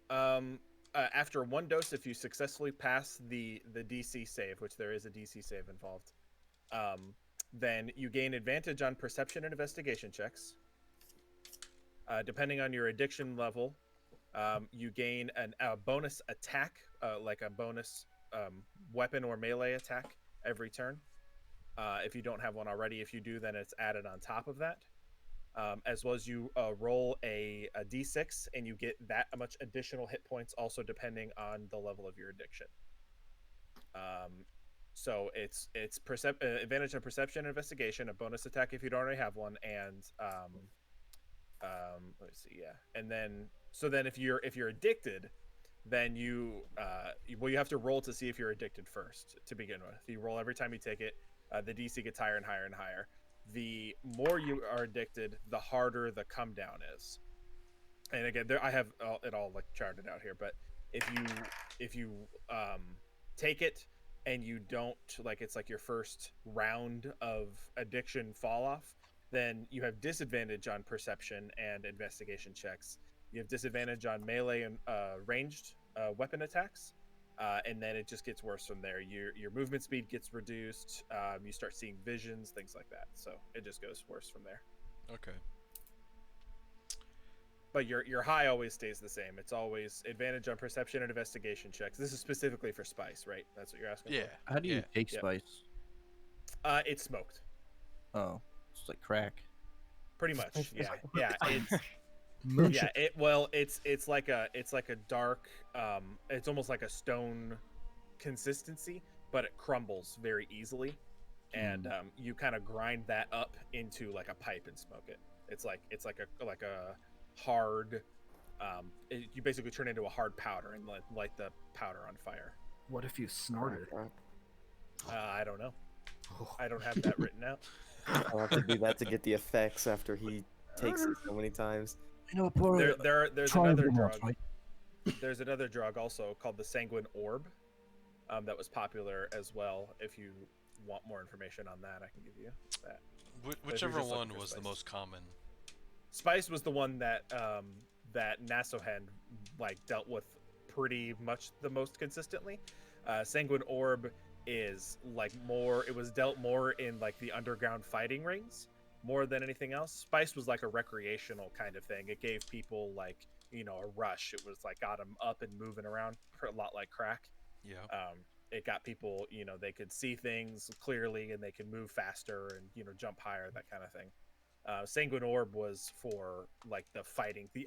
after one dose, if you successfully pass the DC save, which there is a DC save involved, then you gain advantage on perception and investigation checks. Depending on your addiction level, you gain a bonus attack, like a bonus weapon or melee attack every turn. If you don't have one already, if you do, then it's added on top of that. As well as you roll a d6 and you get that much additional hit points, also depending on the level of your addiction. So it's advantage on perception and investigation, a bonus attack if you don't already have one, and let me see, yeah, and then if you're addicted, then you have to roll to see if you're addicted first to begin with. You roll every time you take it. The DC gets higher and higher and higher. The more you are addicted, the harder the come down is. And again, I have it all like charted out here. But if you take it and you don't, like, it's like your first round of addiction fall off, then you have disadvantage on perception and investigation checks. You have disadvantage on melee and ranged weapon attacks. And then it just gets worse from there. Your movement speed gets reduced. You start seeing visions, things like that. So it just goes worse from there. Okay. But your high always stays the same. It's always advantage on perception and investigation checks. This is specifically for spice, right? That's what you're asking Yeah. for? How do you take Yep. spice? It's smoked. Oh, it's like crack. Pretty much. Yeah. Yeah. It's Mooch yeah. It's like a dark. It's almost like a stone consistency, but it crumbles very easily, and you kind of grind that up into like a pipe and smoke it. It's like a hard. You basically turn into a hard powder and light the powder on fire. What if you snorted? I don't know. I don't have that written out. I'll have to do that to get the effects after he takes it so many times. You know, poor. There's try another them drug. once, right? There's another drug also called the Sanguine Orb, that was popular as well. If you want more information on that, I can give you that. Whichever just looking one for was the spice. most common. Spice was the one that that Nasohen like dealt with pretty much the most consistently. Sanguine Orb is like more. It was dealt more in like the underground fighting rings more than anything else. Spice was like a recreational kind of thing. It gave people like, a rush. It was like got them up and moving around, a lot like crack. Yeah. It got people, they could see things clearly and they could move faster and jump higher, that kind of thing. Sanguine Orb was for like the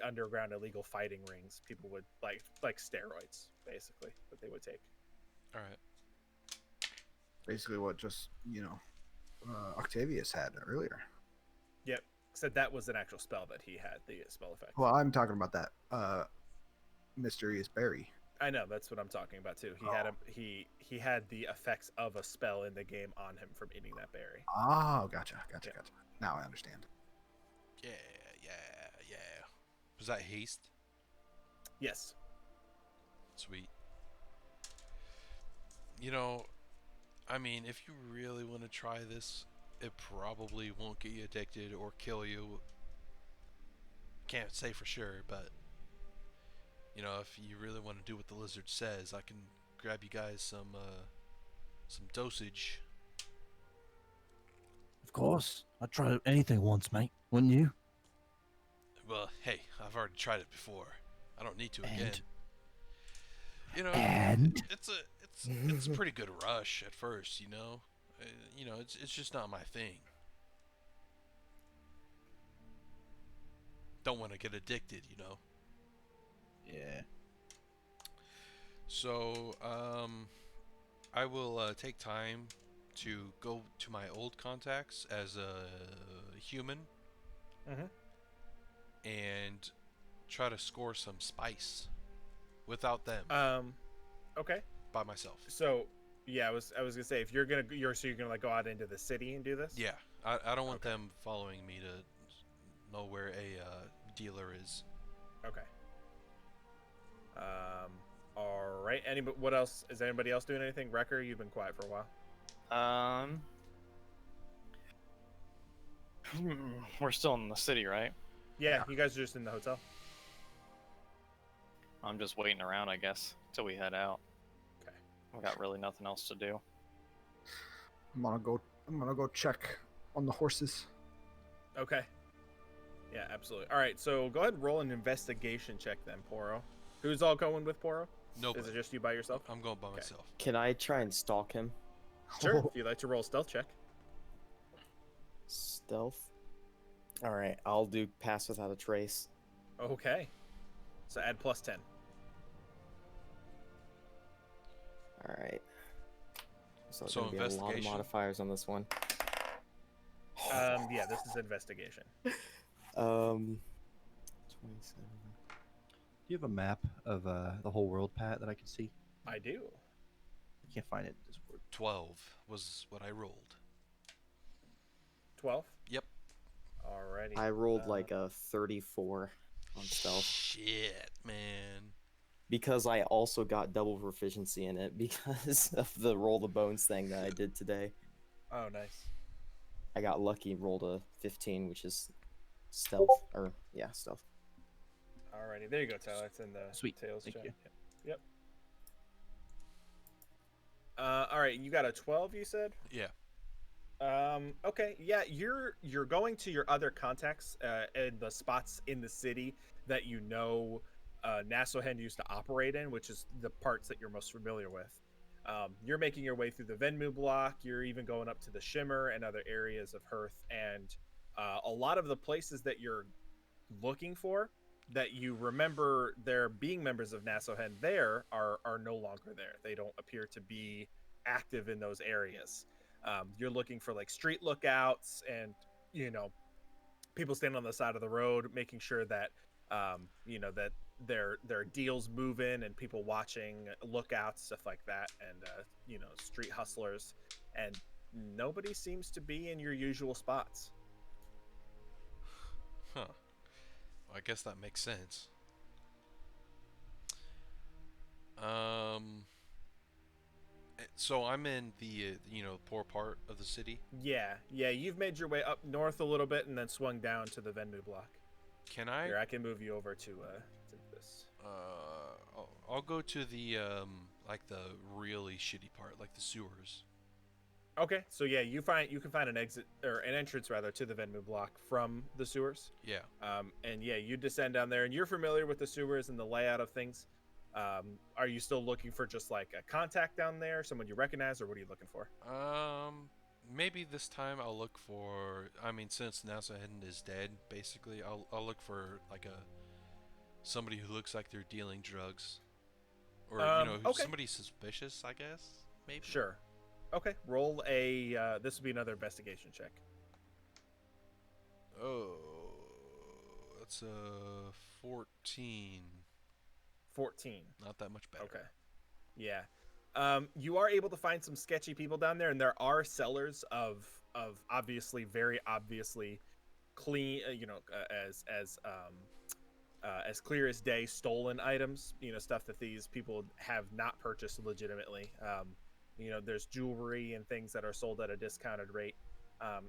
underground illegal fighting rings. People would like steroids basically that they would take. All right. Basically, what just Octavius had earlier. Yep. Said that was an actual spell that he had, the spell effect. Well, I'm talking about that mysterious berry. I know, that's what I'm talking about too. He had the effects of a spell in the game on him from eating that berry. Oh, gotcha. Yeah. Now I understand. Yeah. Was that haste? Yes. Sweet. I mean, if you really want to try this, it probably won't get you addicted or kill you. can't say for sure, but you know, if you really want to do what the lizard says, I can grab you guys some dosage. Of course. I'd try anything once, mate. Wouldn't you? Well, hey, I've already tried it before. I don't need to again. And? You know, And? it's a pretty good rush at first, you know. You know, it's just not my thing. Don't want to get addicted, you know. Yeah. So, I will take time to go to my old contacts as a human and try to score some spice without them Okay. by myself. So, yeah, I was gonna say if you're gonna like go out into the city and do this. Yeah, I don't want them following me to know where a dealer is. Okay. All right. What else? Is anybody else doing anything? Wrecker, you've been quiet for a while. We're still in the city, right? Yeah, you guys are just in the hotel. I'm just waiting around, I guess, till we head out. Okay. I've got really nothing else to do. I'm gonna go check on the horses. Okay. Yeah, absolutely. All right, so go ahead and roll an investigation check then, Poro. Who's all going with Poro? Nobody. Is it just you by yourself? I'm going by myself. Can I try and stalk him? Sure. If you'd like to roll a stealth check. Stealth. All right, I'll do pass without a trace. Okay. So add plus 10. All right. So, So gonna be a lot of investigation? modifiers on this one. Yeah, this is investigation. 27. Do you have a map of the whole world, Pat, that I can see? I do. I can't find it in Discord. 12 was what I rolled. 12? Yep. Alrighty. I rolled like a 34 on stealth Shit, man. because I also got double proficiency in it because of the roll the bones thing that I did today. Oh, nice. I got lucky, rolled a 15, which is stealth, or yeah, stealth. Alrighty, there you go, Tyler. It's in the Sweet, tails thank check. you. Yep. All right, you got a 12, you said? Yeah. Okay, yeah, you're going to your other contacts and the spots in the city that you know Nassohen used to operate in, which is the parts that you're most familiar with. You're making your way through the Venmu block. You're even going up to the Shimmer and other areas of Hearth, and a lot of the places that you're looking for that you remember there being members of Nassohen there are no longer there. They don't appear to be active in those areas. You're looking for like street lookouts and, you know, people standing on the side of the road, making sure that, you know, that their deals move in and people watching lookouts, stuff like that. And, you know, street hustlers, and nobody seems to be in your usual spots. Huh. Well, I guess that makes sense. So I'm in the you know, poor part of the city. Yeah, you've made your way up north a little bit and then swung down to the Venmu block. Can I? Here, I can move you over to this. I'll go to the like the really shitty part, like the sewers. Okay, so yeah, you can find an exit or an entrance rather to the Venmu block from the sewers. Yeah. And yeah, you descend down there, and you're familiar with the sewers and the layout of things. Are you still looking for just like a contact down there, someone you recognize, or what are you looking for? Maybe this time I'll look for. I mean, since Nassohen is dead, basically, I'll look for like somebody who looks like they're dealing drugs, or you know, okay. somebody suspicious, I guess. Maybe. Sure. Okay, roll a. This will be another investigation check. Oh, that's a 14. 14. Not that much better. Okay. Yeah. You are able to find some sketchy people down there, and there are sellers of obviously, very obviously clean, you know, as clear as day stolen items, you know, stuff that these people have not purchased legitimately. You know, there's jewelry and things that are sold at a discounted rate.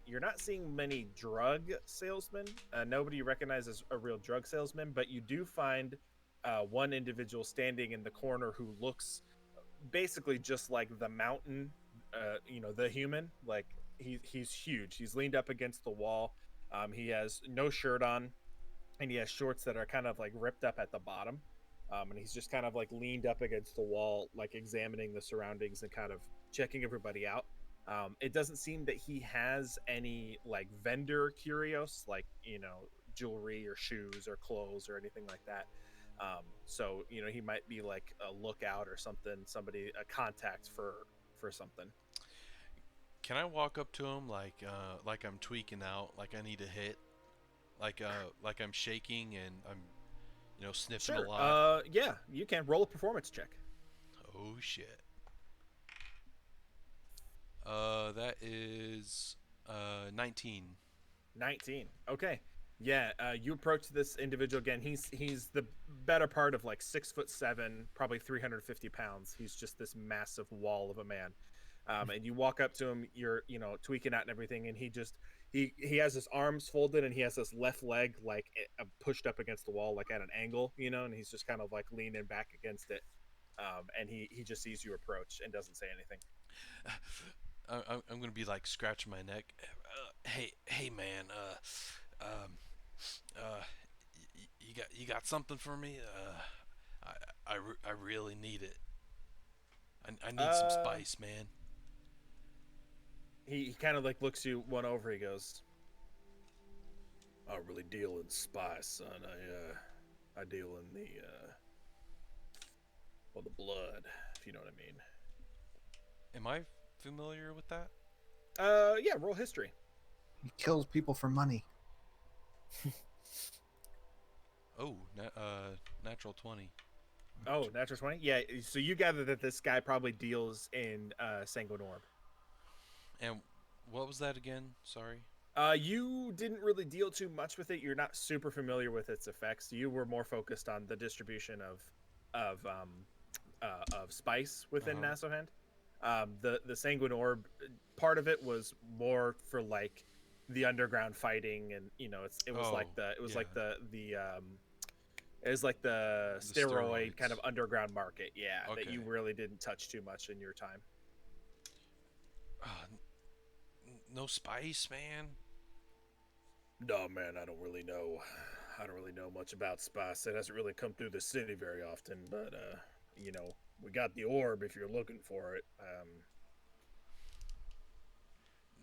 You're not seeing many drug salesmen. Nobody you recognize as a real drug salesman, but you do find one individual standing in the corner who looks basically just like the mountain, the human. Like he's huge. He's leaned up against the wall. He has no shirt on, and he has shorts that are kind of like ripped up at the bottom. And he's just kind of like leaned up against the wall, like examining the surroundings and kind of checking everybody out. It doesn't seem that he has any like vendor curios, like jewelry or shoes or clothes or anything like that. So he might be like a lookout or something, somebody, a contact for something. Can I walk up to him like I'm tweaking out, like I need a hit, like I'm shaking and I'm sniffing a lot? Yeah, you can roll a performance check. Oh shit. That is 19. 19. Okay. Yeah, you approach this individual again. He's the better part of like 6'7", probably 350 pounds. He's just this massive wall of a man. And you walk up to him, you're tweaking out and everything, and he has his arms folded and he has his left leg like pushed up against the wall, like at an angle, and he's just kind of like leaning back against it. And he just sees you approach and doesn't say anything. I'm gonna be like scratching my neck. Hey man, you got something for me? I really need it. I need some spice, man. He kind of like looks you one over. He goes, "I don't really deal in spice, son. I deal in the blood, if you know what I mean." Am I familiar with that? Yeah, roll history. He kills people for money. Oh, natural 20. Oh, natural 20? Yeah, so you gather that this guy probably deals in Sanguine Orb. And what was that again? Sorry. You didn't really deal too much with it. You're not super familiar with its effects. You were more focused on the distribution of spice within Nasohand. The Sanguine Orb part of it was more for like the underground fighting, and it was like the steroid kind of underground market, that you really didn't touch too much in your time. No spice, man. No, man, I don't really know much about spice. It hasn't really come through the city very often, but we got the orb if you're looking for it.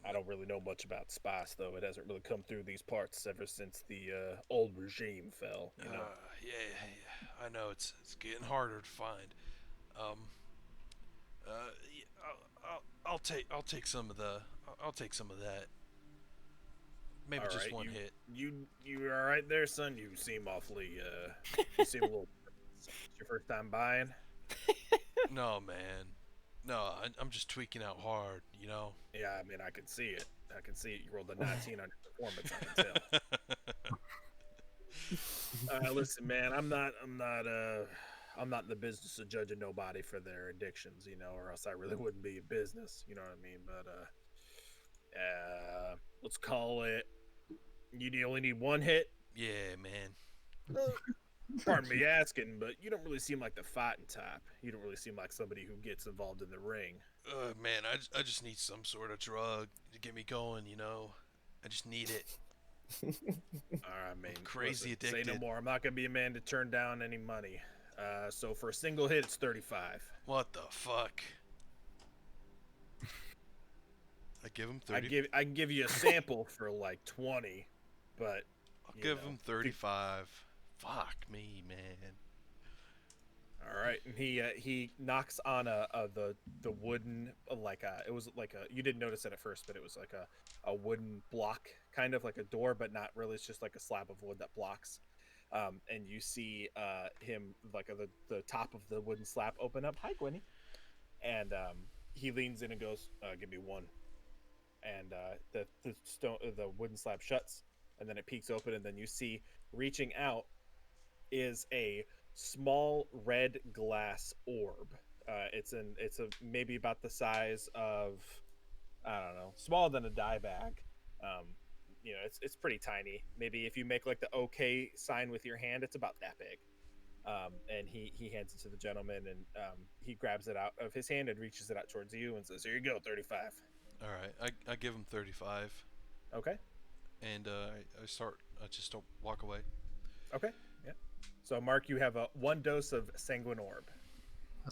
I don't really know much about spice, though. It hasn't really come through these parts ever since the old regime fell. Yeah, I know it's getting harder to find. I'll take some of that. Maybe All just right, one hit. You all right there, son? You seem awfully you seem a little. It's your first time buying? No, man. No, I'm just tweaking out hard, Yeah, I mean, I can see it. You rolled a 19 on your performance. I can tell. Listen, man, I'm not in the business of judging nobody for their addictions, or else I really wouldn't be in business. You know what I mean? But let's call it. You only need one hit. Yeah, man. Pardon me asking, but you don't really seem like the fighting type. You don't really seem like somebody who gets involved in the ring. Man, I just need some sort of drug to get me going, I just need it. All right, man. Crazy addicted. Say no more. I'm not gonna be a man to turn down any money. So for a single hit, it's 35. What the fuck? I give him 30. I can give you a sample for like 20, but I'll give him 35. Fuck me, man. All right, and he knocks on the wooden it was like a, you didn't notice it at first, but it was like a wooden block, kind of like a door, but not really. It's just like a slab of wood that blocks. And you see him like the top of the wooden slab open up. Hi, Gwenny. And he leans in and goes, "Give me one." And the wooden slab shuts, and then it peeks open, and then you see reaching out is a small red glass orb. It's maybe about the size of I don't know, smaller than a dye bag. You know, it's pretty tiny. Maybe if you make like the OK sign with your hand, it's about that big. And he hands it to the gentleman, and he grabs it out of his hand and reaches it out towards you and says, "Here you go, 35." All right, I give him 35, Okay. and I just don't walk away. Okay. Yeah. So Mark, you have a 1 dose of Sanguine Orb.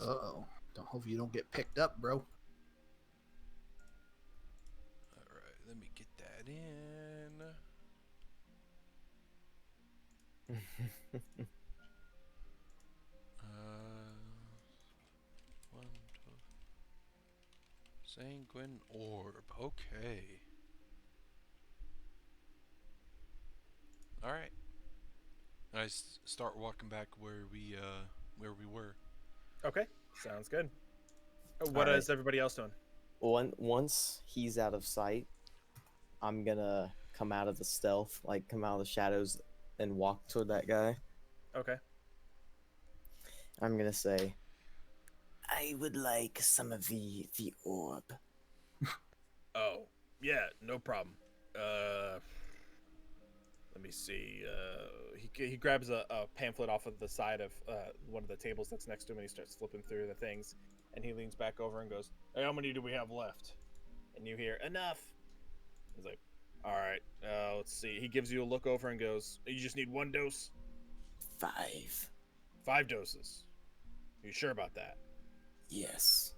Oh, don't hope you don't get picked up, bro. All right, let me get that in. One, two. Sanguine Orb. Okay. All right. I start walking back where we were. Okay. Sounds good. What Alright. is everybody else doing? Once he's out of sight, I'm gonna come out of the stealth, like come out of the shadows, and walk toward that guy. Okay. I'm gonna say, I would like some of the orb. Oh, yeah, no problem. Let me see. He grabs a pamphlet off of the side of one of the tables that's next to him, and he starts flipping through the things. And he leans back over and goes, "Hey, how many do we have left?" And you hear, "Enough." He's like, "All right, let's see." He gives you a look over and goes, "You just need 1 dose?" 5. 5 doses. You sure about that? Yes.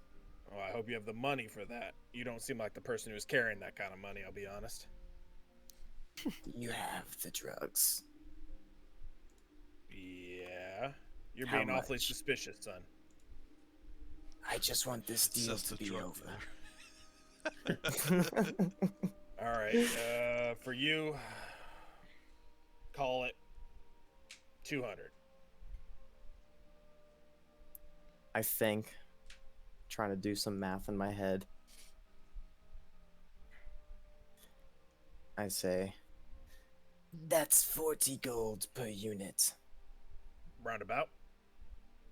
Oh, I hope you have the money for that. You don't seem like the person who's carrying that kind of money, I'll be honest. You have the drugs. Yeah. You're How being awfully much? suspicious, son. I just want this deal Says to the be drug over. dealer. All right. For you, call it 200. I think, trying to do some math in my head, I say, that's 40 gold per unit. Roundabout.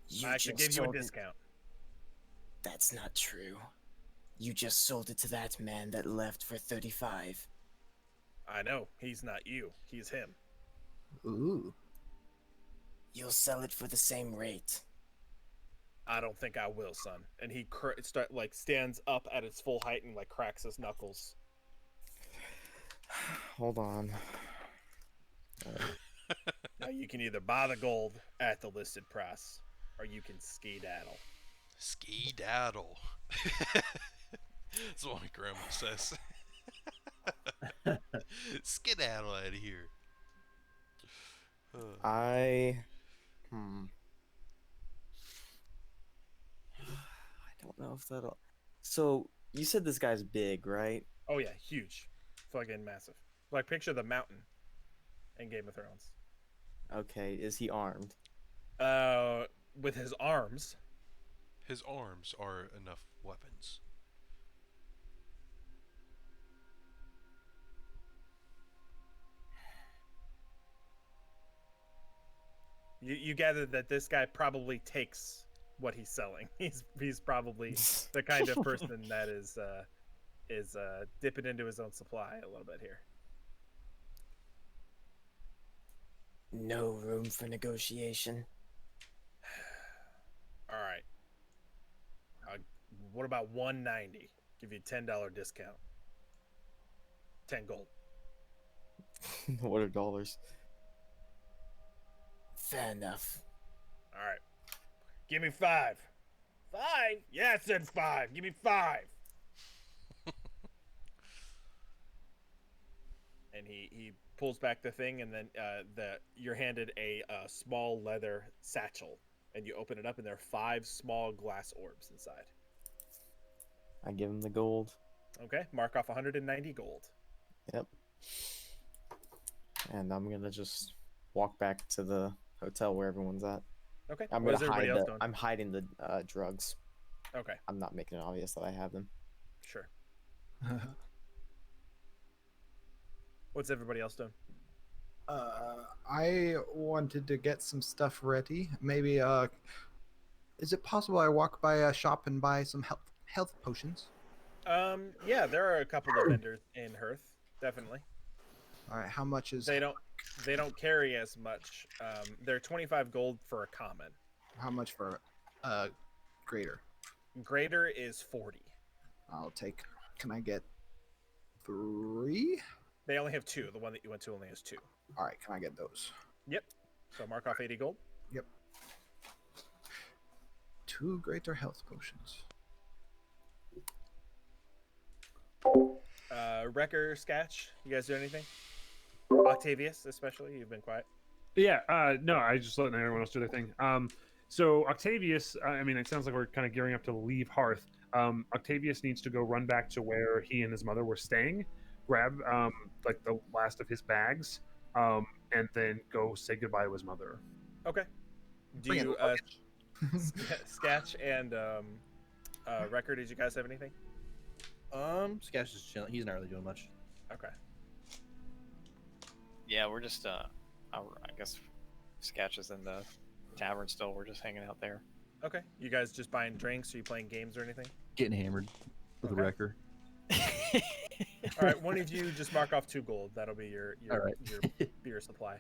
You I actually just give you a sold it- discount. That's not true. You just sold it to that man that left for 35. I know. He's not you. He's him. Ooh. You'll sell it for the same rate. I don't think I will, son. And he stands up at its full height and like cracks his knuckles. Hold on. Now you can either buy the gold at the listed price, or you can skedaddle. Ski-daddle. That's what my grandma says. Skedaddle out of here. I don't know if that'll. So you said this guy's big, right? Oh yeah, huge, fucking massive. Like picture the mountain in Game of Thrones. Okay, is he armed? With his arms. His arms are enough weapons. You gather that this guy probably takes what he's selling. He's probably the kind of person that is dipping into his own supply a little bit here. No room for negotiation. All right. What about 190? Give you a $10 discount. 10 gold. What are dollars? Fair enough. All right. Give me 5. 5? Yeah, I said 5. Give me 5. And he pulls back the thing, and then you're handed a small leather satchel, and you open it up, and there are 5 small glass orbs inside. I give him the gold. Okay, mark off 190 gold. Yep. And I'm gonna just walk back to the hotel where everyone's at. Okay. I'm What gonna is everybody else hide. doing? I'm hiding the drugs. Okay, I'm not making it obvious that I have them. sure. What's everybody else doing? I wanted to get some stuff ready. Maybe is it possible I walk by a shop and buy some health potions? Yeah, there are a couple of vendors in Hearth, definitely. All right, how much is They don't carry as much. They're 25 gold for a common. how much for greater? Greater is 40. I'll take. Can I get 3? They only have 2. The one that you went to only has 2. All right, can I get those? Yep. So mark off 80 gold. Yep. 2 greater health potions. Wrecker, Sketch, you guys do anything? Octavius, especially, you've been quiet. Yeah, no, I just letting everyone else do their thing. So Octavius, I mean, it sounds like we're kind of gearing up to leave Hearth. Octavius needs to go run back to where he and his mother were staying, grab like the last of his bags, and then go say goodbye to his mother. Okay. Do Bring it, you, Sketch and Wrecker, did you guys have anything? Sketch is chilling. He's not really doing much. Okay. Yeah, we're just I guess Sketch is in the tavern still. We're just hanging out there. Okay. You guys just buying drinks? Are you playing games or anything? Getting hammered with a Okay. wrecker. All right, one of you just mark off 2 gold. That'll be your All right. your beer supply.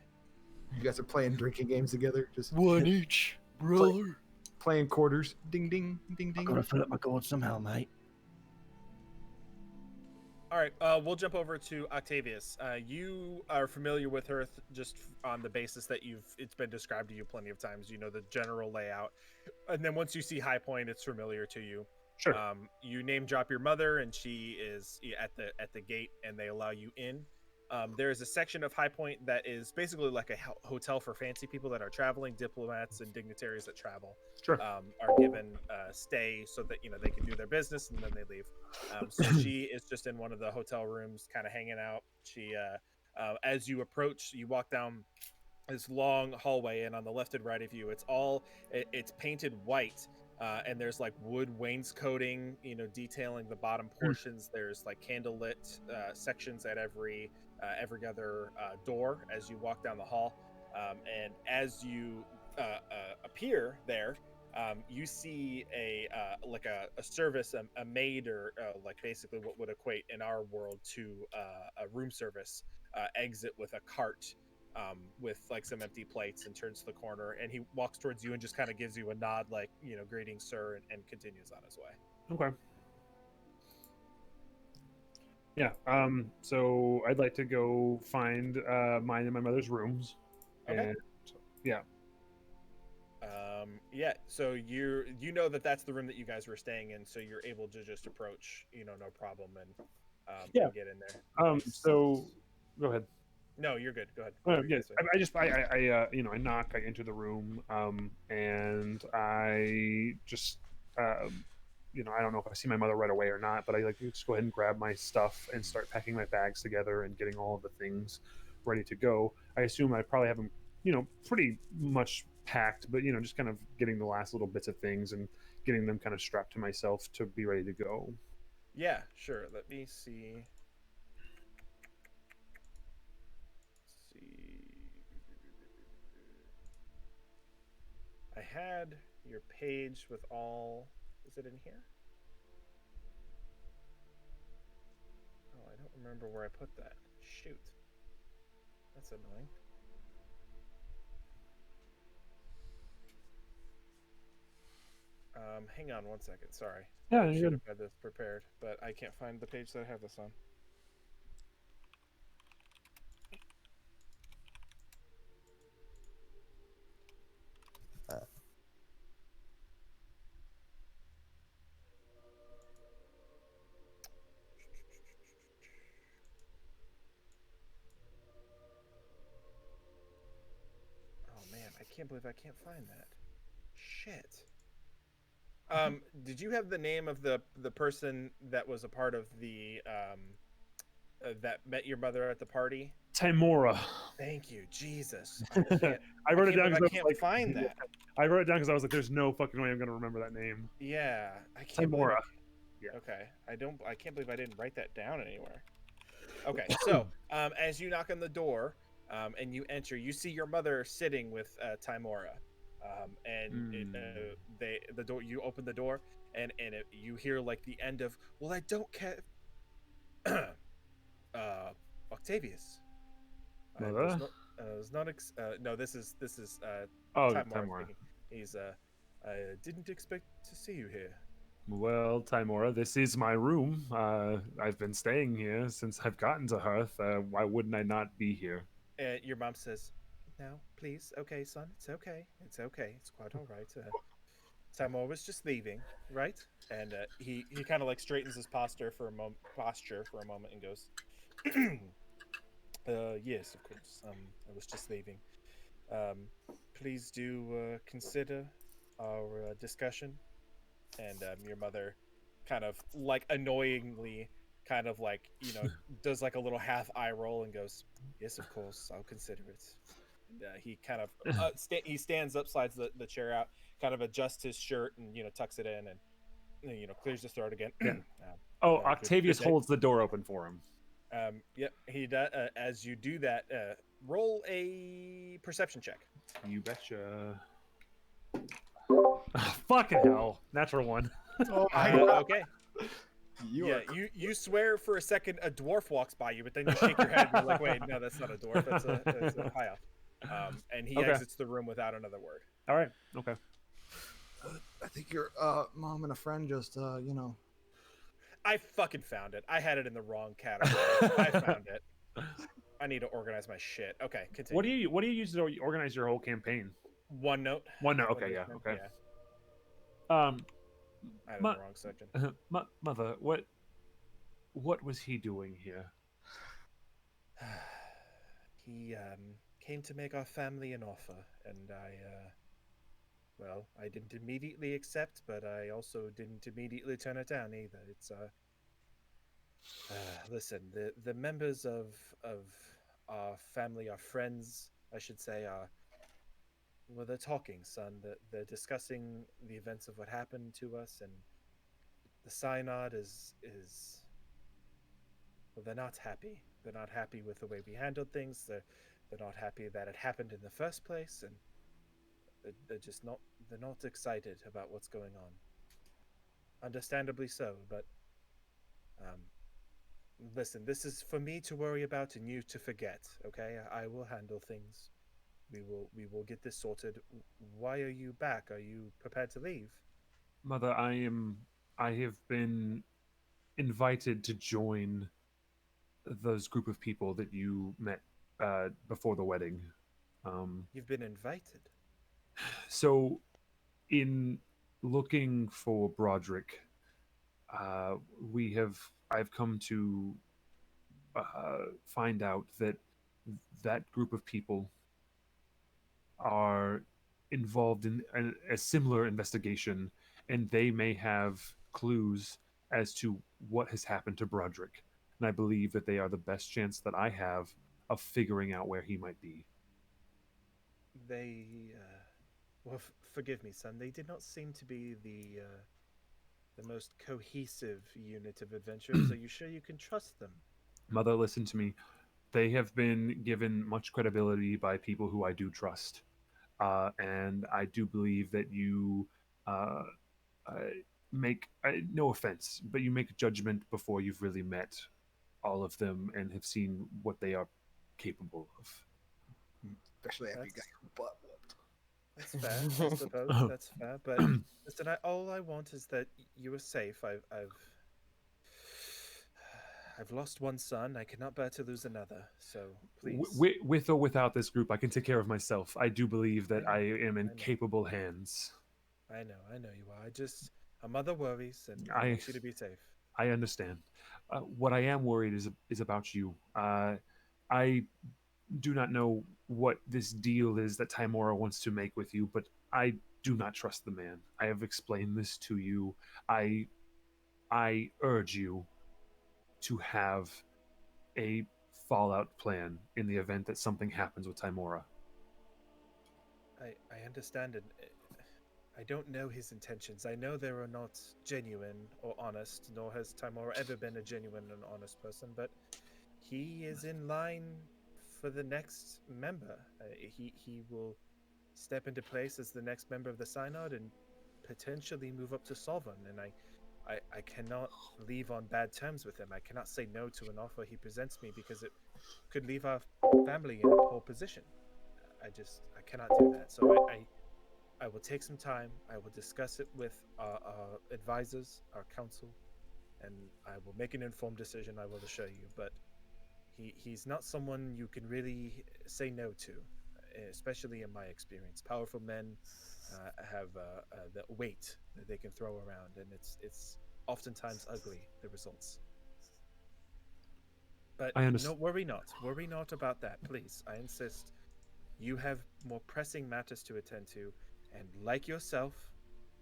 You guys are playing drinking games together, just One each, brother. playing quarters. Ding ding ding I ding. gotta fill up my gold somehow, mate. All right, we'll jump over to Octavius. You are familiar with Hearth just on the basis that it's been described to you plenty of times. You know the general layout, and then once you see High Point, it's familiar to you. Sure. You name drop your mother, and she is at the gate, and they allow you in. There is a section of High Point that is basically like a hotel for fancy people that are traveling, diplomats and dignitaries that travel. Sure. Are given stay so that they can do their business and then they leave. So she is just in one of the hotel rooms, kind of hanging out. She, as you approach, you walk down this long hallway, and on the left and right of you, it's painted white. And there's like wood wainscoting, detailing the bottom portions. There's like candlelit sections at every other door as you walk down the hall. And as you appear there, you see a service, a maid, or like basically what would equate in our world to a room service, exit with a cart. With like some empty plates, and turns to the corner, and he walks towards you and just kind of gives you a nod, like, greetings, sir, and continues on his way. Okay. Yeah. So I'd like to go find mine and my mother's rooms. Okay. And yeah. Yeah. So you know that's the room that you guys were staying in, so you're able to just approach, no problem, and Yeah. and get in there. So go ahead. No, you're good. Go ahead. Yes, I knock, I enter the room, and I just, I don't know if I see my mother right away or not, but I like to just go ahead and grab my stuff and start packing my bags together and getting all of the things ready to go. I assume I probably have them, pretty much packed, but just kind of getting the last little bits of things and getting them kind of strapped to myself to be ready to go. Yeah, sure. Let me see. I had your page with all. Is it in here? Oh, I don't remember where I put that. Shoot. That's annoying. Hang on one second. Sorry. Yeah, I you're should good. have had this prepared, but I can't find the page that I have this on. I can't believe I can't find that. Shit. Did you have the name of the person that was a part of the that met your mother at the party? Timora. Thank you, Jesus. I wrote it down I because can't find that. I wrote it down because I was like, "There's no fucking way I'm gonna remember that name." Yeah, I can't. Timora. Yeah. Okay, I can't believe I didn't write that down anywhere. Okay, so as you knock on the door and you enter, you see your mother sitting with Timora. the door, you open the door, and you hear like the end of, well, I don't care. Octavius. Mother? No, this is Oh, Timora Timora. speaking. He's I didn't expect to see you here. Well, Timora, this is my room. I've been staying here since I've gotten to Hearth. Why wouldn't I not be here? And your mom says, "No, please, okay, son, it's okay, it's okay, it's quite all right." Timora was just leaving, right? And he kind of like straightens his posture for a moment, and goes, "Yes, of course. I was just leaving. Please do consider our discussion." And your mother kind of like annoyingly kind of like, does like a little half eye roll and goes, "Yes, of course, I'll consider it." And he kind of he stands up, slides the chair out, kind of adjusts his shirt and tucks it in, and clears his throat again. Yeah. Good Octavius day. holds the door open for him. Yep, he does. As you do that, roll a perception check. You betcha. Fucking hell. Natural one. Oh my god. Okay. You You swear for a second a dwarf walks by you, but then you shake your head and you're like, wait, no, that's not a dwarf. That's a high elf. And he Okay. exits the room without another word. All right. Okay. I think your mom and a friend just I fucking found it. I had it in the wrong category. I found it. I need to organize my shit. Okay, continue. What do you use to organize your whole campaign? OneNote. OneNote. Okay. Yeah. Yeah. Okay. I had it in Ma- the wrong section. Mother, what was he doing here? He came to make our family an offer, and I didn't immediately accept, but I also didn't immediately turn it down either. It's listen, the members of our family, our friends, I should say, they're talking, son. They're discussing the events of what happened to us, and the synod is well, they're not happy. They're not happy with the way we handled things. They're not happy that it happened in the first place, and they're just not. They're not excited about what's going on. Understandably so, but listen, this is for me to worry about and you to forget. Okay, I will handle things. We will get this sorted. Why are you back? Are you prepared to leave? Mother, I have been invited to join those group of people that you met before the wedding. You've been invited. So, in looking for Broderick, I've come to find out that that group of people are involved in a similar investigation, and they may have clues as to what has happened to Broderick. And I believe that they are the best chance that I have of figuring out where he might be. They, well, forgive me, son. They did not seem to be the most cohesive unit of adventurers. Are you sure you can trust them? Mother, listen to me. They have been given much credibility by people who I do trust. And I do believe that you make, no offense, but you make a judgment before you've really met all of them and have seen what they are capable of. especially after you got your butt whooped. That's fair. I suppose that's fair. But listen, all I want is that you are safe. I've lost one son. I cannot bear to lose another. So please, With or without this group, I can take care of myself. I do believe that I am in capable hands. I know you are. A mother worries, and I I want you to be safe. I understand. What I am worried is about you. I do not know what this deal is that Timora wants to make with you, but I do not trust the man. I have explained this to you. I urge you to have a fallout plan in the event that something happens with Timora. I understand, and I don't know his intentions. I know they are not genuine or honest, nor has Timora ever been a genuine and honest person, but he is in line for the next member. He will step into place as the next member of the Synod and potentially move up to Solvun. And I cannot leave on bad terms with him. I cannot say no to an offer he presents me because it could leave our family in a poor position. I cannot do that. So I will take some time. I will discuss it with our advisors, our council, and I will make an informed decision, I will assure you. But he's not someone you can really say no to, especially in my experience. Powerful men have the weight that they can throw around, and it's oftentimes ugly, the results. But I understand. no, worry not about that, please. I insist. You have more pressing matters to attend to, and like yourself,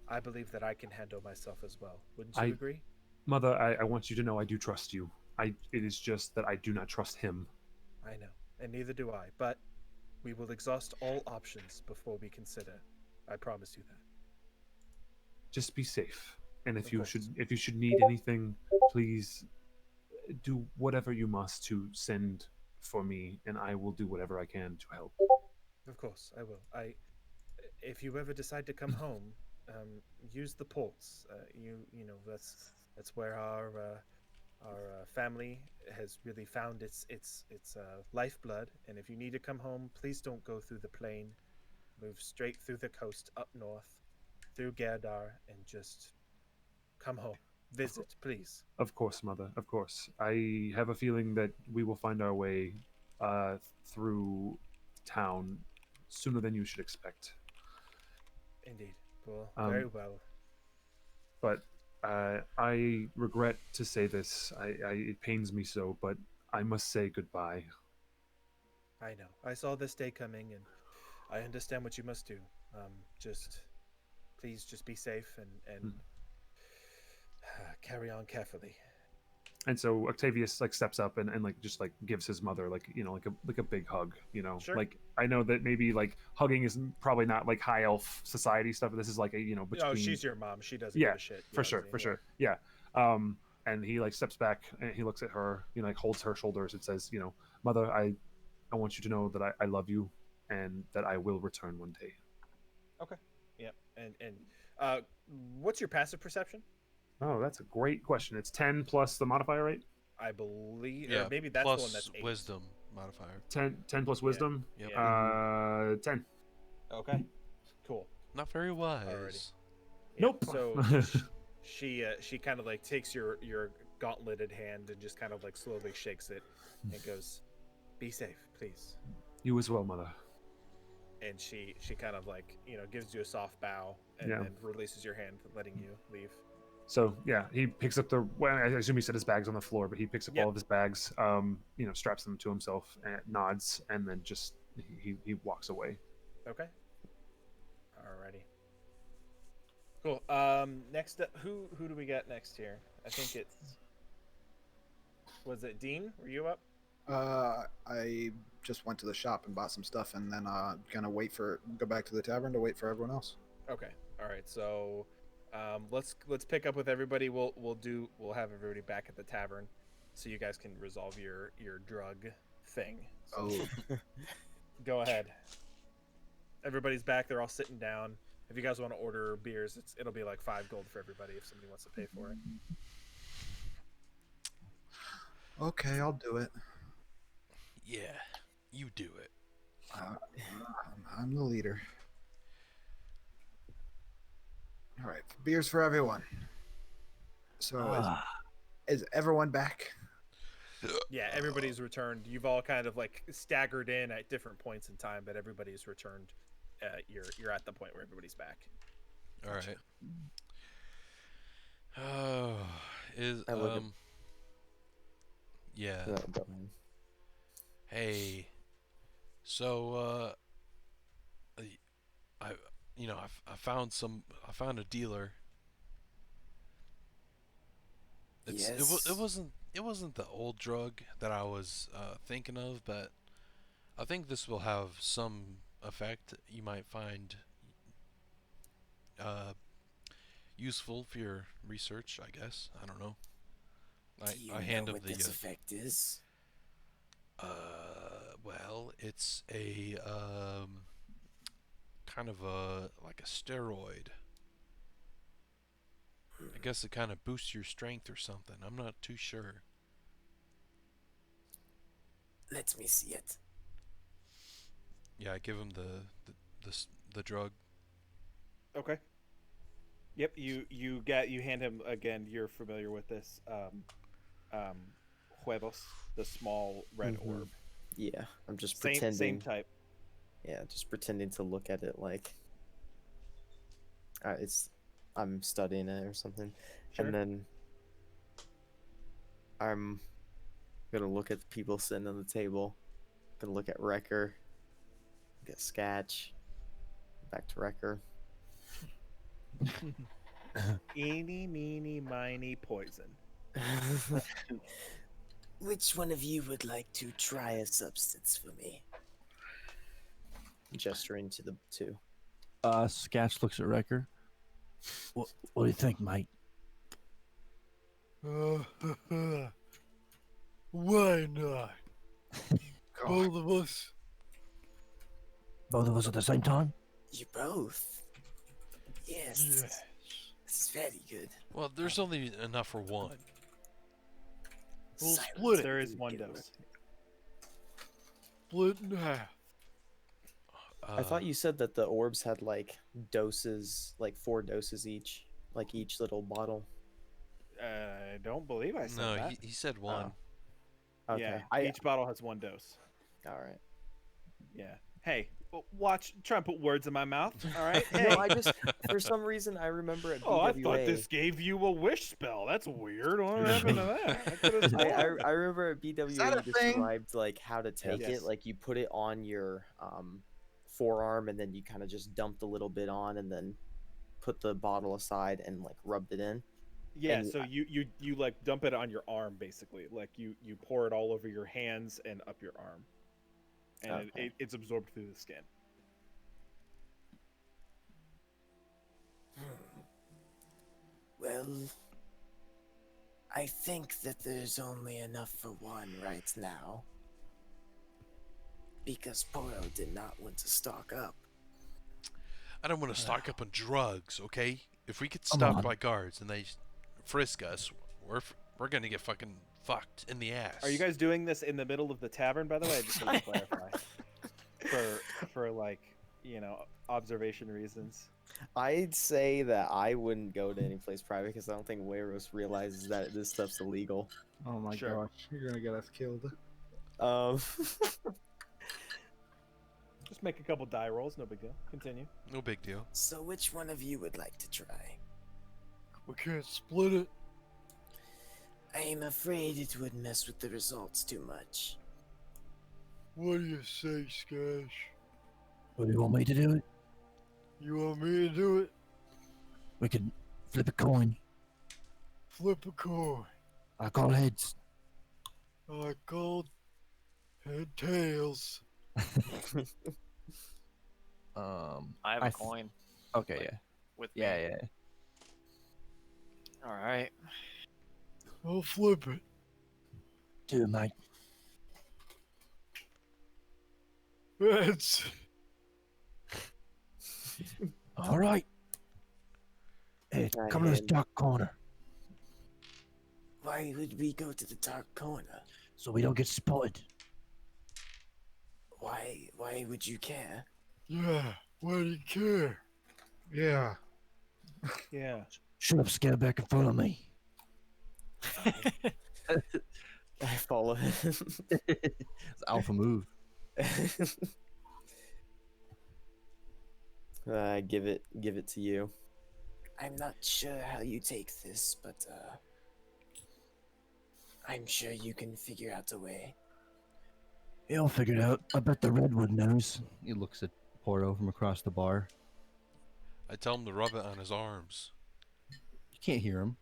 I believe that I can handle myself as well. Wouldn't you agree? Mother, I want you to know I do trust you. It is just that I do not trust him. I know, and neither do I, but we will exhaust all options before we consider. I promise you that. Just be safe. And Of course. if you should need anything, please do whatever you must to send for me, and I will do whatever I can to help. Of course, I will. If you ever decide to come home, use the ports. You know that's where our family has really found its lifeblood. And if you need to come home, please don't go through the plain. Move straight through the coast up north, through Gerdar, and just come home. Visit, please. Of course, Mother. Of course. I have a feeling that we will find our way through town sooner than you should expect. Indeed. Well, very well. But I regret to say this. It pains me so, but I must say goodbye. I know. I saw this day coming, and I understand what you must do. Please just be safe and carry on carefully. And so Octavius steps up and just gives his mother like a big hug, Sure. Like, I know that maybe hugging is probably not high elf society stuff, but this is between. Oh, she's your mom. She doesn't give a shit. For sure. Yeah. And he steps back and he looks at her, holds her shoulders and says, Mother, I want you to know that I love you and that I will return one day. Okay. Yep. And what's your passive perception? Oh, that's a great question. It's 10 plus the modifier, right? I believe. Yeah. Or maybe that's plus the one that's 8. wisdom modifier. 10 plus wisdom. Yep. 10. Okay. Cool. Not very wise. Alrighty. Nope. So she kind of takes your gauntleted hand and just kind of slowly shakes it and goes, "Be safe, please." You as well, Mother. And she kind of gives you a soft bow and then releases your hand, letting you leave. So yeah, he picks up I assume he set his bags on the floor, but he picks up all of his bags, straps them to himself, and nods, and then just he walks away. Okay. Alrighty. Cool. Next up, who do we got next here? I think was it Dean? Were you up? I just went to the shop and bought some stuff, and then gonna go back to the tavern to wait for everyone else. Okay. All right. So, let's pick up with everybody. We'll have everybody back at the tavern, so you guys can resolve your drug thing. So, go ahead. Everybody's back. They're all sitting down. If you guys want to order beers, it'll be 5 gold for everybody if somebody wants to pay for it. Okay, I'll do it. Yeah, you do it. I'm the leader. All right, beers for everyone. So, is everyone back? Yeah, everybody's returned. You've all kind of staggered in at different points in time, but everybody's returned. You're at the point where everybody's back. All right. Oh, yeah. Hey, so I found a dealer. It wasn't the old drug that I was thinking of, but I think this will have some effect. You might find useful for your research, I guess. I don't know. I hand him the effect is? Well, it's a kind of like a steroid. I guess it kind of boosts your strength or something. I'm not too sure. Let me see it. Yeah, I give him the drug. Okay. Yep. You hand him again. You're familiar with this. Huevos, the small red orb. Yeah, I'm just Same pretending. type. Yeah, just pretending to look at it like I'm studying it or something. Sure. And then I'm gonna look at the people sitting on the table. Gonna look at Wrecker. Get Sketch. Back to Wrecker. Eeny, meeny, miny, poison. Which one of you would like to try a substance for me? Gesturing to the two. Sketch looks at Wrecker. What do you think, mate? Why not? Both of us. Both of us at the same time? You both? Yes. Yes. This is very good. Well, there's only enough for one. We'll Silence. split it. There is one dose. Split in half. I thought you said that the orbs had like doses, like 4 doses each, like each little bottle. I don't believe I said No, that. he said one. Okay. Yeah, each bottle has 1 dose. All right. Yeah. Hey, watch. Try and put words in my mouth. All right. Hey. No, I just for some reason I remember at BWA. Oh, I thought this gave you a wish spell. That's weird. What happened to that? I could've sworn. I remember at BWA that you a thing? described like how to take Yes. it. Like you put it on your forearm and then you kind of just dumped a little bit on and then put the bottle aside and like rubbed it in. Yeah, And so you like dump it on your arm basically. Like you pour it all over your hands and up your arm, and Okay. it's absorbed through the skin. Well, I think that there's only enough for one right now. Because Poro did not want to stock up. I don't want to stock up on drugs, okay? If we get Come stopped on. by guards and they frisk us, we're gonna get fucking fucked in the ass. Are you guys doing this in the middle of the tavern, by the way? I just want to clarify. For like, observation reasons. I'd say that I wouldn't go to any place private because I don't think Wayros realizes that this stuff's illegal. Oh my Sure. gosh, you're gonna get us killed. Um, Just make a couple die rolls, no big deal. Continue. No big deal. so which one of you would like to try? We can't split it. I am afraid it would mess with the results too much. What do you say, Skash? What do you want me to do it? You want me to do it? We can flip a coin. Flip a coin. I call heads. I called head tails. I have I a th- coin Okay, Like- yeah. with me. Yeah. All right. I'll flip it. Do it, mate. Heads. All right. Hey, Right come to this hand. dark corner Why would we go to the dark corner? so we don't get spotted. Why would you care? Yeah, why do you care? Yeah. Yeah. Shut up, Scareback, and follow me. I follow him. It's alpha move. Give it to you. I'm not sure how you take this, but I'm sure you can figure out a way. He'll figure it out. I bet the redwood knows. He looks at Porto from across the bar. I tell him to rub it on his arms. You can't hear him.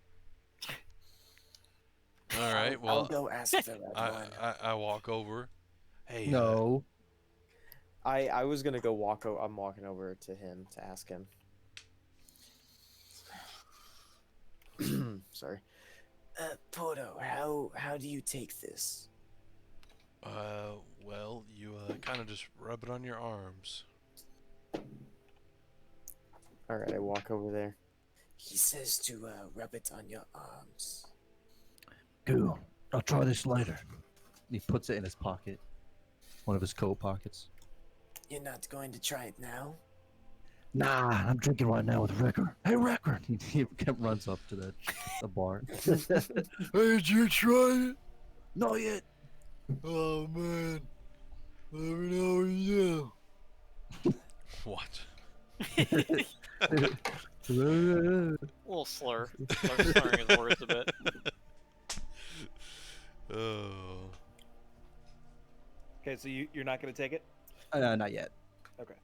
All right. I'll Well, go ask for that one. I walk over. Hey. No. I was gonna go walk. I'm walking over to him to ask him. Sorry. Porto, how do you take this? Well, you kind of just rub it on your arms. All right, I walk over there. He says to rub it on your arms. Cool. I'll try this later. He puts it in his pocket, one of his coat pockets. You're not going to try it now? Nah, I'm drinking right now with Wrecker. Hey, Wrecker. He runs up to the bar. Hey, did you try it? Not yet. Oh man, let me know when you do. What? little slur. Slurring his words a bit. Oh. Okay, so you're not going to take it? Not yet. Okay.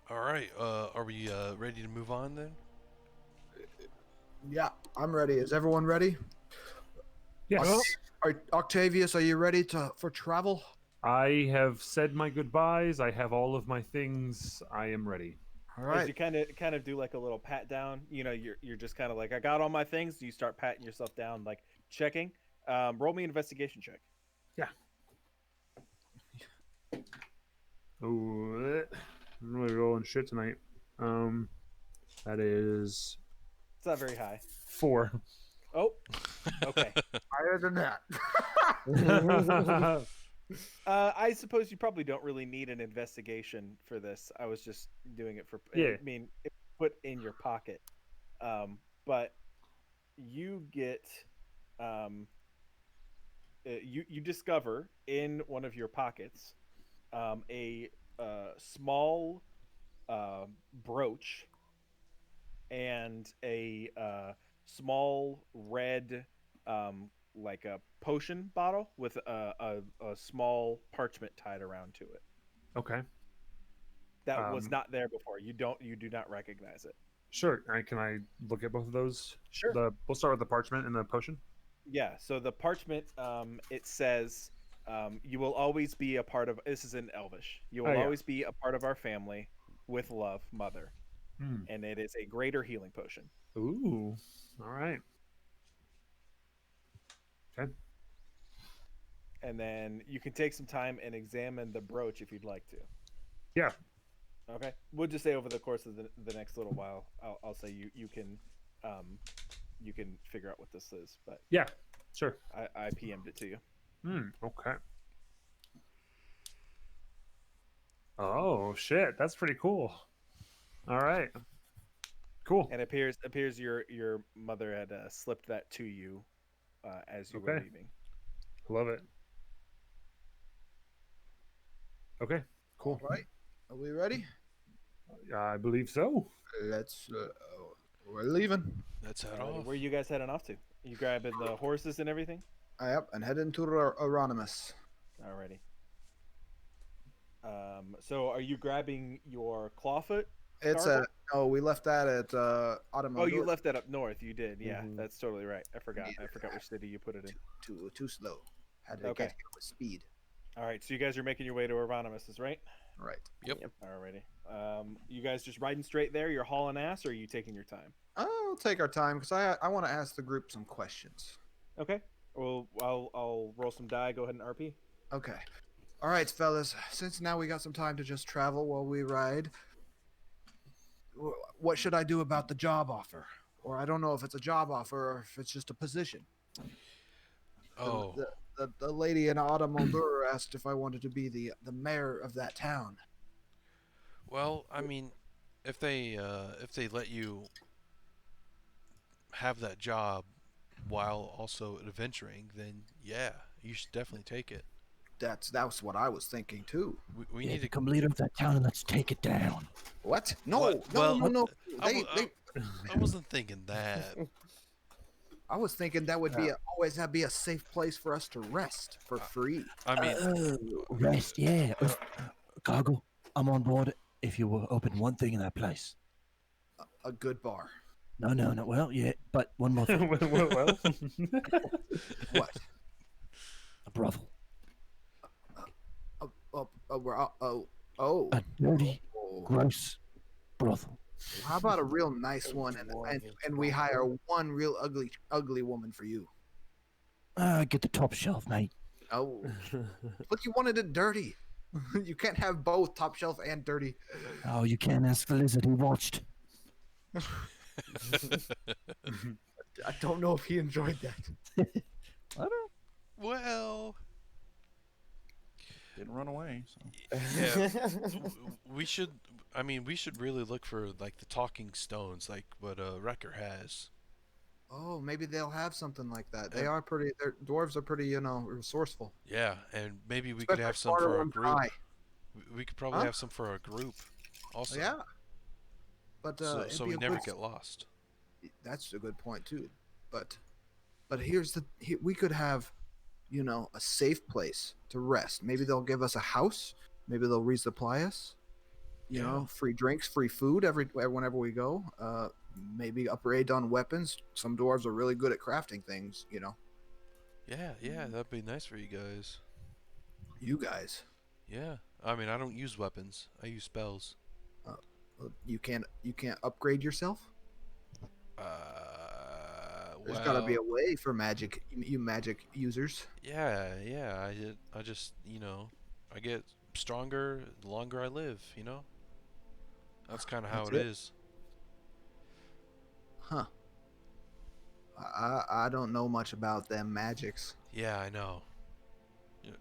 All right. Are we ready to move on then? Yeah, I'm ready. Is everyone ready? Yes. Octavius, are you ready for travel? I have said my goodbyes. I have all of my things. I am ready. All As right. you kind of do like a little pat down, you know, you're just kind of like, I got all my things. You start patting yourself down, like checking. Roll me an investigation check. Oh, I'm really rolling shit tonight. That is It's not very high. 4. Oh, okay. Higher than that. I suppose you probably don't really need an investigation for this. I was just doing it for. Yeah. I mean, it put in your pocket. But you get, you discover in one of your pockets, a small brooch and a small red like a potion bottle with a small parchment tied around to it Okay. that was Um, not there before. You do not recognize it. Sure. Can I look at both of those? Sure. We'll start with the parchment and the potion. Yeah, so the parchment, it says, you will always be a part of, this is in Elvish, you will Oh, yeah. always be a part of our family with love, mother. And it is a greater healing potion. Ooh. All right. Okay. And then you can take some time and examine the brooch if you'd like to. Yeah. Okay. We'll just say over the course of the next little while, I'll say you can figure out what this is, but Yeah. Sure. I PM'd it to you. Okay. Oh shit, that's pretty cool. All right. Cool. And it appears your mother had slipped that to you as you were Okay. leaving. Love it. Okay. Cool. All right. Are we ready? I believe so. Let's. We're leaving. Let's head Alrighty, off. where are you guys heading off to? You grabbing the horses and everything? Yep, and heading to Euronymous. Alrighty. So are you grabbing your clawfoot? It's Gargle? no, we left that at Autumn. Oh, you left that up north. You did. Yeah, Mhm. that's totally right. I forgot. Yeah. I forgot which city you put it in. Too slow. Had to Okay. get here with speed. All right, so you guys are making your way to Euronymous, right? Right. Alrighty. You guys just riding straight there? You're hauling ass, or are you taking your time? I'll take our time because I want to ask the group some questions. Okay. Well, I'll roll some die. Go ahead and RP. Okay. All right, fellas. Since now we got some time to just travel while we ride, what should I do about the job offer? Or I don't know if it's a job offer or if it's just a position. Oh, The lady in Autumn Muldur asked if I wanted to be the mayor of that town. well, I mean, if they let you have that job while also adventuring, then yeah, you should definitely take it. That's what I was thinking too. We Yeah, need to. become leader of that town and let's take it down. What? No, What? no, Well, no, no. I wasn't thinking that. I was thinking that would always be a safe place for us to rest for free. I mean, Rest, yeah. Gargle, I'm on board if you will open one thing in that place. A good bar. No. Well, yeah, but one more thing. well. What? A brothel. Oh. A dirty, gross brothel. How about a real nice one, and we hire one real ugly woman for you? Get the top shelf, mate. Oh, look, you wanted it dirty. You can't have both top shelf and dirty. Oh, you can't ask the lizard who watched. I don't know if he enjoyed that. I don't. Well, Didn't run away. So. yeah, we should. I mean, we should really look for like the talking stones, like what Wrecker has. Oh, maybe they'll have something like that. They Yeah. are pretty. Their dwarves are pretty, resourceful. Yeah, and maybe we could Especially have some smarter for our ones than group. I. We could probably Huh? have some for our group, also. Yeah. But So, it'd so be we a never good- get lost. That's a good point too. But we could have, a safe place to rest. Maybe they'll give us a house. Maybe they'll resupply us. Yeah. Free drinks, free food whenever we go. Maybe upgrade on weapons. Some dwarves are really good at crafting things. Yeah, that'd be nice for you guys. You guys, Yeah, I mean, I don't use weapons. I use spells. you can't upgrade yourself. There's got to be a way for magic users. Yeah. I just, I get stronger the longer I live. That's kind of how That's it it. is. Huh. I don't know much about them magics. Yeah, I know. Yeah.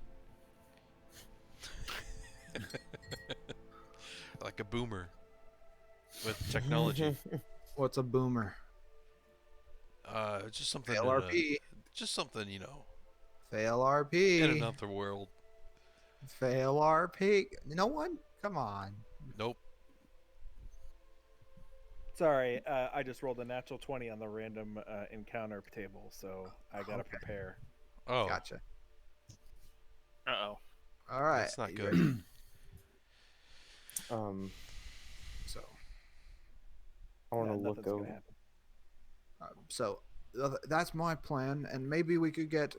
Like a boomer with technology. What's a boomer? Just something. Fail RP. Just something, Fail in RP. another world. Fail RP. No one? Come on. Nope. Sorry, I just rolled a natural 20 on the random encounter table, so I gotta Okay. prepare. Oh, Gotcha. Uh-oh. All right. that's not you good. ready? So, I want to look nothing's gonna over. happen. so that's my plan, and maybe we could get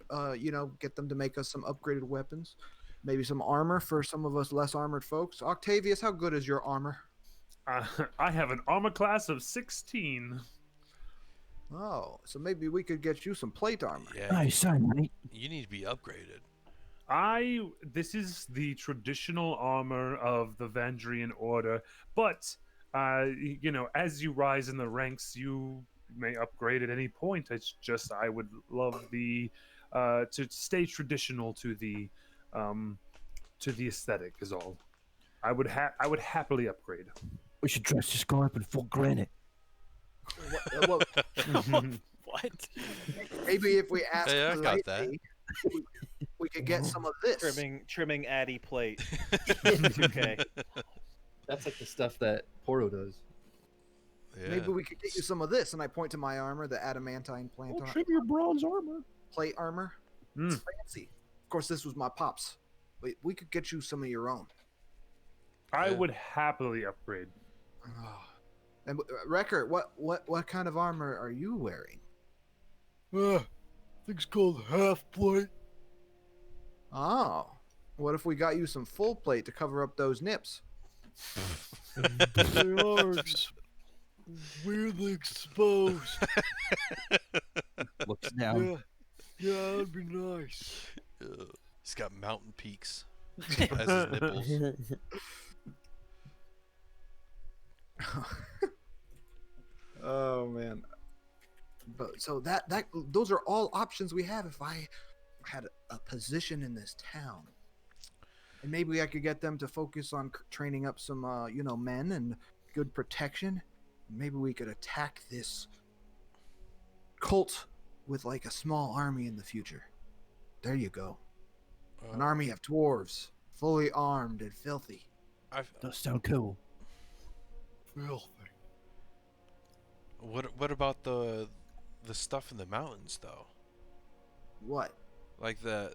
get them to make us some upgraded weapons, maybe some armor for some of us less armored folks. Octavius, how good is your armor? I have an armor class of 16. Oh, so maybe we could get you some plate armor. Yeah, Nice, mate. you need to be upgraded. This is the traditional armor of the Vandrian Order, but as you rise in the ranks, you may upgrade at any point. It's just I would love to stay traditional to the aesthetic is all. I would happily upgrade. We should dress this guy up in full granite. What? Maybe if we ask Hey, I got that. politely, we could get some of this. Trimming Addy plate. Okay. That's like the stuff that Poro does. Yeah. Maybe we could get you some of this, and I point to my armor, the adamantine plant Trim your bronze armor. plate armor. It's fancy. Of course, this was my pops, but we could get you some of your own. I Yeah. would happily upgrade. And Wrecker, what kind of armor are you wearing? I think it's called half plate. Oh, what if we got you some full plate to cover up those nips? They are weirdly exposed. Looks down. Yeah, that'd be nice. He's got mountain peaks as his nipples. Oh man. But so that those are all options we have if I had a position in this town. And maybe I could get them to focus on training up some men and good protection. Maybe we could attack this cult with like a small army in the future. There you go. An army of dwarves, fully armed and filthy. Does sound cool. Filthy. What about the stuff in the mountains though? What? Like that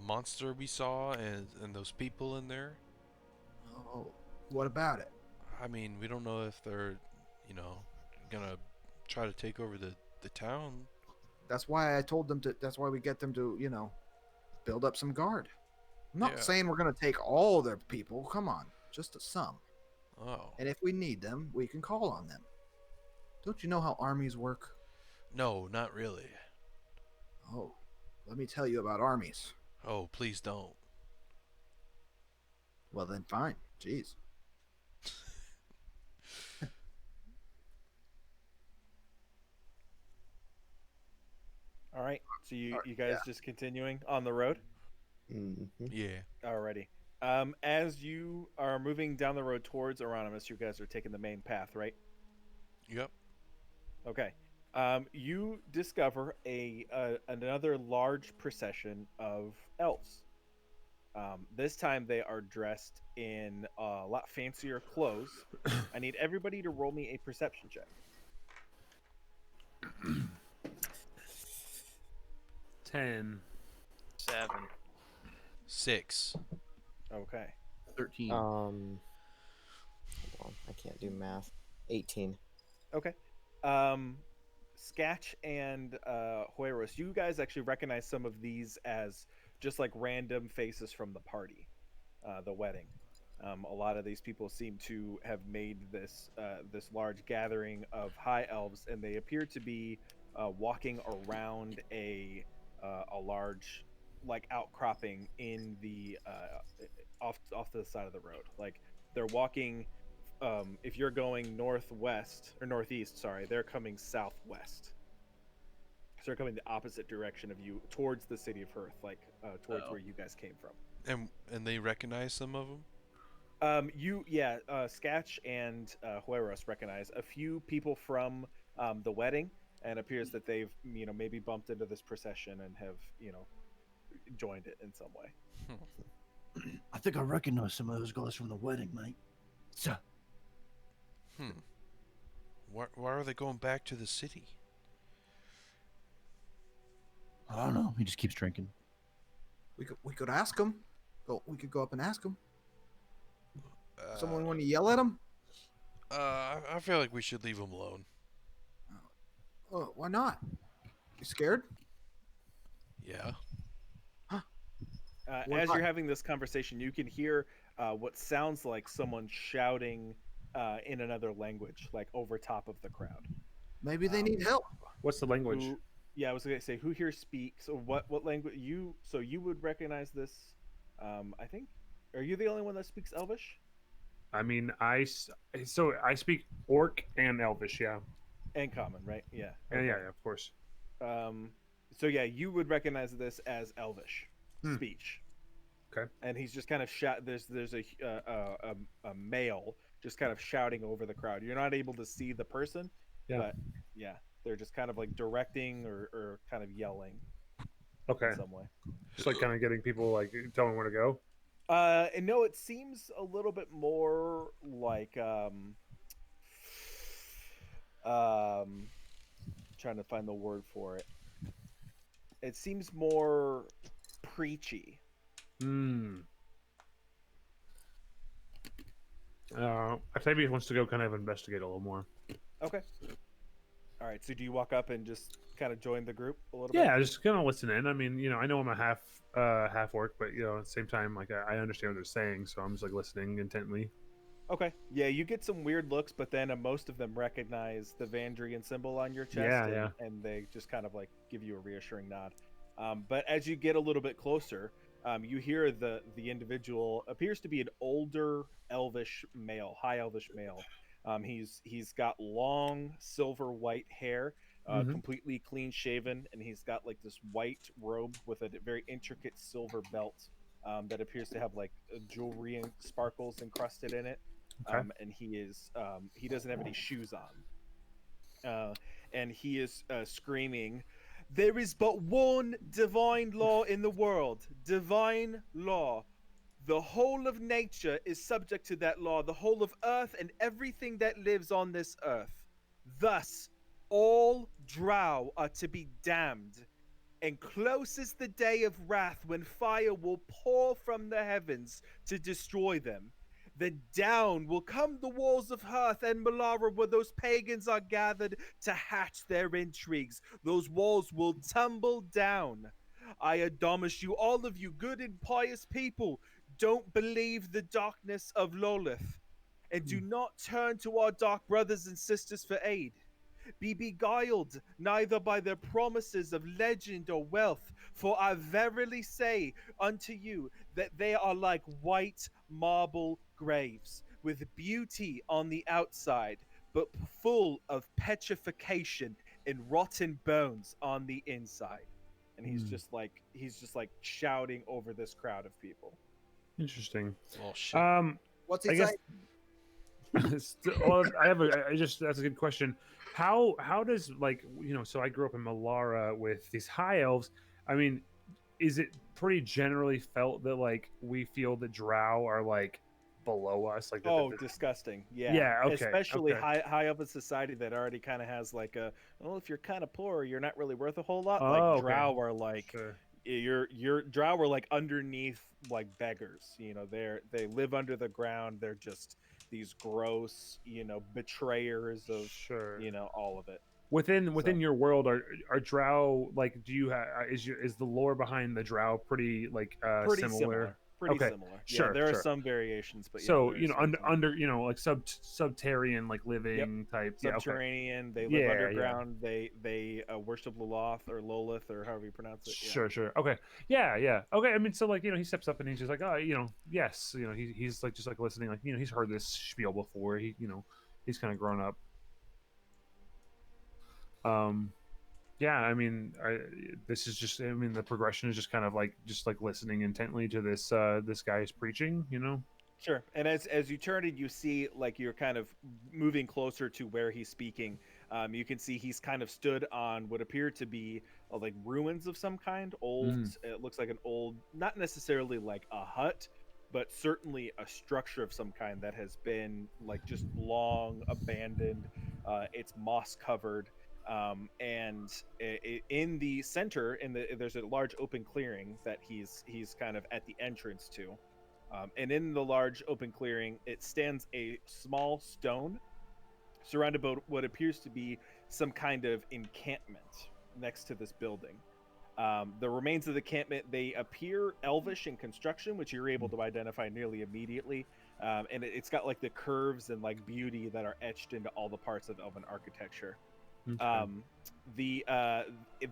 monster we saw and those people in there? Oh, what about it? I mean, we don't know if they're, gonna try to take over the town. That's why I told them to. That's why we get them to, build up some guard. I'm not Yeah. saying we're gonna take all their people. Come on, just some. Oh. And if we need them, we can call on them. Don't you know how armies work? No, not really. Oh, let me tell you about armies. Oh, please don't. Well then, fine. Jeez. right. So you Alright, you guys yeah. just continuing on the road. Yeah. Alrighty. As you are moving down the road towards Aronimus, you guys are taking the main path, right? Yep. Okay. You discover another large procession of elves. This time they are dressed in a lot fancier clothes. I need everybody to roll me a perception check. 10. 7. 6. Okay. 13. Hold on, I can't do math. 18. Okay. Sketch and Hoyros, you guys actually recognize some of these as just like random faces from the party, the wedding. A lot of these people seem to have made this large gathering of high elves, and they appear to be walking around a large like outcropping in the off to the side of the road. Like they're walking. If you're going northwest or northeast, sorry, they're coming southwest. So they're coming the opposite direction of you, towards the city of Hearth, like towards where you guys came from. And they recognize some of them? Sketch and Hueros recognize a few people from the wedding, and appears that they've maybe bumped into this procession and have joined it in some way. I think I recognize some of those guys from the wedding, mate. So, Why are they going back to the city? I don't know. He just keeps drinking. We could ask them. We could go up and ask them. Someone want to yell at them? I feel like we should leave them alone. Why not? You scared? Yeah. Why As not? you're having this conversation, you can hear what sounds like someone shouting in another language, like over top of the crowd. Maybe they need help. What's the language? I was gonna say, who here speaks? So what language you? So you would recognize this? I think. Are you the only one that speaks Elvish? I mean, I speak Orc and Elvish, yeah. And Common, right? Yeah. Yeah, of course. So yeah, you would recognize this as Elvish speech. Okay. And he's just kind of There's a male just kind of shouting over the crowd. You're not able to see the person, but yeah, they're just kind of like directing or kind of yelling. Okay. In some way. Just like kind of getting people, like, telling where to go? And no, it seems a little bit more like trying to find the word for it. It seems more preachy. Octavius wants to go kind of investigate a little more. Okay. All right. So do you walk up and just kind of join the group a little bit? Yeah, just kind of listen in. I mean, I know I'm a half orc, but at the same time, like I understand what they're saying, so I'm just like listening intently. Okay. Yeah, you get some weird looks, but then most of them recognize the Vandrian symbol on your chest, Yeah. and they just kind of like give you a reassuring nod. But as you get a little bit closer, you hear the individual appears to be an older elvish male, high elvish male. He's got long silver white hair, completely clean shaven, and he's got like this white robe with a very intricate silver belt that appears to have like jewelry and sparkles encrusted in it. Okay. And he doesn't have any shoes on. And he is screaming, "There is but one divine law in the world. Divine law. The whole of nature is subject to that law, the whole of earth and everything that lives on this earth. Thus, all drow are to be damned. And close is the day of wrath when fire will pour from the heavens to destroy them. Then down will come the walls of Hearth and Malara where those pagans are gathered to hatch their intrigues. Those walls will tumble down. I admonish you, all of you good and pious people, don't believe the darkness of Lolith, and do not turn to our dark brothers and sisters for aid. Be beguiled neither by their promises of legend or wealth, for I verily say unto you that they are like white marble graves, with beauty on the outside, but full of petrification and rotten bones on the inside." and he's just like shouting over this crowd of people. Interesting. Oh shit. What's I he guess. saying? Well, I just that's a good question. How does, like, so I grew up in Malara with these high elves. I mean, is it pretty generally felt that like we feel that drow are like below us, like Oh, disgusting. Yeah. Yeah, okay, Especially okay. high up in society that already kind of has like a, well, if you're kind of poor, you're not really worth a whole lot. Oh, Like okay. drow are like, Sure. your drow are like underneath, like beggars. They live under the ground. They're just these gross, betrayers of, Sure. all of it. Within your world, are drow, like, do you is the lore behind the drow pretty like Pretty similar? Pretty Okay, similar. sure, Yeah, there sure. are some variations, but So yeah, under like subterranean, like living types. Yeah, okay. subterranean. They live Yeah, yeah. underground. They worship Lolith or Lolith or however you pronounce it. Yeah. Sure. Okay. Yeah. Okay. I mean, so like, he steps up and he's just like, oh, yes, he's like, just like listening, like, he's heard this spiel before. He's kind of grown up. Yeah, I mean, this is just, I mean, the progression is just kind of like, listening intently to this guy's preaching, Sure. And as you turn and you see, like, you're kind of moving closer to where he's speaking, you can see he's kind of stood on what appear to be like ruins of some kind. It looks like an old, not necessarily like a hut, but certainly a structure of some kind that has been like just long abandoned. It's moss covered. And in the center, there's a large open clearing that he's kind of at the entrance to. And in the large open clearing, it stands a small stone surrounded by what appears to be some kind of encampment next to this building. The remains of the encampment, they appear elvish in construction, which you're able to identify nearly immediately. And it's got like the curves and like beauty that are etched into all the parts of elven architecture. Okay.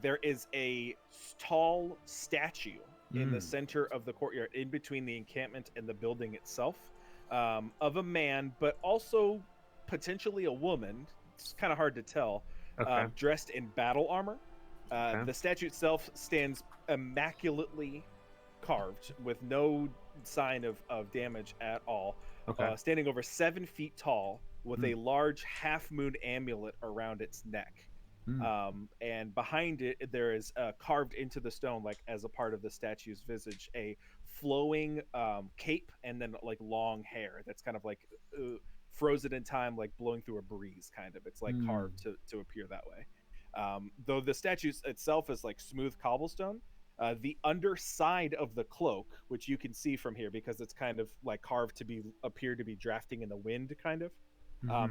There is a tall statue in the center of the courtyard, in between the encampment and the building itself, of a man, but also potentially a woman. It's kind of hard to tell. Okay. Dressed in battle armor. Okay. The statue itself stands immaculately carved with no sign of damage at all. Okay. Standing over 7 feet tall with a large half moon amulet around its neck. And behind it, there is carved into the stone, like as a part of the statue's visage, a flowing cape and then like long hair that's kind of like frozen in time, like blowing through a breeze, kind of. It's like carved to appear that way. Though the statue itself is like smooth cobblestone, the underside of the cloak, which you can see from here because it's kind of like carved to appear to be drafting in the wind, kind of.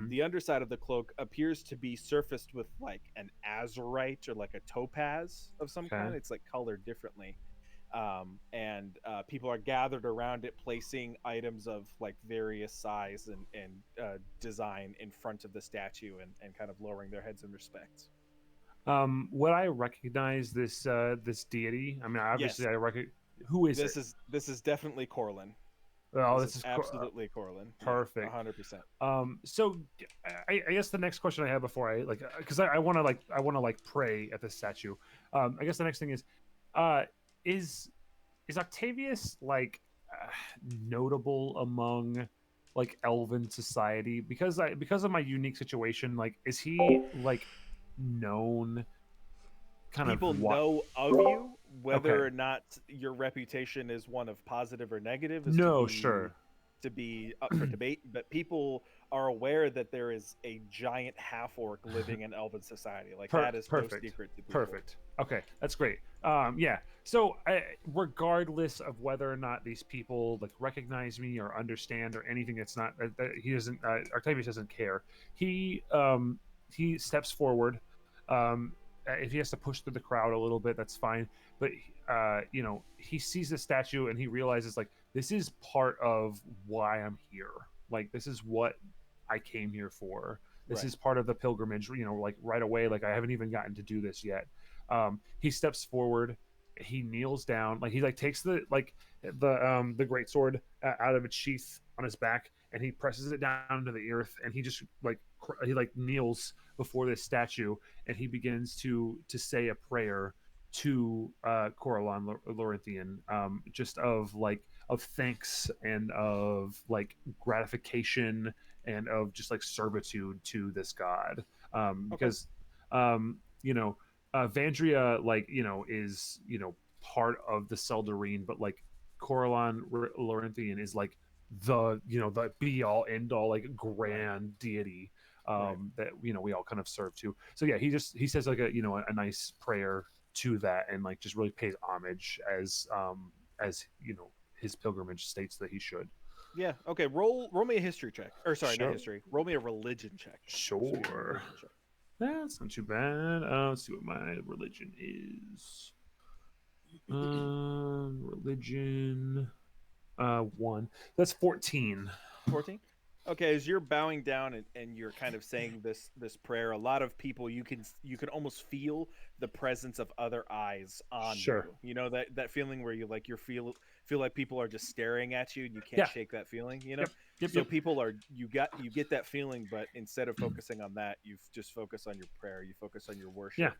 The underside of the cloak appears to be surfaced with like an azurite or like a topaz of some kind. It's like colored differently. And people are gathered around it, placing items of like various size and design in front of the statue and kind of lowering their heads in respect. Would I recognize this deity? I mean, obviously, Yes. I recognize. Who is this? it? This is definitely Corlin. Oh, this is absolutely Corlin. Perfect. 100%. So I guess the next question I have before I like, because I want to pray at this statue. I guess the next thing is Octavius like notable among like elven society because of my unique situation? Like, is he like known? People know of you, whether or not your reputation is one of positive or negative is to be up for debate, but people are aware that there is a giant half-orc living in elven society. Like, that is no secret to people. Perfect. Okay, that's great. Yeah. So, regardless of whether or not these people like recognize me or understand or anything, it's not he doesn't. Octavius doesn't care. He steps forward. If he has to push through the crowd a little bit, that's fine. But he sees the statue and he realizes like this is part of why I'm here. Like, this is what I came here for. This is part of the pilgrimage. Like right away. Like, I haven't even gotten to do this yet. He steps forward. He kneels down. Like, he like takes the great sword out of its sheath on his back, and he presses it down to the earth, and he just like he like kneels before this statue, and he begins to say a prayer to Coralon Lorenthian, just of thanks and of like gratification and of just like servitude to this god, because you know, Vandria, like, you know, is, you know, part of the Seldarine, but like Coralon Lorenthian is like the, you know, the be all end all like grand deity that, you know, we all kind of serve to. So yeah, he says like a, you know, a nice prayer to that, and like just really pays homage as you know, his pilgrimage states that he should. Yeah. Okay. Roll me a history check. Or sorry, Sure. not history. Roll me a religion check. Sure. That's not too bad. Let's see what my religion is. Religion. 1. That's 14. 14. Okay, as you're bowing down and you're kind of saying this prayer, a lot of people you can almost feel the presence of other eyes on Sure. you. You know that feeling where you feel like people are just staring at you and you can't shake that feeling, you know? Yep. People are you get that feeling, but instead of focusing on that, you just focus on your prayer, you focus on your worship.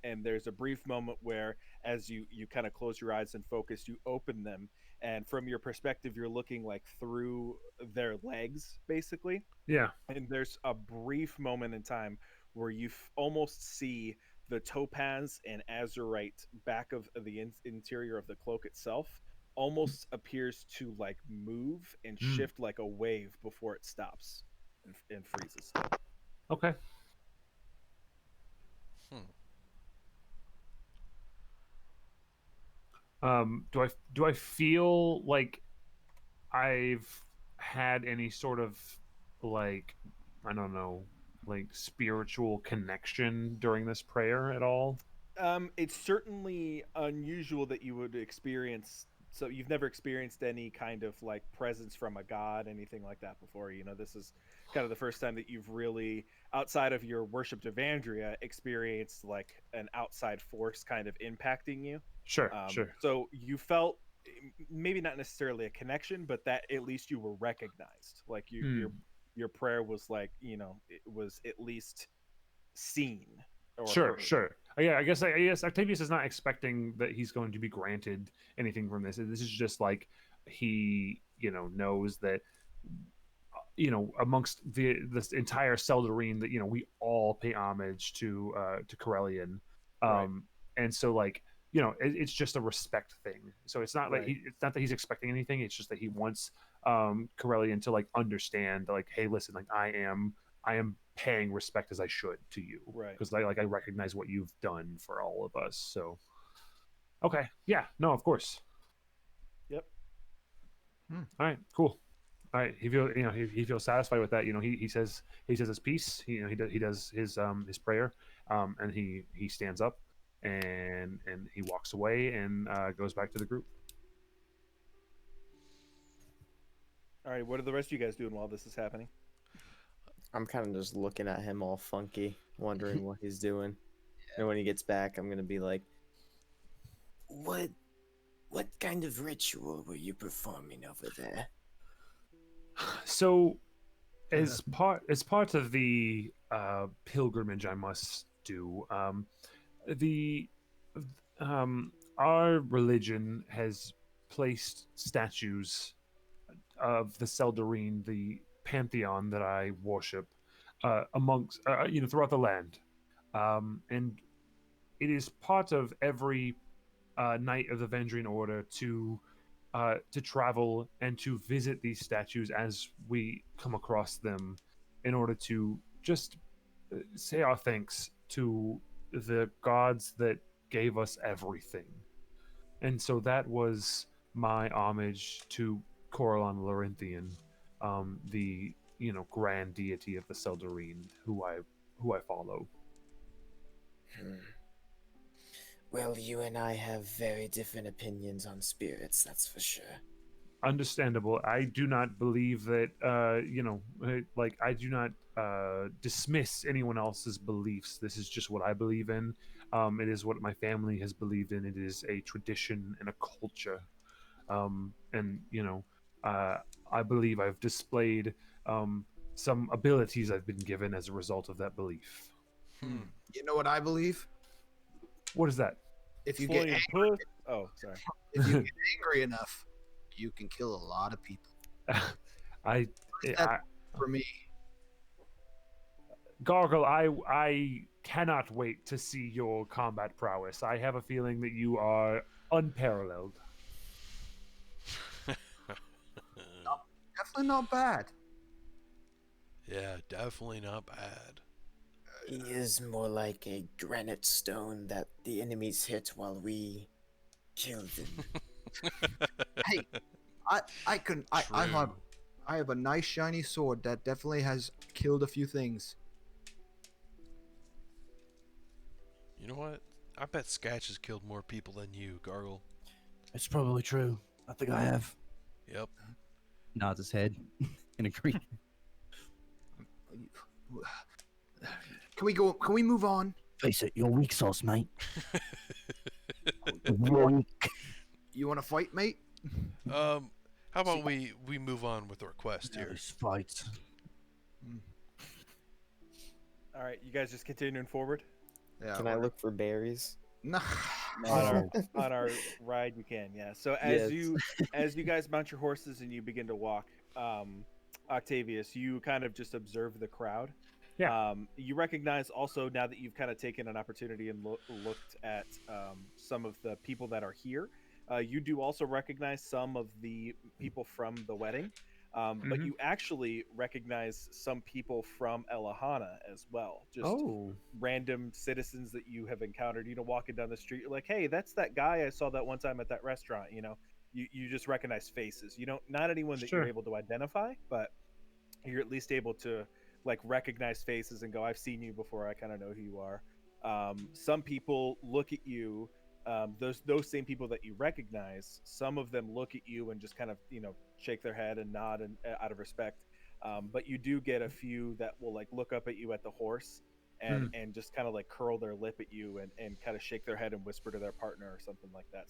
And there's a brief moment where as you kind of close your eyes and focus, you open them, and from your perspective you're looking like through their legs basically. Yeah. And there's a brief moment in time where you almost see the topaz and azurite back of the interior of the cloak itself almost appears to like move and shift like a wave before it stops and freezes. Okay. Do I feel like I've had any sort of like, I don't know, like spiritual connection during this prayer at all? It's certainly unusual that you would experience. So you've never experienced any kind of like presence from a god, anything like that before. You know, this is kind of the first time that you've really, outside of your worship to Vandria, experienced like an outside force kind of impacting you. Sure. So you felt maybe not necessarily a connection, but that at least you were recognized. Like your prayer was like, you know, it was at least seen. Sure. Yeah, I guess Octavius is not expecting that he's going to be granted anything from this. This is just like he, you know, knows that, you know, amongst this entire Seldarine, that, you know, we all pay homage to Corellian, and so like, you know, it's just a respect thing. So it's not like it's not that he's expecting anything. It's just that he wants Corellian to like understand, like, hey, listen, like I am paying respect as I should to you, because I recognize what you've done for all of us. So okay, yeah, no, of course. Yep. All right, cool. All right, he feels satisfied with that. You know, he says his piece. You know, he does his prayer, and he stands up and he walks away and goes back to the group. All right, what are the rest of you guys doing while this is happening? I'm kind of just looking at him all funky, wondering what he's doing. And when he gets back, I'm gonna be like, "What kind of ritual were you performing over there?" So, as part of the pilgrimage I must do, our religion has placed statues of the Seldarine, the pantheon that I worship, amongst you know, throughout the land, and it is part of every knight of the Vendrian Order to travel and to visit these statues as we come across them, in order to just say our thanks to the gods that gave us everything. And so that was my homage to Coralon Lorenthian, the, you know, grand deity of the Seldarine, who I follow. Well, you and I have very different opinions on spirits, that's for sure. Understandable. I do not believe that, you know, like, I do not dismiss anyone else's beliefs. This is just what I believe in. It is what my family has believed in. It is a tradition and a culture. And, you know, I believe I've displayed some abilities I've been given as a result of that belief. You know what I believe? What is that? if you get Flying angry, puss. Oh, sorry. if you get angry enough, you can kill a lot of people. I That- For me, Gargle, I cannot wait to see your combat prowess. I have a feeling that you are unparalleled. definitely not bad. Yeah, definitely not bad. He is more like a granite stone that the enemies hit while we kill them. Hey, I have a nice shiny sword that definitely has killed a few things. You know what? I bet Sketch has killed more people than you, Gargle. It's probably true. I think I have. Yep. Nods his head in agreement. Can we go? Can we move on? Face it, you're weak sauce, mate. Yoink. You want to fight, mate? How about we move on with our quest here? Those fights. All right, you guys just continuing forward Yeah. Can I look for berries? No. on our ride. You can, yeah. So as Yes. as you guys mount your horses and you begin to walk, Octavius, you kind of just observe the crowd. Yeah. You recognize also now that you've kind of taken an opportunity and looked at some of the people that are here. You do also recognize some of the people from the wedding, but you actually recognize some people from Elahana as well. Just random citizens that you have encountered, walking down the street. You're like, hey, that's that guy I saw that one time at that restaurant. You just recognize faces. Not anyone that Sure. you're able to identify, but you're at least able to like recognize faces and go, I've seen you before. I kind of know who you are. Some people look at you. Those same people that you recognize, some of them look at you and just kind of shake their head and nod and out of respect. But you do get a few that will like look up at you at the horse and just kind of like curl their lip at you and kind of shake their head and whisper to their partner or something like that.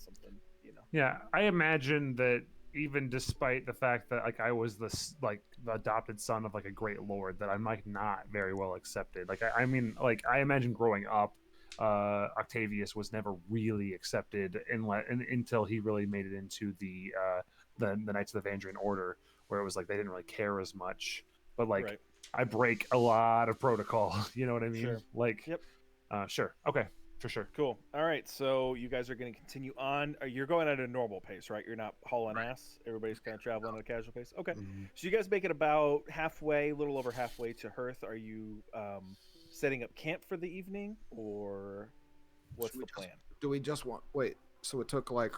Yeah, I imagine that even despite the fact that like I was the adopted son of like a great lord, that I'm like not very well accepted. Like I mean, like I imagine growing up, Octavius was never really accepted until he really made it into the Knights of the Vandrian Order, where it was like they didn't really care as much. But like Right. I break a lot of protocol. You know what I mean? Sure. Like, Yep. Sure. Okay. For sure. Cool. All right. So you guys are going to continue on. You're going at a normal pace, right? You're not hauling ass. Everybody's kind of traveling at a casual pace. Okay. So you guys make it about halfway, a little over halfway to Hearth. Are you setting up camp for the evening, or what's the plan? Do we just want? Wait. So it took like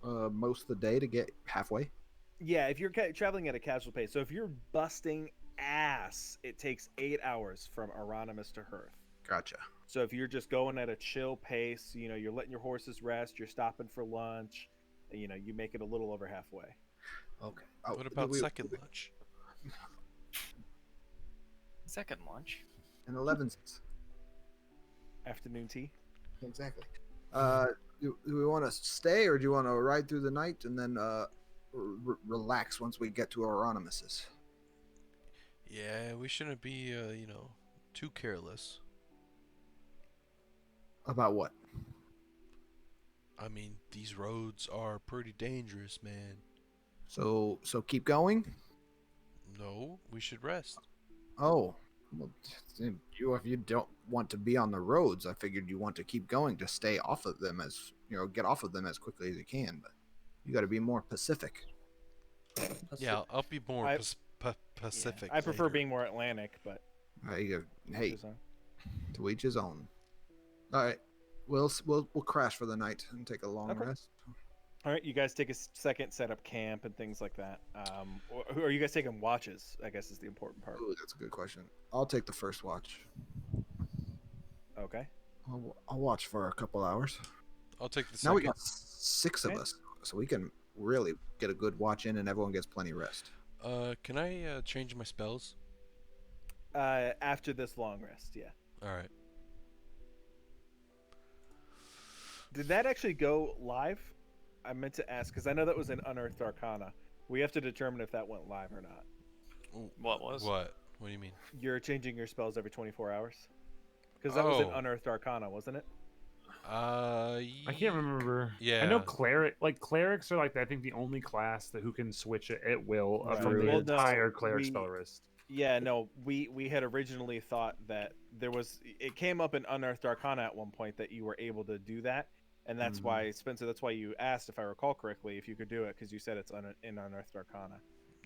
most of the day to get halfway. Yeah, if you're traveling at a casual pace. So if you're busting ass, it takes 8 hours from Aronimus to Hearth. Gotcha. So if you're just going at a chill pace, you're letting your horses rest, you're stopping for lunch, you make it a little over halfway. Okay. What about second lunch? Second lunch. And 11 cents. Afternoon tea? Exactly. Do we want to stay, or do you want to ride through the night and then relax once we get to Aronimus's? Yeah, we shouldn't be, too careless. About what? I mean, these roads are pretty dangerous, man. So keep going? No, we should rest. Oh. Well, if you don't want to be on the roads, I figured you want to keep going to stay off of them get off of them as quickly as you can, but you got to be more Pacific. Yeah, I'll be more Pacific. I prefer later. being more Atlantic, but Hey, to each his own. All right, we'll crash for the night and take a long rest. All right, you guys take a second, set up camp and things like that. Are you guys taking watches? I guess is the important part. Ooh, that's a good question. I'll take the first watch. Okay. I'll watch for a couple hours. I'll take the Now second. we got 6 of us, so we can really get a good watch in, and everyone gets plenty of rest. Can I change my spells? After this long rest, yeah. All right. Did that actually go live? I meant to ask because I know that was an Unearthed Arcana. We have to determine if that went live or not. What was? What? What do you mean? You're changing your spells every 24 hours? Because that was an Unearthed Arcana, wasn't it? I can't remember. Yeah. I know clerics are like I think the only class who can switch it at will from the Well, no, entire cleric we- spell list. Yeah, no, we had originally thought that it came up in Unearthed Arcana at one point that you were able to do that, and that's why Spencer, that's why you asked, if I recall correctly, if you could do it, because you said it's in Unearthed Arcana.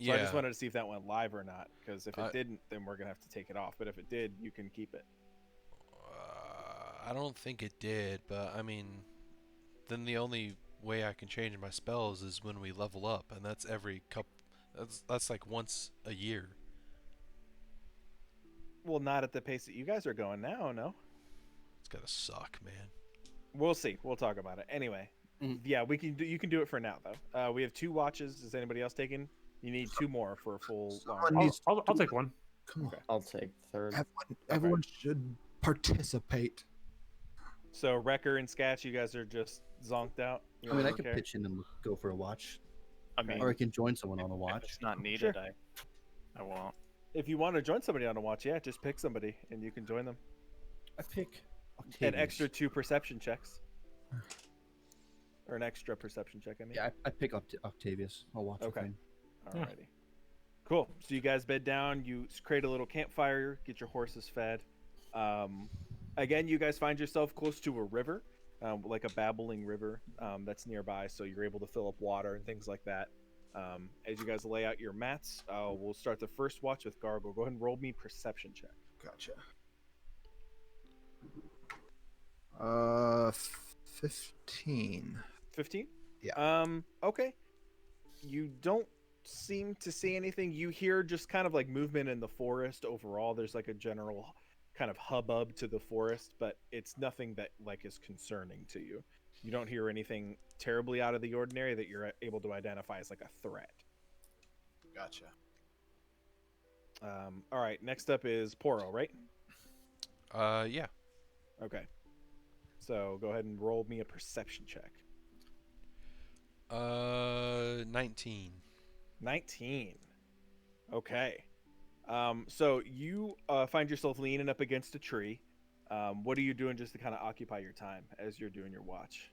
So I just wanted to see if that went live or not, because if it didn't, then we're gonna have to take it off. But if it did, you can keep it. I don't think it did, but I mean, then the only way I can change my spells is when we level up, and that's every couple. That's like once a year. Well, not at the pace that you guys are going now, no. It's gotta suck, man. We'll see. We'll talk about it. Anyway, yeah, we can do. You can do it for now, though. We have 2 watches. Is anybody else taking? You need 2 more for a full. I'll take one. Come on. I'll take third. Everyone should participate. So Wrecker and Sketch, you guys are just zonked out. You I mean, I don't could care? pitch in and go for a watch, I mean, or I can join someone on a if watch. it's not needed, Sure. I won't. If you want to join somebody on a watch, yeah, just pick somebody and you can join them. I pick An Octavius. extra 2 perception checks. Or an extra perception check, I mean. Yeah, I pick Octavius. I'll watch with Okay. him. Alrighty. Cool. So you guys bed down, you create a little campfire, get your horses fed. Again, you guys find yourself close to a river, like a babbling river that's nearby, so you're able to fill up water and things like that. As you guys lay out your mats, we'll start the first watch with Gargle. Go ahead and roll me perception check. Gotcha. 15. 15? Yeah. Okay. You don't seem to see anything. You hear just kind of like movement in the forest overall. There's like a general kind of hubbub to the forest, but it's nothing that like is concerning to you. You don't hear anything terribly out of the ordinary that you're able to identify as like a threat. Gotcha. All right, next up is Poro, right? Yeah. Okay. So go ahead and roll me a perception check. 19. 19. Okay. So you find yourself leaning up against a tree. What are you doing just to kind of occupy your time as you're doing your watch?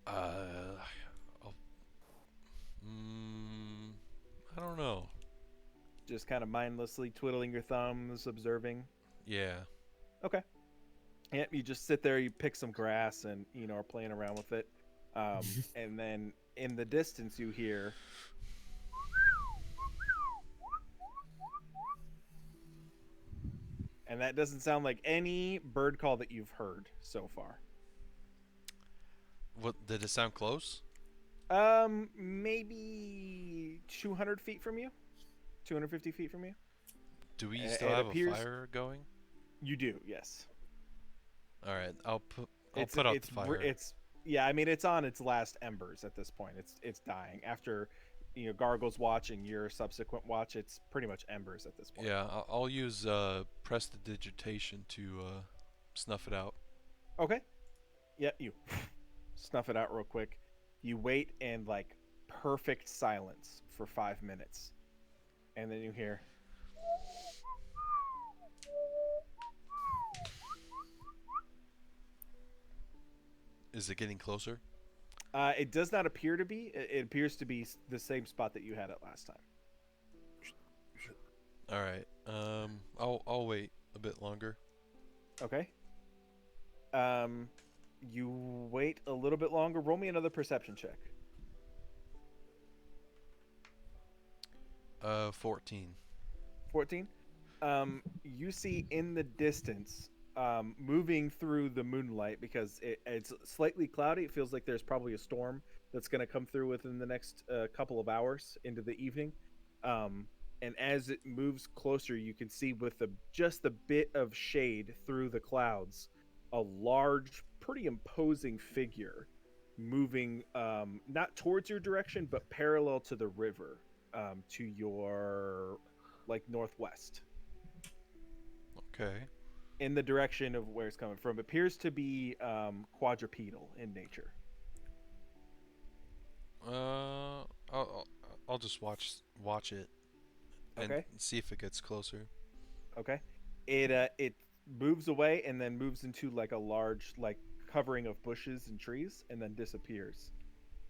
I don't know. Just kind of mindlessly twiddling your thumbs, observing. Yeah. Okay. Yeah, you just sit there, you pick some grass, and are playing around with it. And then in the distance, you hear. And that doesn't sound like any bird call that you've heard so far. What did it sound close? Maybe 200 feet from you, 250 feet from you. Do we It still have appears- a fire going? You do, yes. All right, I'll put out It's the fire. yeah. I mean, it's on its last embers at this point. It's dying after Gargle's watch and your subsequent watch. It's pretty much embers at this point. Yeah, I'll use prestidigitation to snuff it out. Okay. Yeah, you snuff it out real quick. You wait in like perfect silence for 5 minutes, and then you hear. Is it getting closer? It does not appear to be. It appears to be the same spot that you had it last time. All right. I'll wait a bit longer. Okay. You wait a little bit longer. Roll me another perception check. 14. 14. You see in the distance, moving through the moonlight, because it's slightly cloudy. It feels like there's probably a storm that's going to come through within the next couple of hours into the evening. And as it moves closer, you can see with just the bit of shade through the clouds, a large, pretty imposing figure moving not towards your direction, but parallel to the river, to your northwest. Okay. In the direction of where it's coming from. It appears to be quadrupedal in nature. I'll just watch it and Okay. see if it gets closer. Okay. It moves away and then moves into like a large, covering of bushes and trees and then disappears.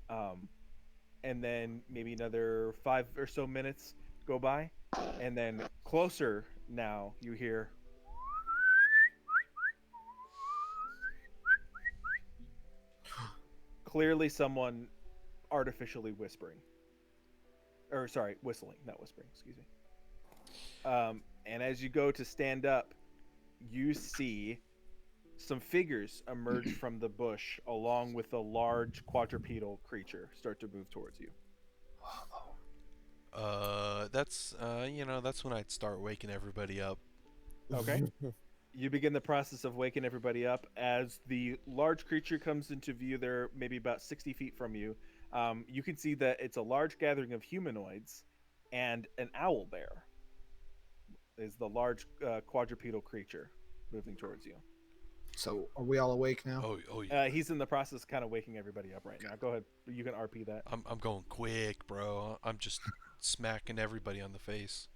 And then maybe another 5 or so minutes go by, and then closer now you hear clearly someone artificially whispering. Or sorry, whistling, not whispering, excuse me. And as you go to stand up, you see some figures emerge from the bush along with a large quadrupedal creature start to move towards you. That's that's when I'd start waking everybody up. Okay. You begin the process of waking everybody up as the large creature comes into view. They're maybe about 60 feet from you. You can see that it's a large gathering of humanoids, and an owl bear is the large quadrupedal creature moving towards you. So are we all awake now? Oh yeah. He's in the process of kind of waking everybody up right now. Go ahead. You can RP that. I'm going quick, bro. I'm just smacking everybody on the face.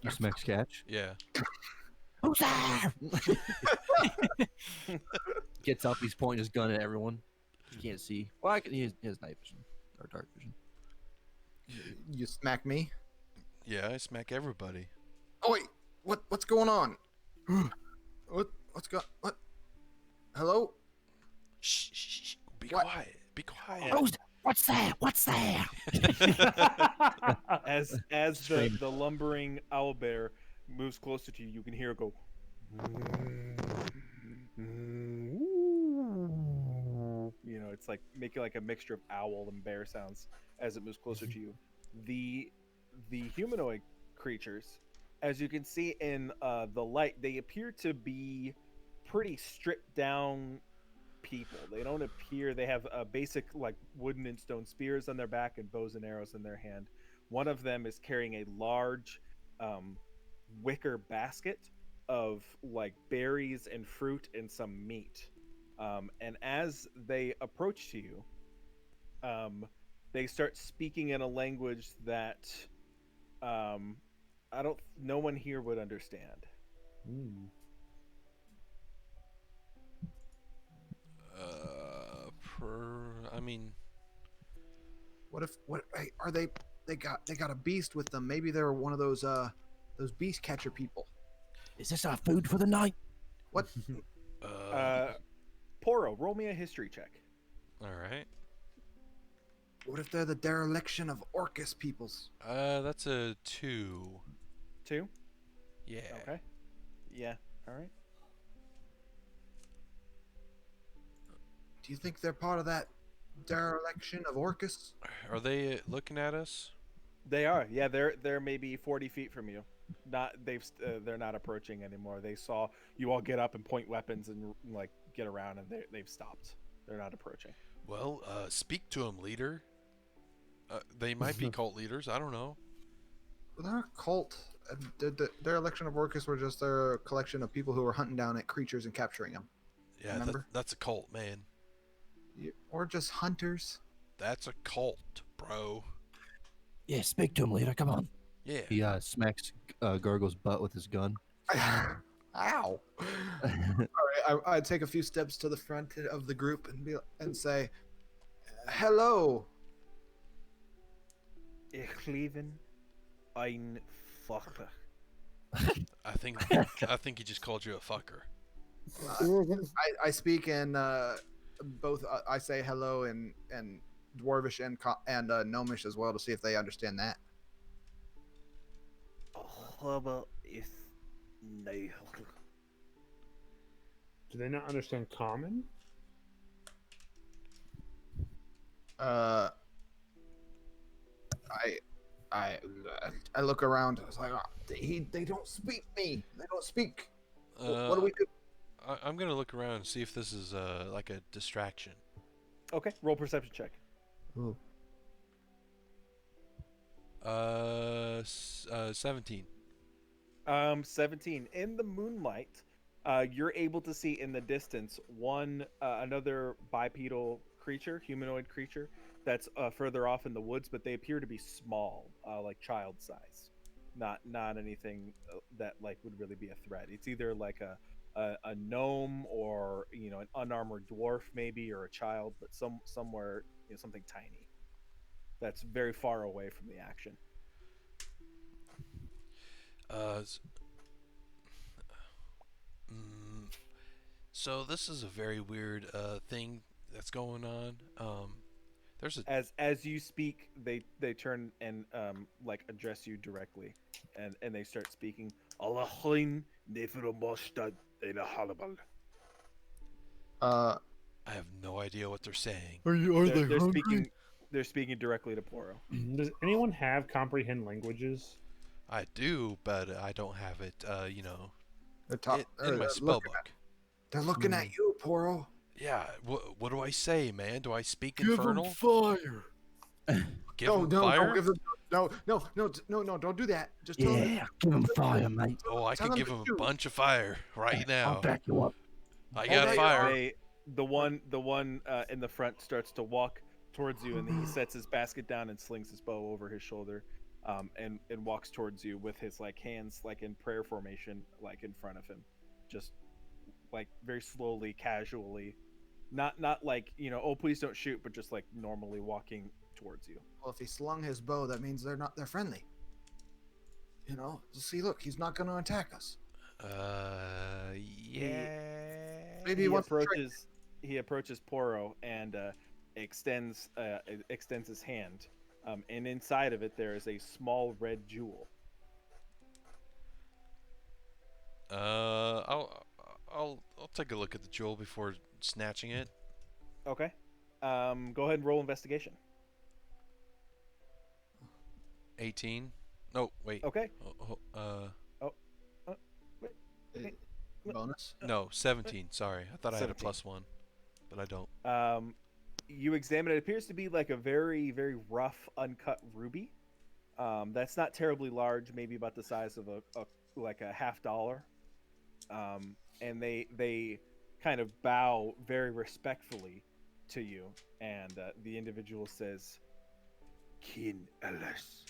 You smack catch. Yeah. Who's there? Gets up, he's pointing his gun at everyone. You can't see. Well, he has night vision or dark vision. You smack me? Yeah, I smack everybody. Oh wait, what's going on? What's what? Hello? Shh. Be What? quiet. Be quiet. What's there? What's there? As the lumbering owl bear moves closer to you, you can hear it go. You know, it's like making like a mixture of owl and bear sounds as it moves closer to you. The humanoid creatures, as you can see in the light, they appear to be pretty stripped down people. They don't appear, they have basic like wooden and stone spears on their back and bows and arrows in their hand. One of them is carrying a large wicker basket of like berries and fruit and some meat. And as they approach to you, they start speaking in a language that no one here would understand. I mean, What are they? They got a beast with them. Maybe they're one of those beast catcher people. Is this our food for the night? What? Poro, roll me a history check. all right. What if they're the dereliction of Orcus peoples? That's a 2. 2? Yeah. Okay. Yeah. All right. Do you think they're part of that dereliction of Orcus? Are they looking at us? They are. Yeah, they're maybe 40 feet from you. They're not approaching anymore. They saw you all get up and point weapons and like get around, and they've stopped. They're not approaching. Well, speak to them, leader. They might be cult leaders. I don't know. Well, they're a cult. The dereliction of Orcus were just a collection of people who were hunting down at creatures and capturing them. Yeah, Remember? that's a cult, man. Or just hunters. That's a cult, bro. Yeah, speak to him, leader. Come on. Yeah. He smacks Gargo's butt with his gun. Ow! All right, I'd take a few steps to the front of the group and say, "Hello." Ich leben ein Fucker. I think he just called you a fucker. I speak in both. I say hello in Dwarvish and Gnomish as well to see if they understand that. Aber ist nicht. Do they not understand common? I look around. I was like, they don't speak me. They don't speak. What do we do? I'm gonna look around and see if this is like a distraction. Okay, roll perception check. Ooh. 17. 17. In the moonlight, you're able to see in the distance another bipedal creature, humanoid creature, that's further off in the woods, but they appear to be small, like child size. Not anything that like would really be a threat. It's either like a a gnome or an unarmored dwarf maybe, or a child, but somewhere something tiny that's very far away from the action. So this is a very weird thing that's going on. There's a As you speak, they turn and like address you directly, and they start speaking. I have no idea what they're saying. Are they They're hungry? speaking. They're speaking directly to Poro. Does anyone have comprehend languages? I do, but I don't have it. They're In my spell book. They're looking at you, Poro. Yeah. What do I say, man? Do I speak Give infernal? them fire. Give No, them no, fire? don't give them. No, don't do that. Just tell them. Yeah, give him fire, mate. Oh, I Tell could them give to him a shoot. bunch of fire right now. I'll back you up. I got fire. The one in the front starts to walk towards you, and he sets his basket down and slings his bow over his shoulder, and walks towards you with his hands in prayer formation, in front of him, just very slowly, casually, not oh please don't shoot, but just normally walking towards you. Well, if he slung his bow, that means they're friendly. See, look, he's not going to attack us. Yeah. Maybe he wants to try- He approaches Poro and extends his hand, and inside of it there is a small red jewel. I'll take a look at the jewel before snatching it. Okay. Go ahead and roll investigation. 18. No, wait. Okay. Bonus. No, 17. Sorry, I thought I had a 17. +1, but I don't. You examine it. It appears to be a very, very rough, uncut ruby. That's not terribly large, maybe about the size of a $50. And they kind of bow very respectfully to you, and the individual says, "Kin Ellis."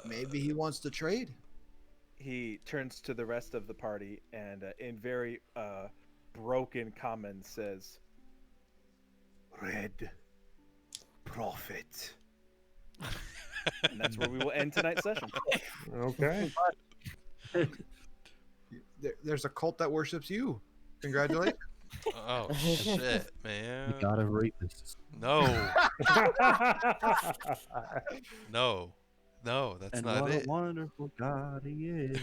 Maybe he wants to trade. He turns to the rest of the party and, in very broken common, says, "Red Prophet." And that's where we will end tonight's session. Okay. There's a cult that worships you. Congratulations. Oh shit, man. The god of rapists. No, no, that's And not what it. a wonderful god he is.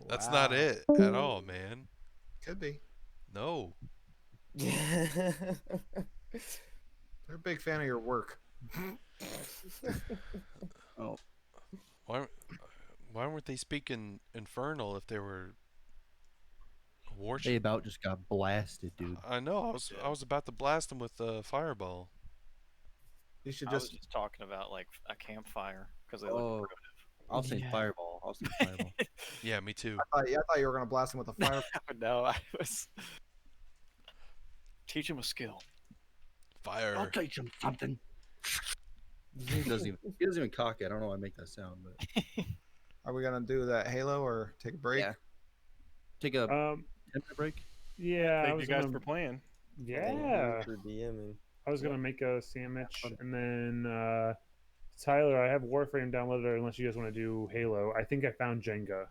That's not it at all, man. Could be. No. They're a big fan of your work. Oh, Why weren't they speaking infernal if they were they worship? about just got blasted, dude. I know. I was about to blast them with a fireball. You should I was just. just talking about a campfire because they Oh. look I'll say fireball. I'll say fireball. Yeah, me too. I thought you were gonna blast him with a fire. no, I was teach him a skill. Fire. teach him something. He doesn't even cock it. I don't know why I make that sound, but Are we gonna do that Halo or take a break? Yeah. Take a 10-minute break. Yeah. I Thank was you guys gonna, for playing. yeah. For DMing. I was gonna make a sandwich, and then Tyler, I have Warframe downloaded. Unless you guys want to do Halo, I think I found Jenga.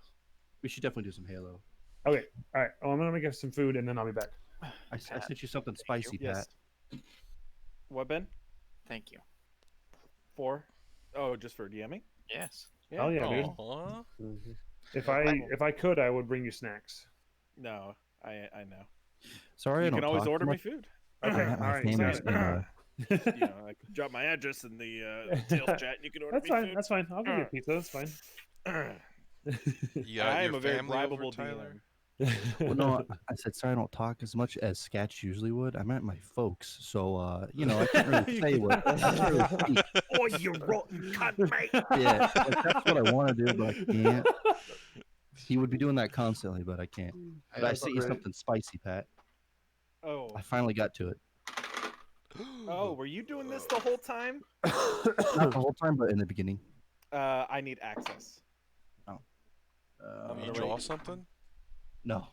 We should definitely do some Halo. Okay, all right. Oh, I'm gonna make us some food, and then I'll be back. I sent you something spicy, Yes. Pat. What, Ben? Thank you. 4? Oh, just for DMing? Yes. Oh yeah, dude. Aw. If I could, I would bring you snacks. No, I know. Sorry, I You don't can always talk order too me much. food. Okay, My all right. name got is, it. I can drop my address in the sales chat, and you can order That's me fine. food. That's fine. I'll give you a pizza. That's fine. You got I am your a very family over, bribable Tyler? dealer. Well, no, I said sorry I don't talk as much as Scatch usually would. I meant my folks, so I can't really say what. I can't really speak. Oh, you rotten cunt, mate! Yeah, that's what I want to do, but I can't. He would be doing that constantly, but I can't. But I sent you something spicy, Pat. Oh, I finally got to it. Oh, were you doing this the whole time? Not the whole time, but in the beginning. I need access. Oh. I'm You gonna draw write- something? No.